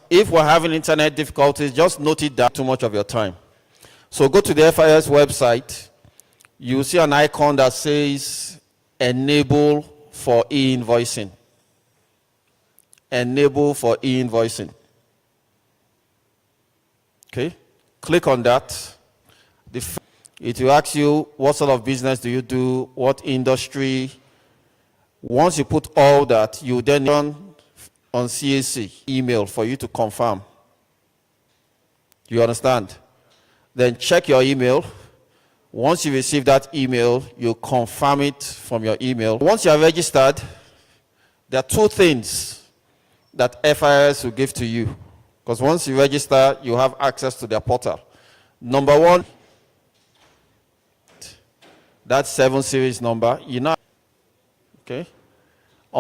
If we're having internet difficulties, just note it down, too much of your time. So go to the FIS website. You'll see an icon that says Enable for e-invoicing. Enable for e-invoicing. Okay, click on that. It will ask you what sort of business do you do, what industry. Once you put all that, you then run on CAC email for you to confirm. You understand? Then check your email. Once you receive that email, you confirm it from your email. Once you are registered, there are two things that FIS will give to you. Because once you register, you have access to their portal. Number one, that 7 series number, you know, okay?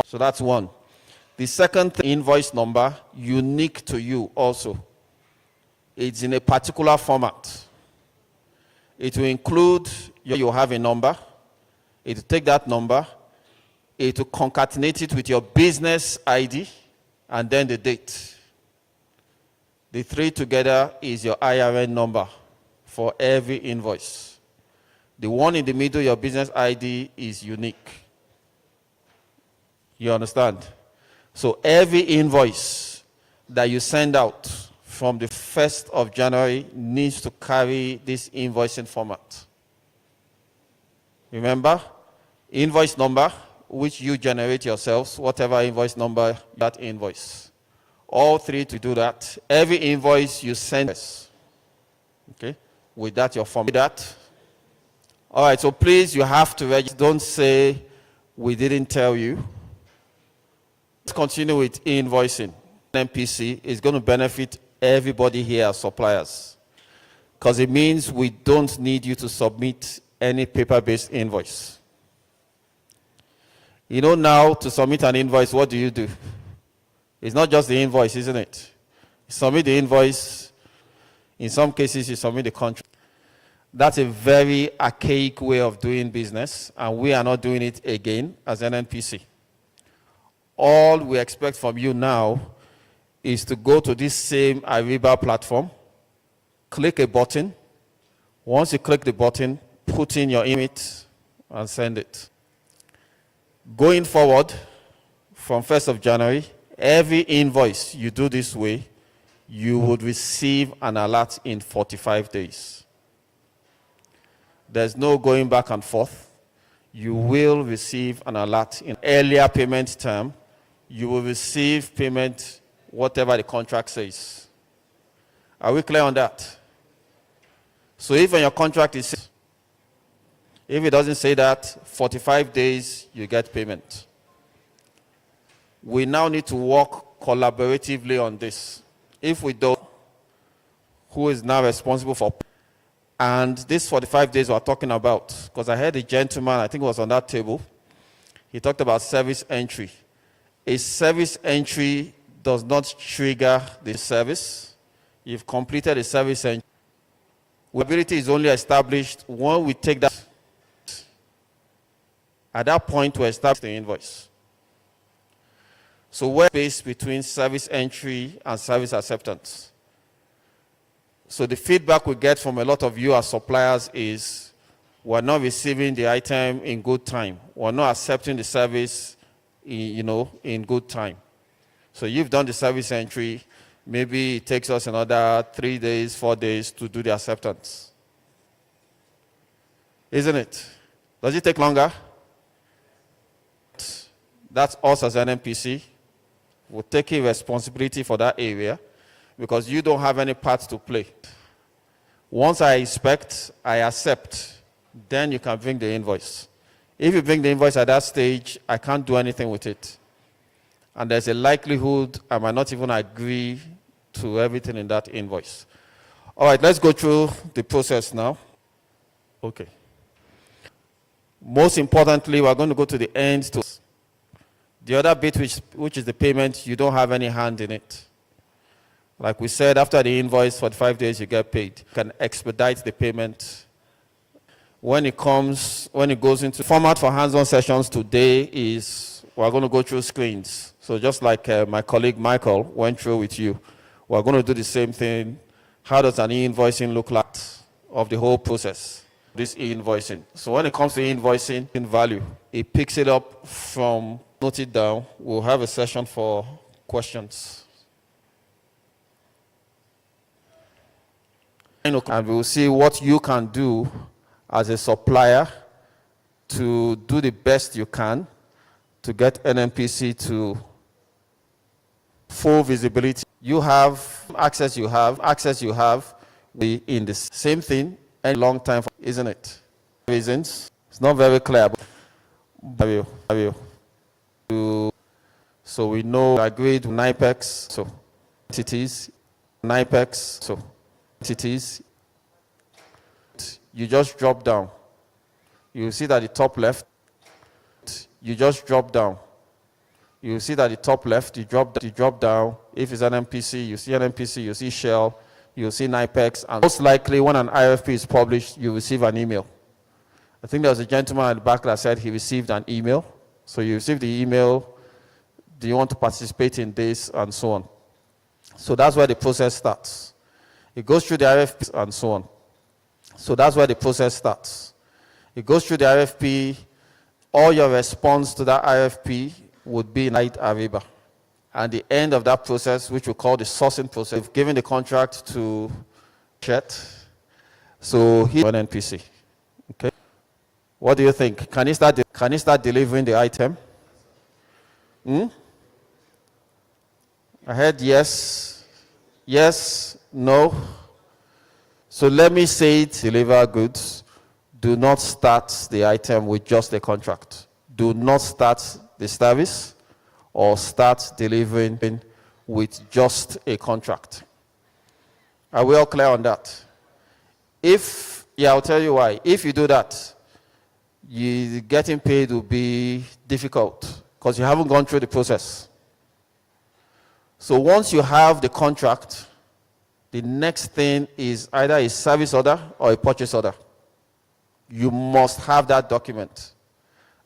So that's one. The second thing, invoice number, unique to you also. It's in a particular format. It will include, you have a number, it will take that number, it will concatenate it with your business ID, and then the date. The three together is your IRN number for every invoice. The one in the middle, your business ID, is unique. You understand? So every invoice that you send out from the 1st of January needs to carry this invoicing format. Remember, invoice number, which you generate yourselves, whatever invoice number, that invoice. All three to do that. Every invoice you send, okay, with that, your format. That. All right, so please, you have to register. Don't say, we didn't tell you. Let's continue with invoicing. NPC is going to benefit everybody here as suppliers, because it means we don't need you to submit any paper-based invoice. You know, now to submit an invoice, what do? It's not just the invoice, isn't it? You submit the invoice. In some cases, you submit the contract. That's a very archaic way of doing business, and we are not doing it again as NNPC. All we expect from you now is to go to this same Ariba platform, click a button. Once you click the button, put in your image and send it. Going forward, from 1st of January, every invoice you do this way, you would receive an alert in 45 days. There's no going back and forth. You will receive an alert in earlier payment term. You will receive payment whatever the contract says. Are we clear on that? So if when your contract is, if it doesn't say that, 45 days, you get payment. We now need to work collaboratively on this. If we don't, who is now responsible for? And this 45 days we're talking about, because I heard a gentleman, I think it was on that table, he talked about service entry. A service entry does not trigger the service. You've completed a service entry. Ability is only established when we take that. At that point, we establish the invoice. So where's the space between service entry and service acceptance? So the feedback we get from a lot of you as suppliers is we're not receiving the item in good time. We're not accepting the service in good time. So you've done the service entry. Maybe it takes us another 3 days, 4 days to do the acceptance. Isn't it? Does it take longer? That's us as an NPC. We're taking responsibility for that area because you don't have any part to play. Once I inspect, I accept, then you can bring the invoice. If you bring the invoice at that stage, I can't do anything with it. And there's a likelihood I might not even agree to everything in that invoice. All right, let's go through the process now. Okay. Most importantly, we're going to go to the end. The other bit, which is the payment, you don't have any hand in it. Like we said, after the invoice, for 5 days, you get paid. You can expedite the payment. When it goes into format for hands-on sessions today is, we're going to go through screens. So just like my colleague Michael went through with you, we're going to do the same thing. How does an e-invoicing look like of the whole process? This e-invoicing. So when it comes to e-invoicing in value, it picks it up from, note it down. We'll have a session for questions. And we'll see what you can do as a supplier to do the best you can to get NNPC to full visibility. You have access in the same thing and long time, isn't it? Reasons. It's not very clear. So we know agreed NIPEX, so entities, NIPEX, so entities. You just drop down. You see that the top left, you just drop down. You see that the top left, you drop down. If it's an NPC, you see an NPC, you see Shell, you see NIPEX, and most likely when an IFP is published, you receive an email. I think there was a gentleman at the back that said he received an email. So you receive the email, do you want to participate in this, and so on. So that's where the process starts. It goes through the RFP and so on. So that's where the process starts. It goes through the RFP. All your response to that RFP would be in Ariba. And the end of that process, which we call the sourcing process, we've given the contract to Chet. So here's an NPC. Okay. What do you think? Can he start delivering the item? I heard yes. Yes, no. So let me say it, deliver goods. Do not start the item with just a contract. Do not start the service or start delivering with just a contract. Are we all clear on that? I'll tell you why. If you do that, getting paid will be difficult because you haven't gone through the process. So once you have the contract, the next thing is either a service order or a purchase order. You must have that document.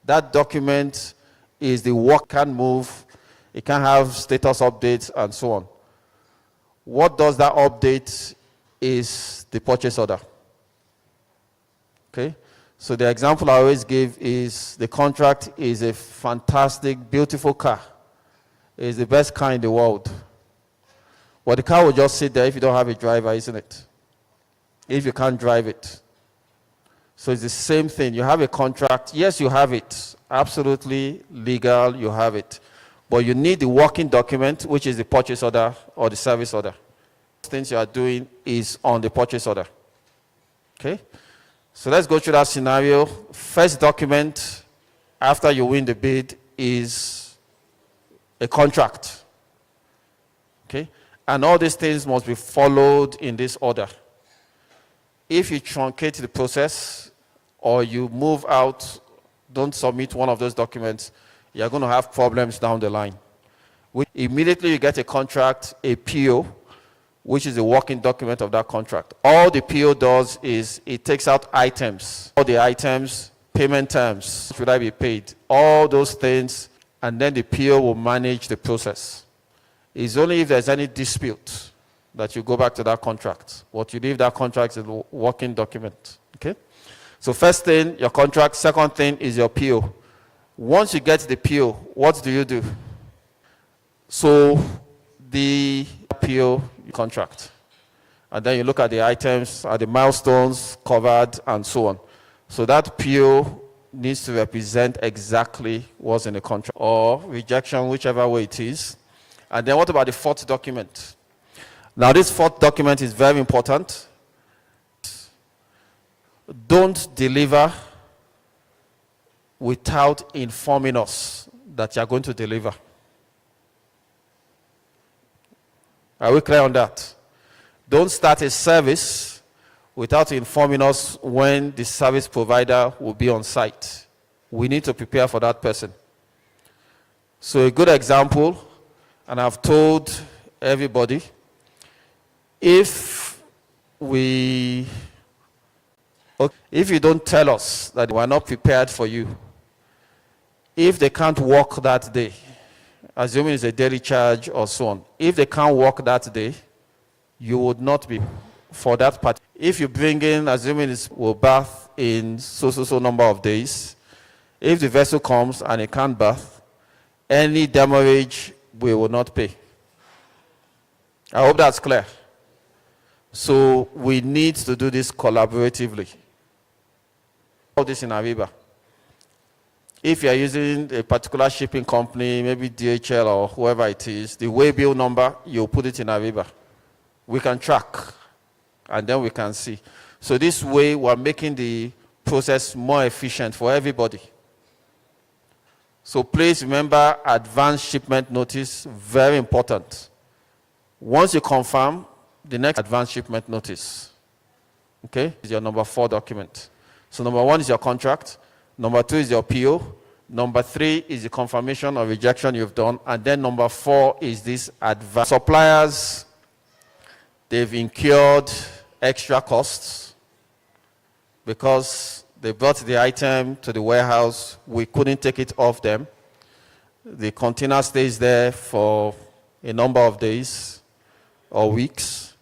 That document is the work can move, it can have status updates and so on. What does that update is the purchase order. Okay? So the example I always give is the contract is a fantastic, beautiful car. It's the best car in the world. But the car will just sit there if you don't have a driver, isn't it? If you can't drive it. So it's the same thing. You have a contract. Yes, you have it. Absolutely legal, you have it. But you need the working document, which is the purchase order or the service order. Things you are doing is on the purchase order. Okay? So let's go through that scenario. First document after you win the bid is a contract. Okay? And all these things must be followed in this order. If you truncate the process or you move out, don't submit one of those documents, you're going to have problems down the line. Immediately you get a contract, a PO, which is a working document of that contract. All the PO does is it takes out items. All the items, payment terms, should I be paid? All those things, and then the PO will manage the process. It's only if there's any dispute that you go back to that contract. What you leave that contract is a working document. Okay? So first thing, your contract. Second thing is your PO. Once you get the PO, what do you do? So the PO contract. And then you look at the items, at the milestones covered, and so on. So that PO needs to represent exactly what's in the contract, or rejection, whichever way it is. And then what about the fourth document? Now this fourth document is very important. Don't deliver without informing us that you are going to deliver. Are we clear on that? Don't start a service without informing us when the service provider will be on site. We need to prepare for that person. So a good example, and I've told everybody, if you don't tell us that we are not prepared for you, if they can't work that day, assuming it's a daily charge or so on, if they can't work that day, you would not be for that part. If you bring in, assuming it will bath in so number of days, if the vessel comes and it can't bath, any demurrage we will not pay. I hope that's clear. So we need to do this collaboratively. All this in Ariba. If you are using a particular shipping company, maybe DHL or whoever it is, the waybill number, you put it in Ariba. We can track, and then we can see. So this way, we're making the process more efficient for everybody. So please remember, advanced shipment notice, very important. Once you confirm, the next advanced shipment notice, okay, is your number 4 document. So number 1 is your contract. Number 2 is your PO. Number 3 is the confirmation or rejection you've done. And then number 4 is this advanced. Suppliers, they've incurred extra costs because they brought the item to the warehouse. We couldn't take it off them. The container stays there for a number of days or weeks.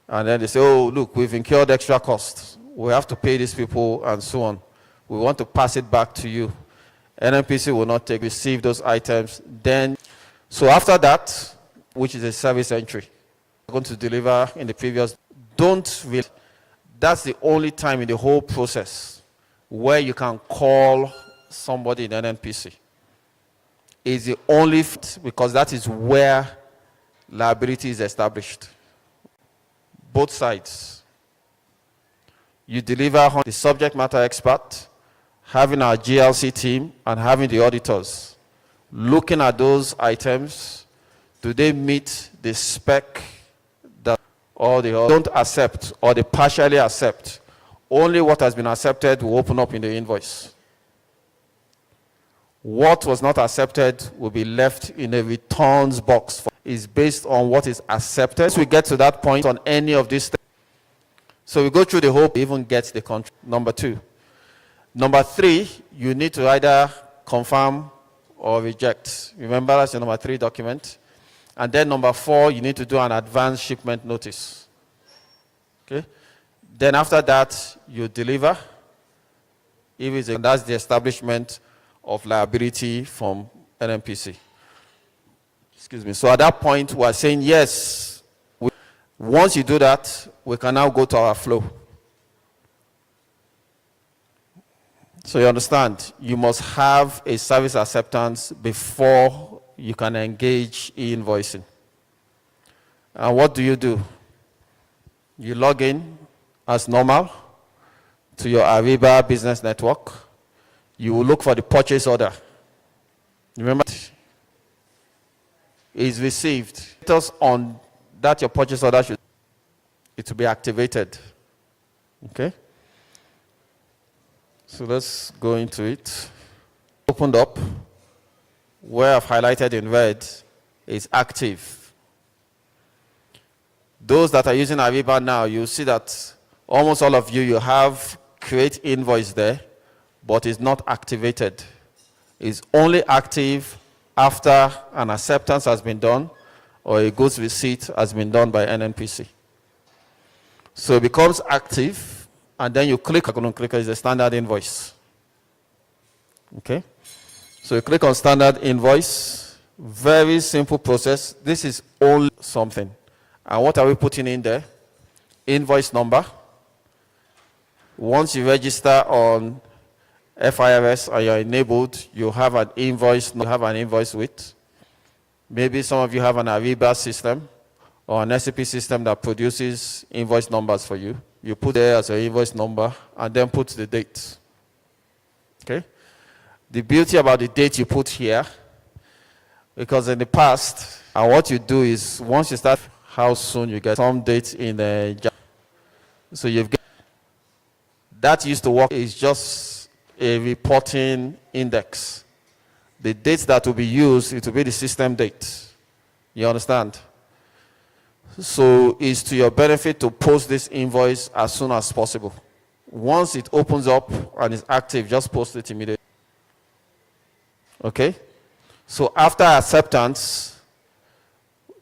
And then they say, oh, look, we've incurred extra costs. We have to pay these people and so on. We want to pass it back to you. NNPC will not receive those items. Then, so after that, which is a service entry, we're going to deliver in the previous, that's the only time in the whole process where you can call somebody in NNPC. It's the only, because that is where liability is established. Both sides. You deliver the subject matter expert, having our GLC team, and having the auditors. Looking at those items, do they meet the spec that or they don't accept, or they partially accept? Only what has been accepted will open up in the invoice. What was not accepted will be left in a returns box. Is based on what is accepted. As we get to that point on any of these things. So we go through the whole, even get the contract. Number 2. Number 3, you need to either confirm or reject. Remember, that's your number 3 document. And then number 4, you need to do an advanced shipment notice. Okay? Then after that, you deliver. That's the establishment of liability from NNPC. Excuse me. So at that point, we are saying, yes, once you do that, we can now go to our flow. So you understand, you must have a service acceptance before you can engage in invoicing. And what do? You log in as normal to your Ariba business network. You will look for the purchase order. Remember, is received. Status on that your purchase order should it will be activated. Okay? So let's go into it. Opened up. Where I've highlighted in red is active. Those that are using Ariba now, you'll see that almost all of you have create invoice there, but it's not activated. It's only active after an acceptance has been done or a goods receipt has been done by NNPC. So it becomes active, and then you click, is a standard invoice. Okay? So you click on standard invoice. Very simple process. This is only something. And what are we putting in there? Invoice number. Once you register on FIRS and you're enabled, you have an invoice with. Maybe some of you have an Ariba system or an SAP system that produces invoice numbers for you. You put there as an invoice number and then put the date. Okay? The beauty about the date you put here, because in the past, and what you do is once you start how soon you get some dates in the so you've got that used to work is just a reporting index. The dates that will be used, it will be the system date. You understand? So it's to your benefit to post this invoice as soon as possible. Once it opens up and is active, just post it immediately. Okay? So after acceptance,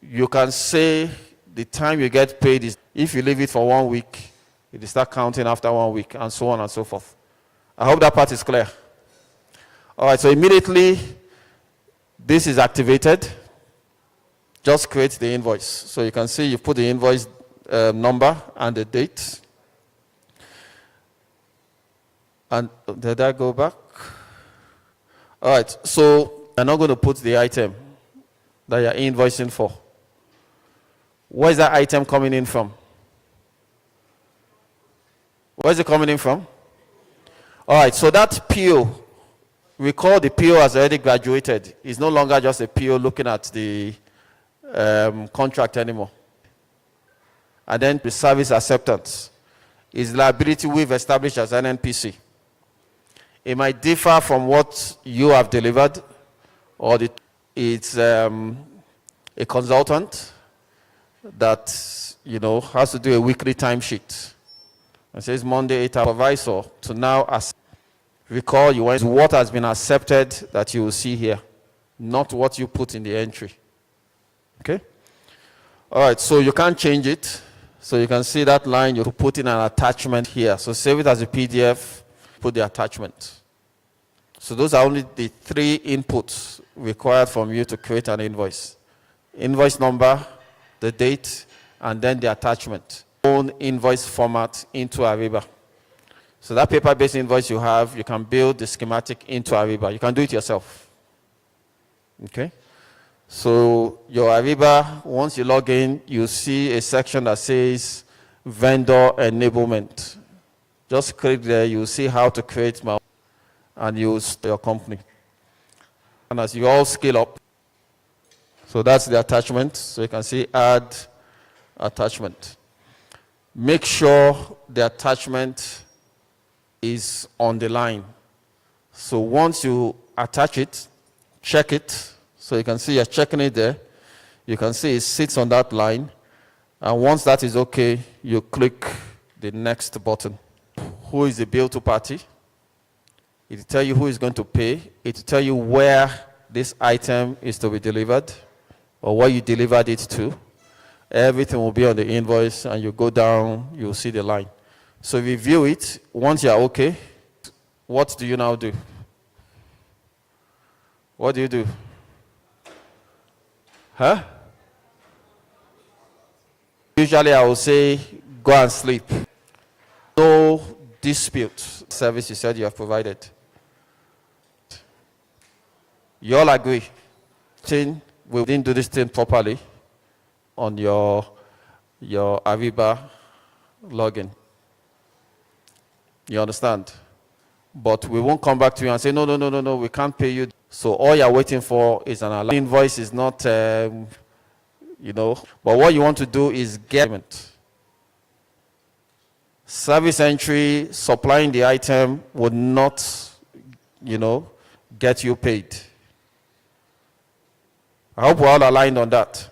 you can say the time you get paid is, if you leave it for 1 week, it will start counting after 1 week, and so on and so forth. I hope that part is clear. All right, so immediately this is activated. Just create the invoice. So you can see you put the invoice number and the date. And did I go back? All right, so you're not going to put the item that you're invoicing for. Where is that item coming in from? Where is it coming in from? All right, so that PO, recall the PO has already graduated. It's no longer just a PO looking at the contract anymore. And then the service acceptance is liability we've established as an NPC. It might differ from what you have delivered, or it's a consultant that has to do a weekly timesheet. It says Monday 8 supervisor to now recall you went what has been accepted that you will see here, not what you put in the entry. Okay? All right, so you can't change it. So you can see that line, you put in an attachment here. So save it as a PDF, put the attachment. So those are only the 3 inputs required from you to create an invoice. Invoice number, the date, and then the attachment. Own invoice format into Ariba. So that paper-based invoice you have, you can build the schematic into Ariba. You can do it yourself. Okay? So your Ariba, once you log in, you see a section that says vendor enablement. Just click there, you'll see how to create and use your company. And as you all scale up, so that's the attachment. So you can see add attachment. Make sure the attachment is on the line. So once you attach it, check it. So you can see you're checking it there. You can see it sits on that line. And once that is okay, you click the next button. Who is the bill to party? It will tell you who is going to pay. It will tell you where this item is to be delivered or where you delivered it to. Everything will be on the invoice, and you go down, you'll see the line. So review it. Once you're okay, what do you now do? What do you do? Huh? Usually I will say, go and sleep. No dispute. Service you said you have provided. You all agree? We didn't do this thing properly on your Ariba login. You understand? But we won't come back to you and say, no, we can't pay you. So all you're waiting for is an alert. Invoice is not, but what you want to do is get payment. Service entry, supplying the item would not, get you paid. I hope we're all aligned on that.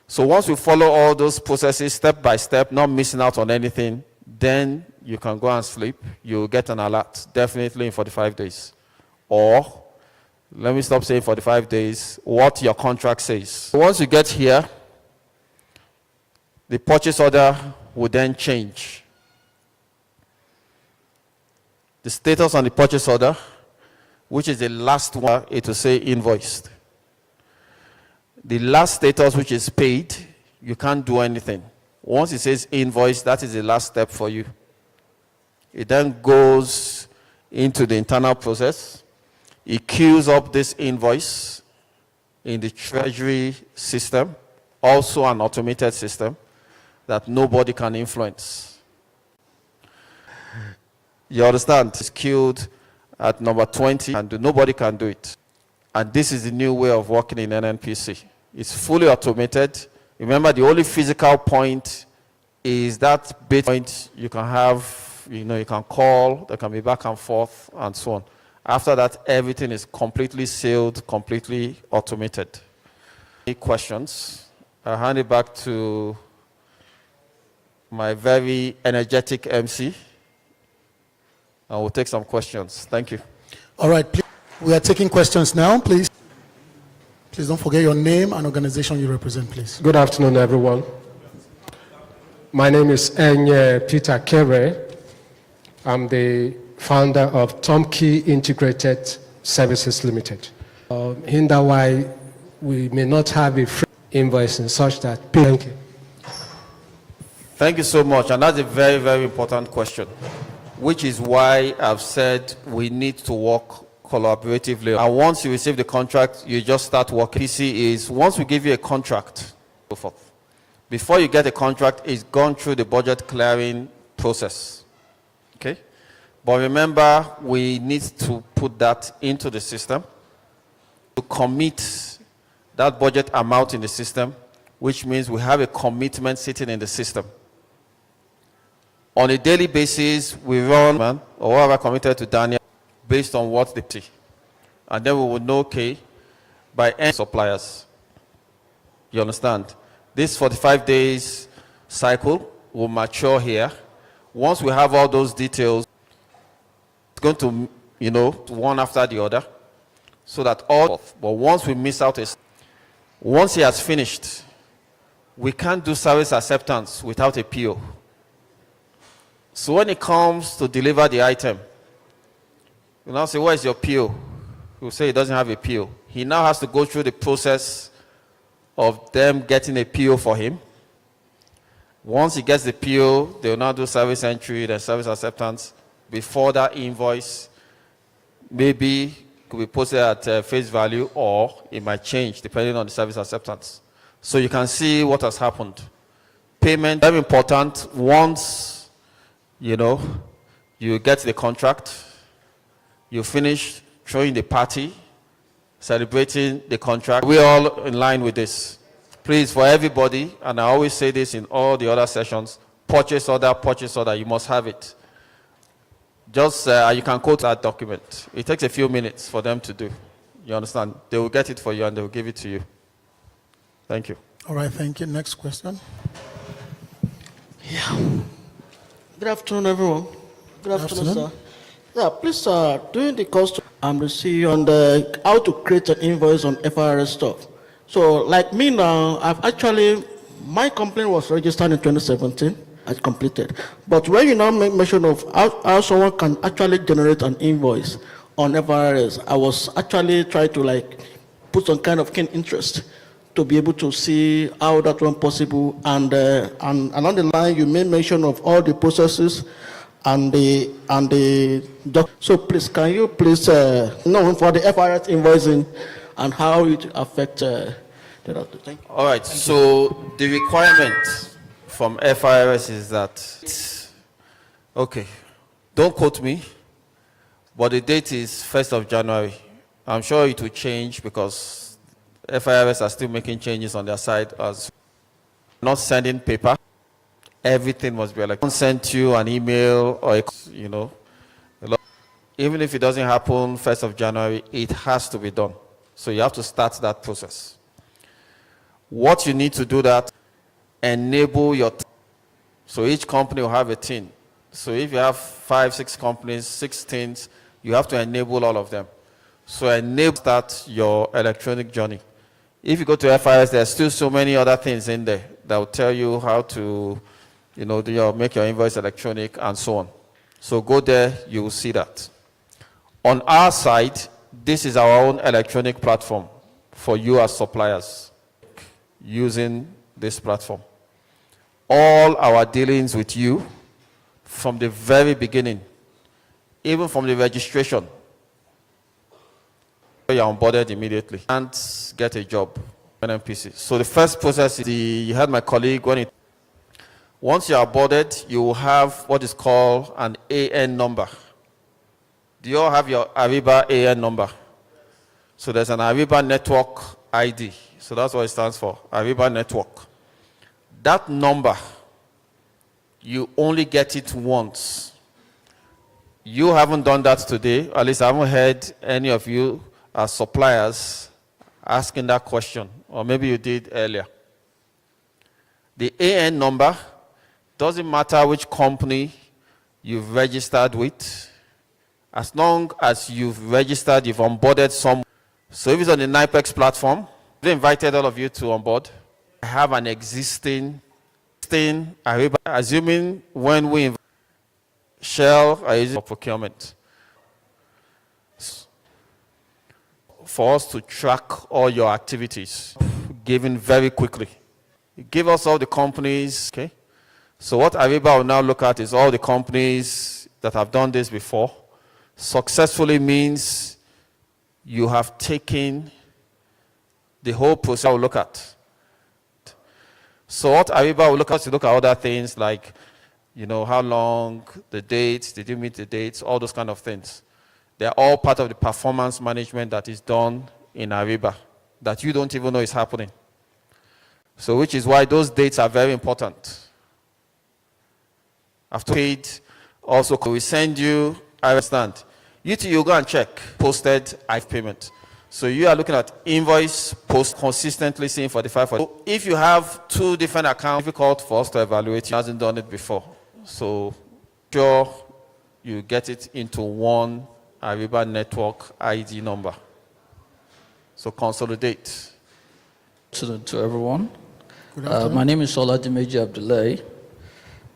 So once we follow all those processes step by step, not missing out on anything, then you can go and sleep. You'll get an alert, definitely in 45 days. Or, let me stop saying 45 days, what your contract says. Once you get here, the purchase order will then change. The status on the purchase order which is the last one, it will say invoiced. The last status, which is paid, you can't do anything. Once it says invoice, that is the last step for you. It then goes into the internal process. It queues up this invoice in the treasury system, also an automated system that nobody can influence. You understand? It's queued at number 20 and nobody can do it. And this is the new way of working in NNPC. It's fully automated. Remember, the only physical point is that bit point you can have, you can call, there can be back and forth, and so on. After that, everything is completely sealed, completely automated. Any questions? I'll hand it back to my very energetic MC, and we'll take some questions. Thank you. All right, please. We are taking questions now, please. Please don't forget your name and organization you represent, please. Good afternoon, everyone. My name is Enye Peter Kere. I'm the founder of Tomkey Integrated Services Limited. Hinder why we may not have a free invoicing such that. Thank you. Thank you so much, and that's a very, very important question, which is why I've said we need to work collaboratively. And once you receive the contract, you just start working. PC is, once we give you a contract, so forth. Before you get a contract, it's gone through the budget clearing process. Okay? But remember, we need to put that into the system, to commit that budget amount in the system, which means we have a commitment sitting in the system. On a daily basis, we run, or whatever committed to Daniel, based on what they see. And then we will know, okay, by end suppliers. You understand? This 45 days cycle will mature here. Once we have all those details, it's going to, one after the other, so that all, but once we miss out, once he has finished, we can't do service acceptance without a PO. So when it comes to deliver the item, you now say, where's your PO? He'll say he doesn't have a PO. He now has to go through the process of them getting a PO for him. Once he gets the PO, they'll now do service entry, then service acceptance. Before that invoice, maybe could be posted at face value, or it might change depending on the service acceptance. So you can see what has happened. Payment, very important. Once, you get the contract, you finish throwing the party, celebrating the contract. We're all in line with this. Please, for everybody, and I always say this in all the other sessions, purchase order, you must have it. Just, you can quote that document. It takes a few minutes for them to do. You understand? They will get it for you and they will give it to you. Thank you. All right, thank you. Next question. Yeah. Good afternoon, everyone. Good afternoon, sir. Yeah, please, during the course, I'm the CEO on how to create an invoice on FRS stuff. So, like me now, my company was registered in 2017. I completed. But when you now make mention of how someone can actually generate an invoice on FRS, I was actually trying to put some kind of keen interest to be able to see how that was possible. And along the line, you made mention of all the processes and the so please, can you please know for the FRS invoicing and how it affects the thank you. All right. So the requirement from FIRS is that, okay, don't quote me, but the date is 1st of January. I'm sure it will change because FIRS are still making changes on their side as not sending paper. Everything must be electronic. Send you an email or, even if it doesn't happen 1st of January, it has to be done. So you have to start that process. What you need to do that, enable your team. So each company will have a team. So if you have 5, 6 companies, 6 teams, you have to enable all of them. So enable start your electronic journey. If you go to FIS, there's still so many other things in there that will tell you how to, make your invoice electronic and so on. So go there, you will see that. On our side, This is our own electronic platform for you as suppliers using this platform. All our dealings with you from the very beginning, even from the registration, you're onboarded immediately and get a job on NPC. So the first process is you had my colleague once you are onboarded, you will have what is called an AN number. Do you all have your Ariba AN number? So there's an Ariba network ID. So that's what it stands for, Ariba network. That number, you only get it once. You haven't done that today, at least I haven't heard any of you as suppliers asking that question, or maybe you did earlier. The AN number, doesn't matter which company you've registered with, as long as you've registered, you've onboarded some. So if it's on the NIPEX platform, they invited all of you to onboard. I have an existing Ariba, assuming when we Shell are using for procurement. For us to track all your activities, given very quickly. Give us all the companies, okay? So what Ariba will now look at is all the companies that have done this before. Successfully means you have taken the whole process. Will look at. So what Ariba will look at is look at other things like, you know, how long, the dates, did you meet the dates, all those kind of things. They're all part of the performance management that is done in Ariba that you don't even know is happening. So which is why those dates are very important. After paid, also we send you, I understand. You too, you go and check posted IF payment. So you are looking at invoice post consistently seeing 45. So if you have two different accounts, difficult for us to evaluate. He hasn't done it before. So sure you get it into one Ariba network ID number. So consolidate. To everyone. My name is Oladimeji Abdullahi.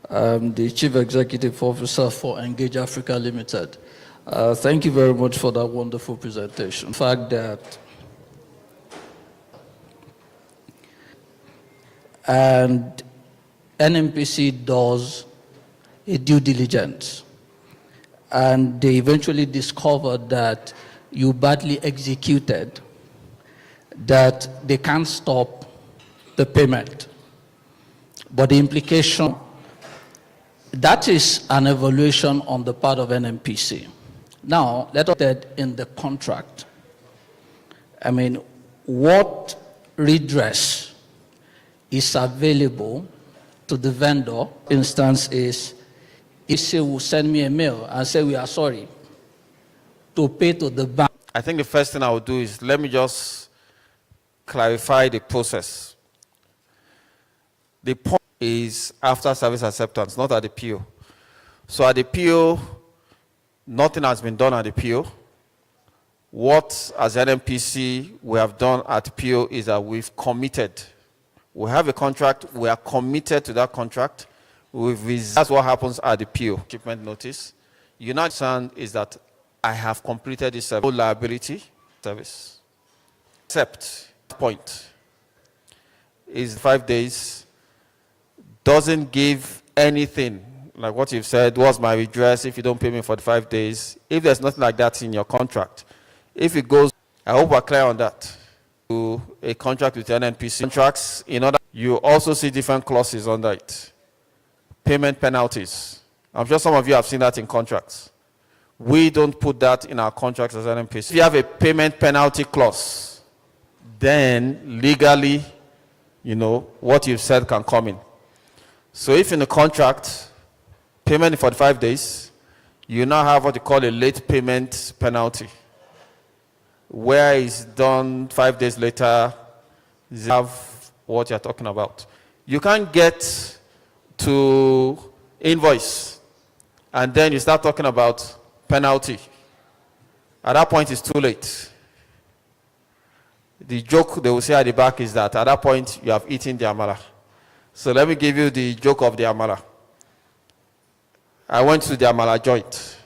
I'm the Chief Executive Officer for Engage Africa Limited. Thank you very much for that wonderful presentation. The fact that and NMPC does a due diligence, and they eventually discovered that you badly executed, that they can't stop the payment. But the implication, that is an evaluation on the part of NMPC. Now, let us say in the contract, I mean, what redress is available to the vendor? Instance is, if they will send me a mail and say, we are sorry, to pay to the bank. I think the first thing I would do is, let me just clarify the process. The point is after service acceptance, not at the PO. So at the PO, nothing has been done at the PO. What, as NMPC, we have done at PO is that we've committed. We have a contract, we are committed to that contract. That's what happens at the PO. Shipment notice. United Sun is that I have completed this service. No liability service. Except, point is 5 days, doesn't give anything. Like what you've said, what's my redress if you don't pay me for the 5 days? If there's nothing like that in your contract, if it goes, I hope we're clear on that, to a contract with NNPC contracts, in order, you also see different clauses under it. Payment penalties. I'm sure some of you have seen that in contracts. We don't put that in our contracts as NNPC. If you have a payment penalty clause, then legally, you know, what you've said can come in. So if in the contract, payment for 5 days, you now have what you call a late payment penalty, where it's done 5 days later, you have what you're talking about. You can't get to invoice, and then you start talking about penalty. At that point, it's too late. The joke they will say at the back is that at that point, you have eaten the amala. So let me give you the joke of the amala. I went to the amala joint.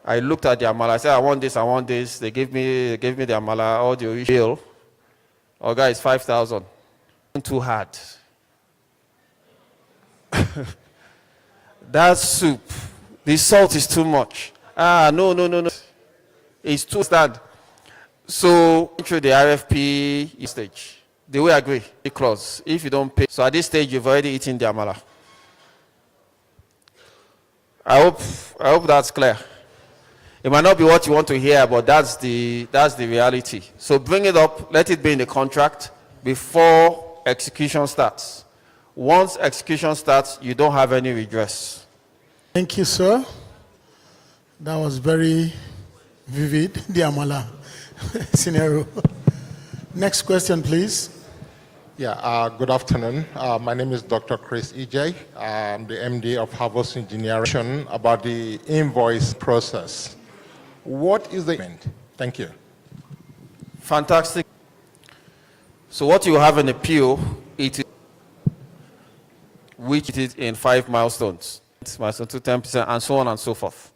I looked at the amala. I said, I want this, I want this. They gave me the amala, all the bill. Oh, guys, 5,000. Too hard. That soup, the salt is too much. No. It's too stand. So, through the RFP stage, they will agree, the clause, if you don't pay. So at this stage, you've already eaten the amala. I hope that's clear. It might not be what you want to hear, but that's the reality. So bring it up, let it be in the contract before execution starts. Once execution starts, you don't have any redress. Thank you, sir. That was very vivid, the Amala scenario. Next question, please. Yeah, good afternoon. My name is Dr. Chris EJ. I'm the MD of Harvest Engineering. About the invoice process. What is the event? Thank you. Fantastic. So what you have in the PO, it is which it is in 5 milestones. Milestone 2, 10%, and so on and so forth.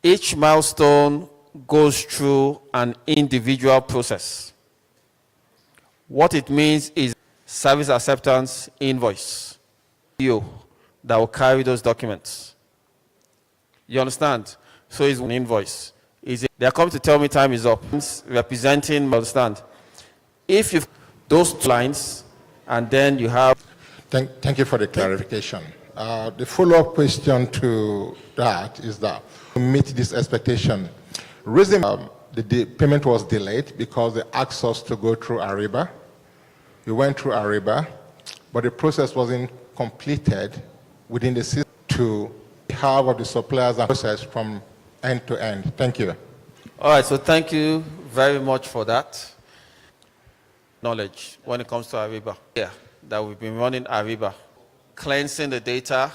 Each milestone goes through an individual process. What it means is service acceptance invoice, PO, that will carry those documents. You understand? So it's an invoice. They're coming to tell me time is up. Representing, understand? If you've those 2 lines, and then you have... Thank you for the clarification. The follow-up question to that is that to meet this expectation, reason the payment was delayed because they asked us to go through Ariba. We went through Ariba, but the process wasn't completed within the system to have the suppliers and process from end to end. Thank you. All right, so thank you very much for that knowledge when it comes to Ariba. Yeah, that we've been running Ariba, cleansing the data.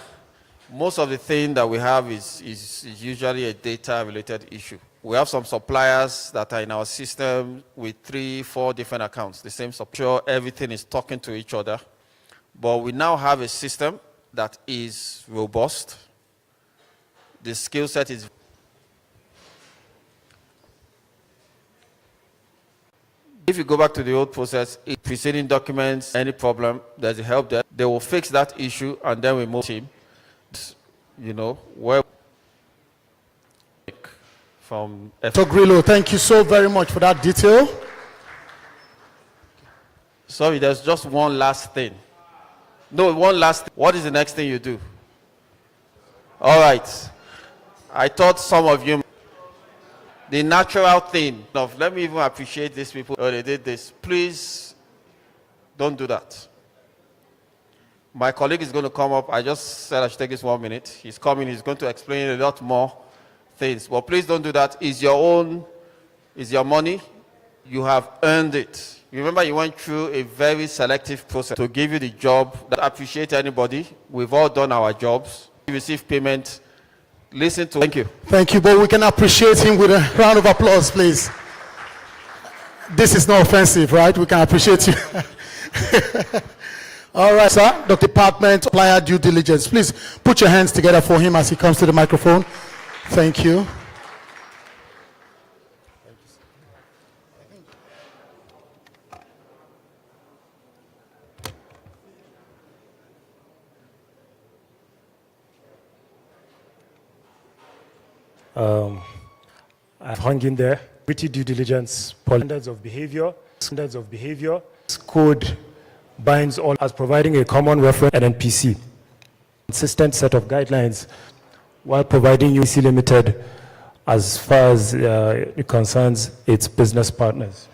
Most of the thing that we have is usually a data-related issue. We have some suppliers that are in our system with 3, 4 different accounts, the same supplier. Everything is talking to each other. But we now have a system that is robust. The skill set is... If you go back to the old process, preceding documents, any problem, there's a help there. They will fix that issue, and then we move team. You know, where... From Dr. Grillo, thank you so very much for that detail. Sorry, there's just one last thing. No, one last thing. What is the next thing you do? All right. I thought some of you, the natural thing of, let me even appreciate these people. Oh, they did this. Please don't do that. My colleague is going to come up. I just said I should take this 1 minute. He's coming. He's going to explain a lot more things. But please don't do that. It's your own, it's your money. You have earned it. You remember you went through a very selective process to give you the job. That appreciate anybody. We've all done our jobs. You receive payment. Listen to... Thank you. Thank you, but we can appreciate him with a round of applause, please. This is not offensive, right? We can appreciate you. All right, sir. Dr. Department, Supplier Due Diligence. Please put your hands together for him as he comes to the microphone. Thank you. I've hung in there. Pretty due diligence, standards of behavior. Code binds all as providing a common reference and NPC. Consistent set of guidelines while providing UC Limited as far as it concerns its business partners.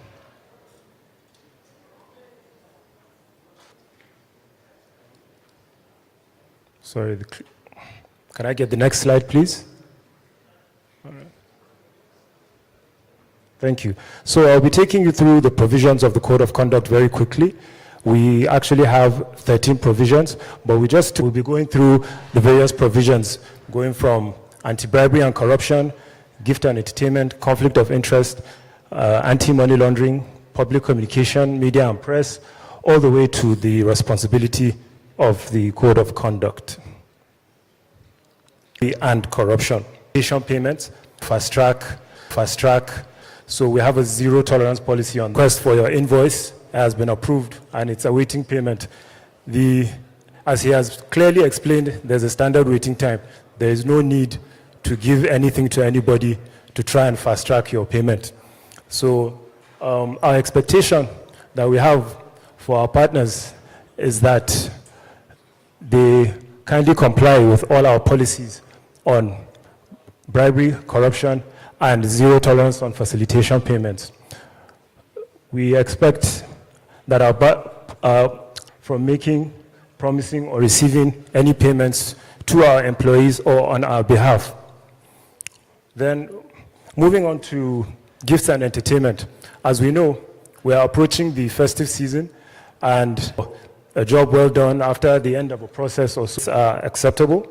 Sorry, can I get the next slide, please? All right. Thank you. So I'll be taking you through the provisions of the Code of Conduct very quickly. We actually have 13 provisions, but we'll be going through the various provisions, going from anti-bribery and corruption, gift and entertainment, conflict of interest, anti-money laundering, public communication, media and press, all the way to the responsibility of the Code of Conduct and corruption. Payments, fast track. So we have a zero tolerance policy on request for your invoice has been approved and it's awaiting payment. As he has clearly explained, there's a standard waiting time. There is no need to give anything to anybody to try and fast track your payment. So our expectation that we have for our partners is that they kindly comply with all our policies on bribery, corruption, and zero tolerance on facilitation payments. We expect that from making, promising, or receiving any payments to our employees or on our behalf. Then, moving on to gifts and entertainment. As we know, we are approaching the festive season, and a job well done after the end of a process also acceptable.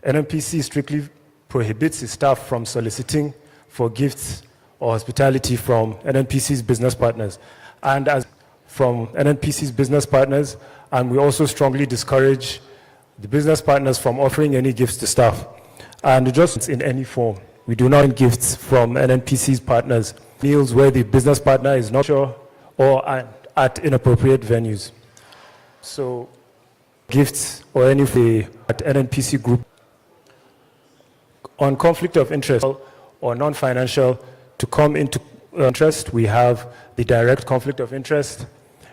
NNPC strictly prohibits its staff from soliciting for gifts or hospitality from NNPC's business partners. And we also strongly discourage the business partners from offering any gifts to staff. And just in any form, we do not get gifts from NNPC's partners, meals where the business partner is not sure or at inappropriate venues. So gifts or any at NNPC group. On conflict of interest or non-financial, to come into interest, we have the direct conflict of interest,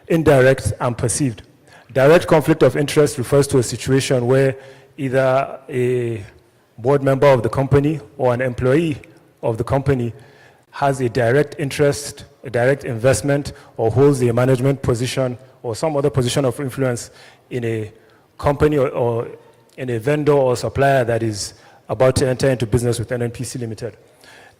indirect, and perceived. Direct conflict of interest refers to a situation where either a board member of the company or an employee of the company has a direct interest, a direct investment, or holds a management position or some other position of influence in a company or in a vendor or supplier that is about to enter into business with NNPC Limited.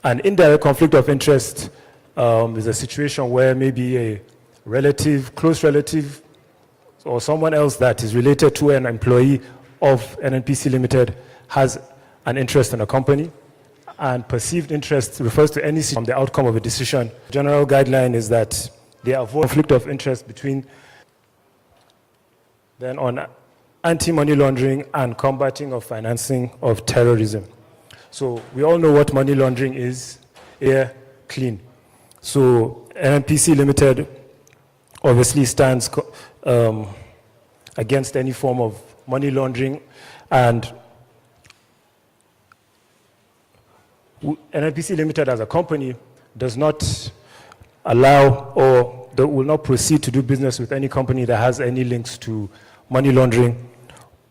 An indirect conflict of interest is a situation where maybe a relative, close relative, or someone else that is related to an employee of NNPC Limited has an interest in a company. And perceived interest refers to any from the outcome of a decision. General guideline is that they avoid conflict of interest between then on anti-money laundering and combating of financing of terrorism. So we all know what money laundering is, clean. So NNPC Limited obviously stands against any form of money laundering, and NNPC Limited as a company does not allow or will not proceed to do business with any company that has any links to money laundering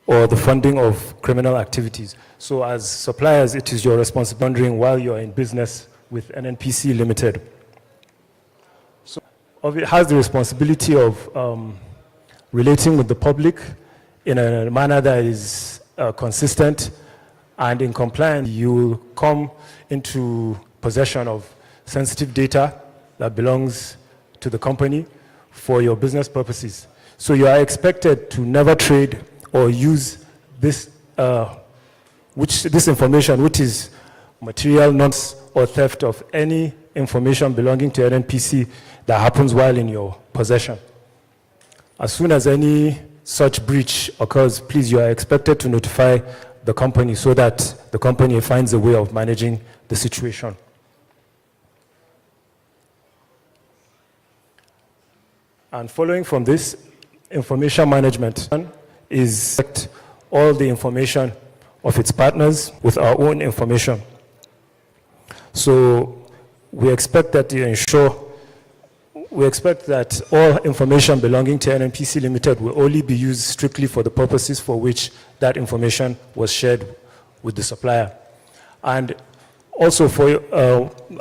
or the funding of criminal activities. So as suppliers, it is your responsibility while you're in business with NNPC Limited. So it has the responsibility of relating with the public in a manner that is consistent and in compliance. You will come into possession of sensitive data that belongs to the company for your business purposes. So you are expected to never trade or use this information, which is material nonsense or theft of any information belonging to NNPC that happens while in your possession. As soon as any such breach occurs, please, you are expected to notify the company so that the company finds a way of managing the situation. And following from this, information management is all the information of its partners with our own information. So we expect that all information belonging to NNPC Limited will only be used strictly for the purposes for which that information was shared with the supplier. And also,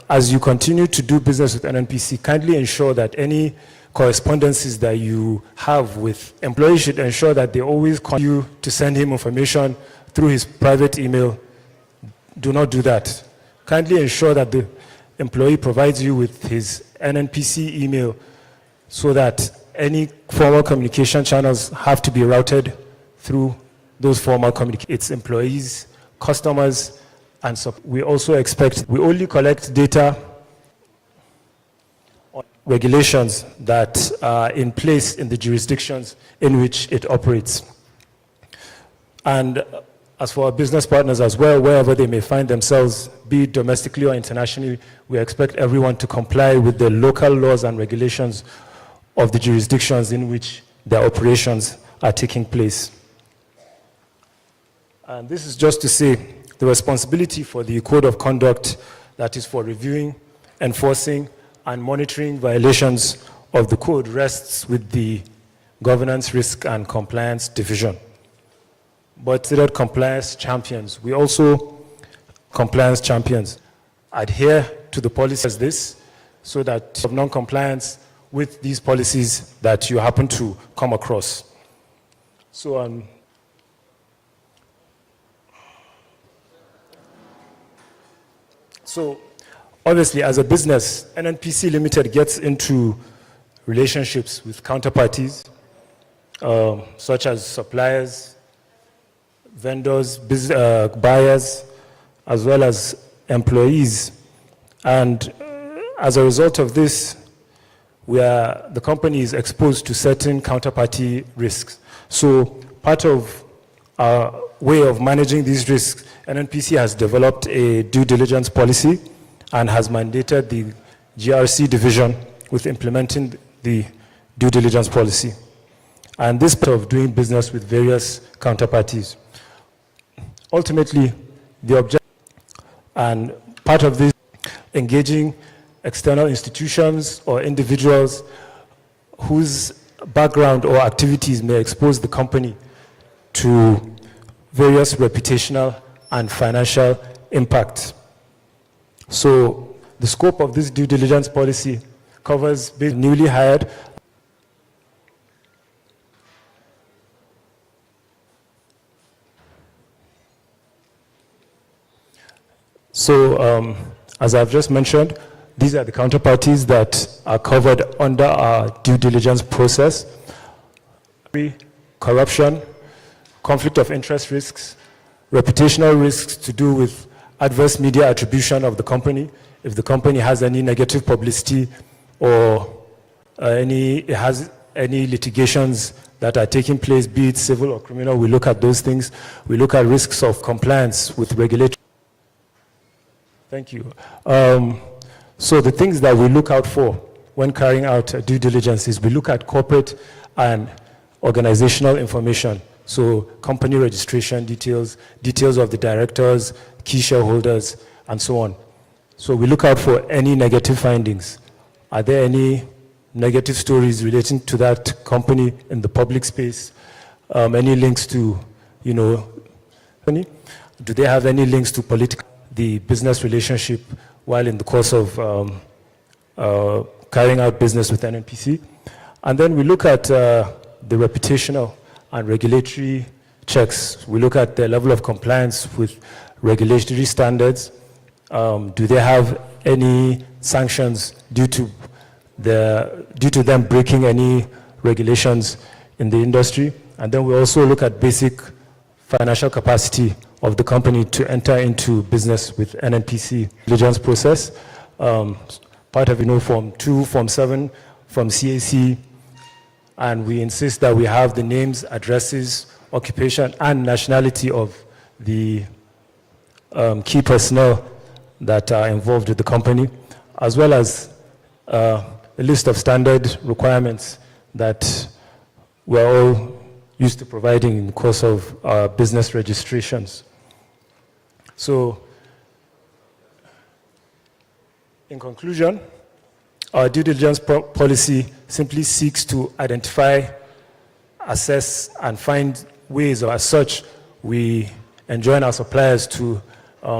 as you continue to do business with NNPC, kindly ensure that any correspondences that you have with employees should ensure that they always call you to send him information through his private email. Do not do that. Kindly ensure that the employee provides you with his NNPC email so that any formal communication channels have to be routed through those formal communications. It's employees, customers, and so we also expect, we only collect data on regulations that are in place in the jurisdictions in which it operates. And As for our business partners as well, wherever they may find themselves, be it domestically or internationally, we expect everyone to comply with the local laws and regulations of the jurisdictions in which their operations are taking place. And this is just to say the responsibility for the code of conduct, that is for reviewing, enforcing, and monitoring violations of the code, rests with the Governance, Risk, and Compliance Division. But considered compliance champions, we also compliance champions adhere to the policy as this, so that of non-compliance with these policies that you happen to come across. So obviously, as a business, NNPC Limited gets into relationships with counterparties, such as suppliers, vendors, buyers, as well as employees. And as a result of this, the company is exposed to certain counterparty risks. So part of our way of managing these risks, NNPC has developed a due diligence policy and has mandated the GRC division with implementing the due diligence policy. And this part of doing business with various counterparties. Ultimately, the objective and part of this, engaging external institutions or individuals whose background or activities may expose the company to various reputational and financial impacts. So the scope of this due diligence policy covers newly hired as I've just mentioned, these are the counterparties that are covered under our due diligence process. Corruption, conflict of interest risks, reputational risks to do with adverse media attribution of the company. If the company has any negative publicity or has any litigations that are taking place, be it civil or criminal, we look at those things. We look at risks of compliance with regulatory. Thank you. So the things that we look out for when carrying out due diligence is we look at corporate and organizational information. So company registration details, details of the directors, key shareholders, and so on. So we look out for any negative findings. Are there any negative stories relating to that company in the public space? Any links to, do they have any links to the business relationship while in the course of carrying out business with NNPC? And then we look at the reputational and regulatory checks. We look at the level of compliance with regulatory standards. Do they have any sanctions due to them breaking any regulations in the industry? And then we also look at basic financial capacity of the company to enter into business with NNPC diligence process. Part of Form 2, Form 7 from CAC, and we insist that we have the names, addresses, occupation, and nationality of the key personnel that are involved with the company, as well as a list of standard requirements that we're all used to providing in the course of business registrations. So, in conclusion, our due diligence policy simply seeks to identify, assess, and find ways, or as such, we enjoin our suppliers to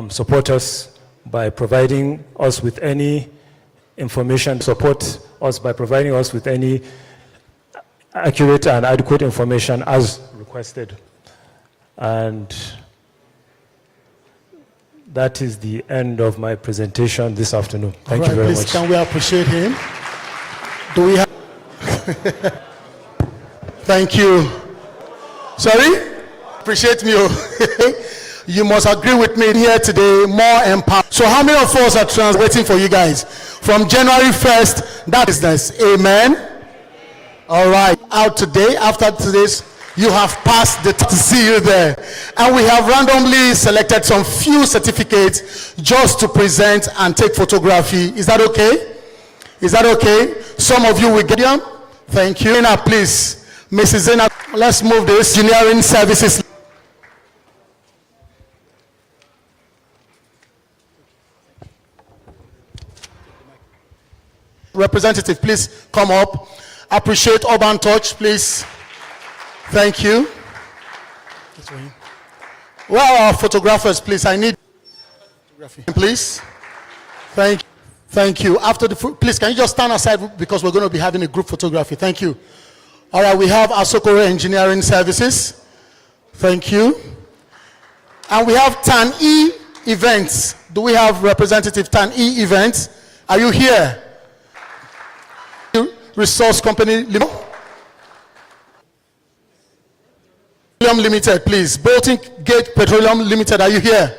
support us by providing us with any information, support us by providing us with any accurate and adequate information as requested. And that is the end of my presentation this afternoon. Thank you very much. Can we appreciate him? Do we have... Thank you. Sorry? Appreciate me. You must agree with me here today, more empowered. So how many of us are waiting for you guys? From January 1st, that business. Amen? All right. Out today, after today's You have passed the to see you there. And we have randomly selected some few certificates just to present and take photography. Is that okay? Is that okay? Some of you will get them. Thank you. Now, please, Mrs. Zena, let's move this. Engineering services. Representative, please come up. Appreciate Urban Touch, please. Thank you. Where are our photographers, please? I need photography, please. Thank you. After the please, can you just stand aside because we're going to be having a group photography. Thank you. All right, we have Asokoro Engineering Services. Thank you. And we have TAN-E Events. Do we have representative TAN-E Events? Are you here? Resource Company Limited, please. Bolton Gate Petroleum Limited, are you here?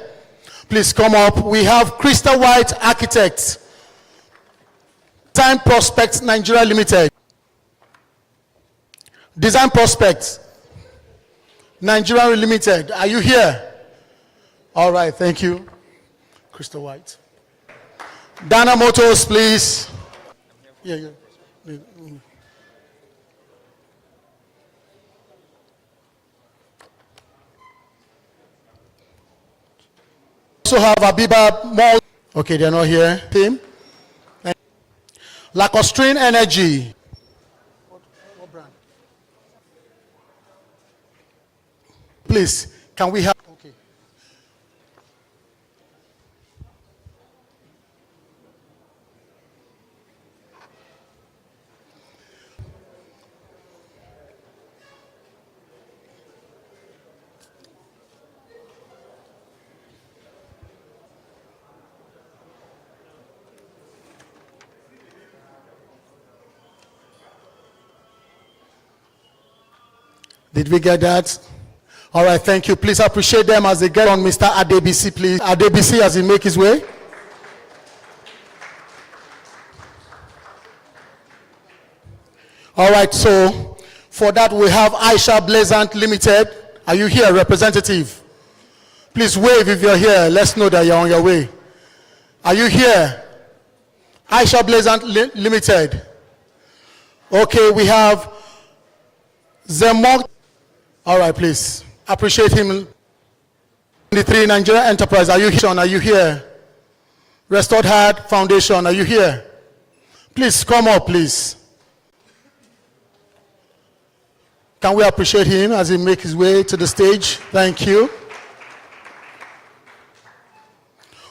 Please come up. We have Crystal White Architects. Time Prospects Nigeria Limited. Design Prospects Nigeria Limited, are you here? All right, thank you. Crystal White. Dana Motors, please. Yeah. Also have Abiba Mall. Okay, they're not here. Team. Lacostrine Energy. What brand? Please, can we have? Okay. Did we get that? All right, thank you. Please appreciate them as they get on. Mr. Adebisi, please. Adebisi as he make his way. All right, so for that we have Aisha Blazant Limited. Are you here, representative? Please wave if you're here. Let's know that you're on your way. Are you here? Aisha Blazant Limited. Okay, we have Zemok. All right, please. Appreciate him. 23 Nigeria Enterprise, are you here? Are you here? Restored Heart Foundation, are you here? Please come up, please. Can we appreciate him as he makes his way to the stage? Thank you.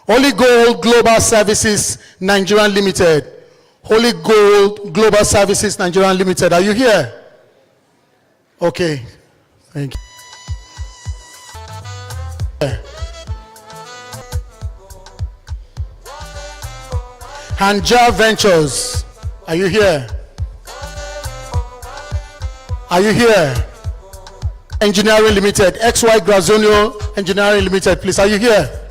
Holy Gold Global Services Nigeria Limited. Holy Gold Global Services Nigeria Limited, are you here? Okay, thank you. Hanja Ventures, are you here? Are you here? Engineering Limited, XY Grazonio Engineering Limited, please, are you here?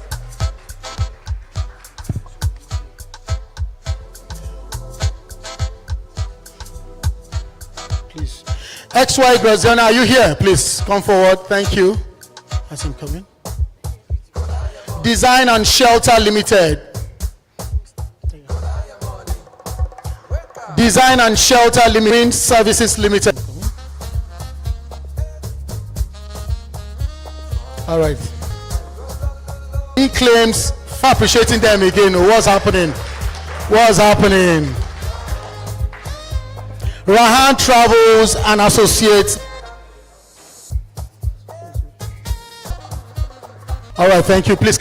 Please. XY Grazonio, are you here? Please come forward, thank you. Has him come in. Design and Shelter Limited. Design and Shelter Limited Services Limited. All right. He claims, appreciating them again. What's happening? What's happening? Rahan Travels and Associates. All right, thank you. Please.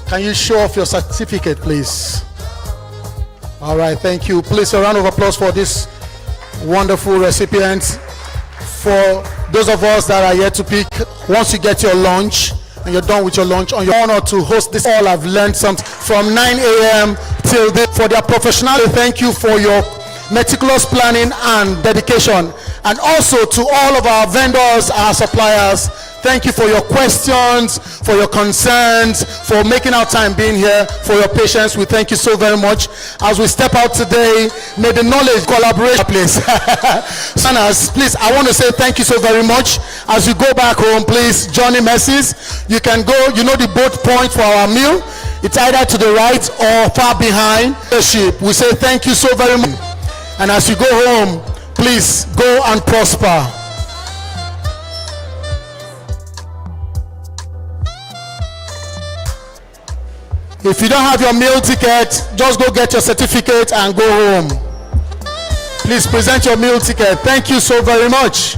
Can you show off your certificate, please? All right, thank you. Please, a round of applause for this wonderful recipient. For those of us that are yet to pick, once you get your lunch and you're done with your lunch, on your honor to host this, all I've learned something from 9 a.m. till this. For their professionality, thank you for your meticulous planning and dedication. And also to all of our vendors, our suppliers, Thank you for your questions, for your concerns, for making our time being here, for your patience. We thank you so very much. As we step out today, may the knowledge collaboration place. Sinners, please, I want to say thank you so very much. As you go back home, please, Johnny Messes, you can go, you know the boat point for our meal. It's either to the right or far behind the ship. We say thank you so very much. And as you go home, please go and prosper. If you don't have your meal ticket, just go get your certificate and go home. Please present your meal ticket. Thank you so very much.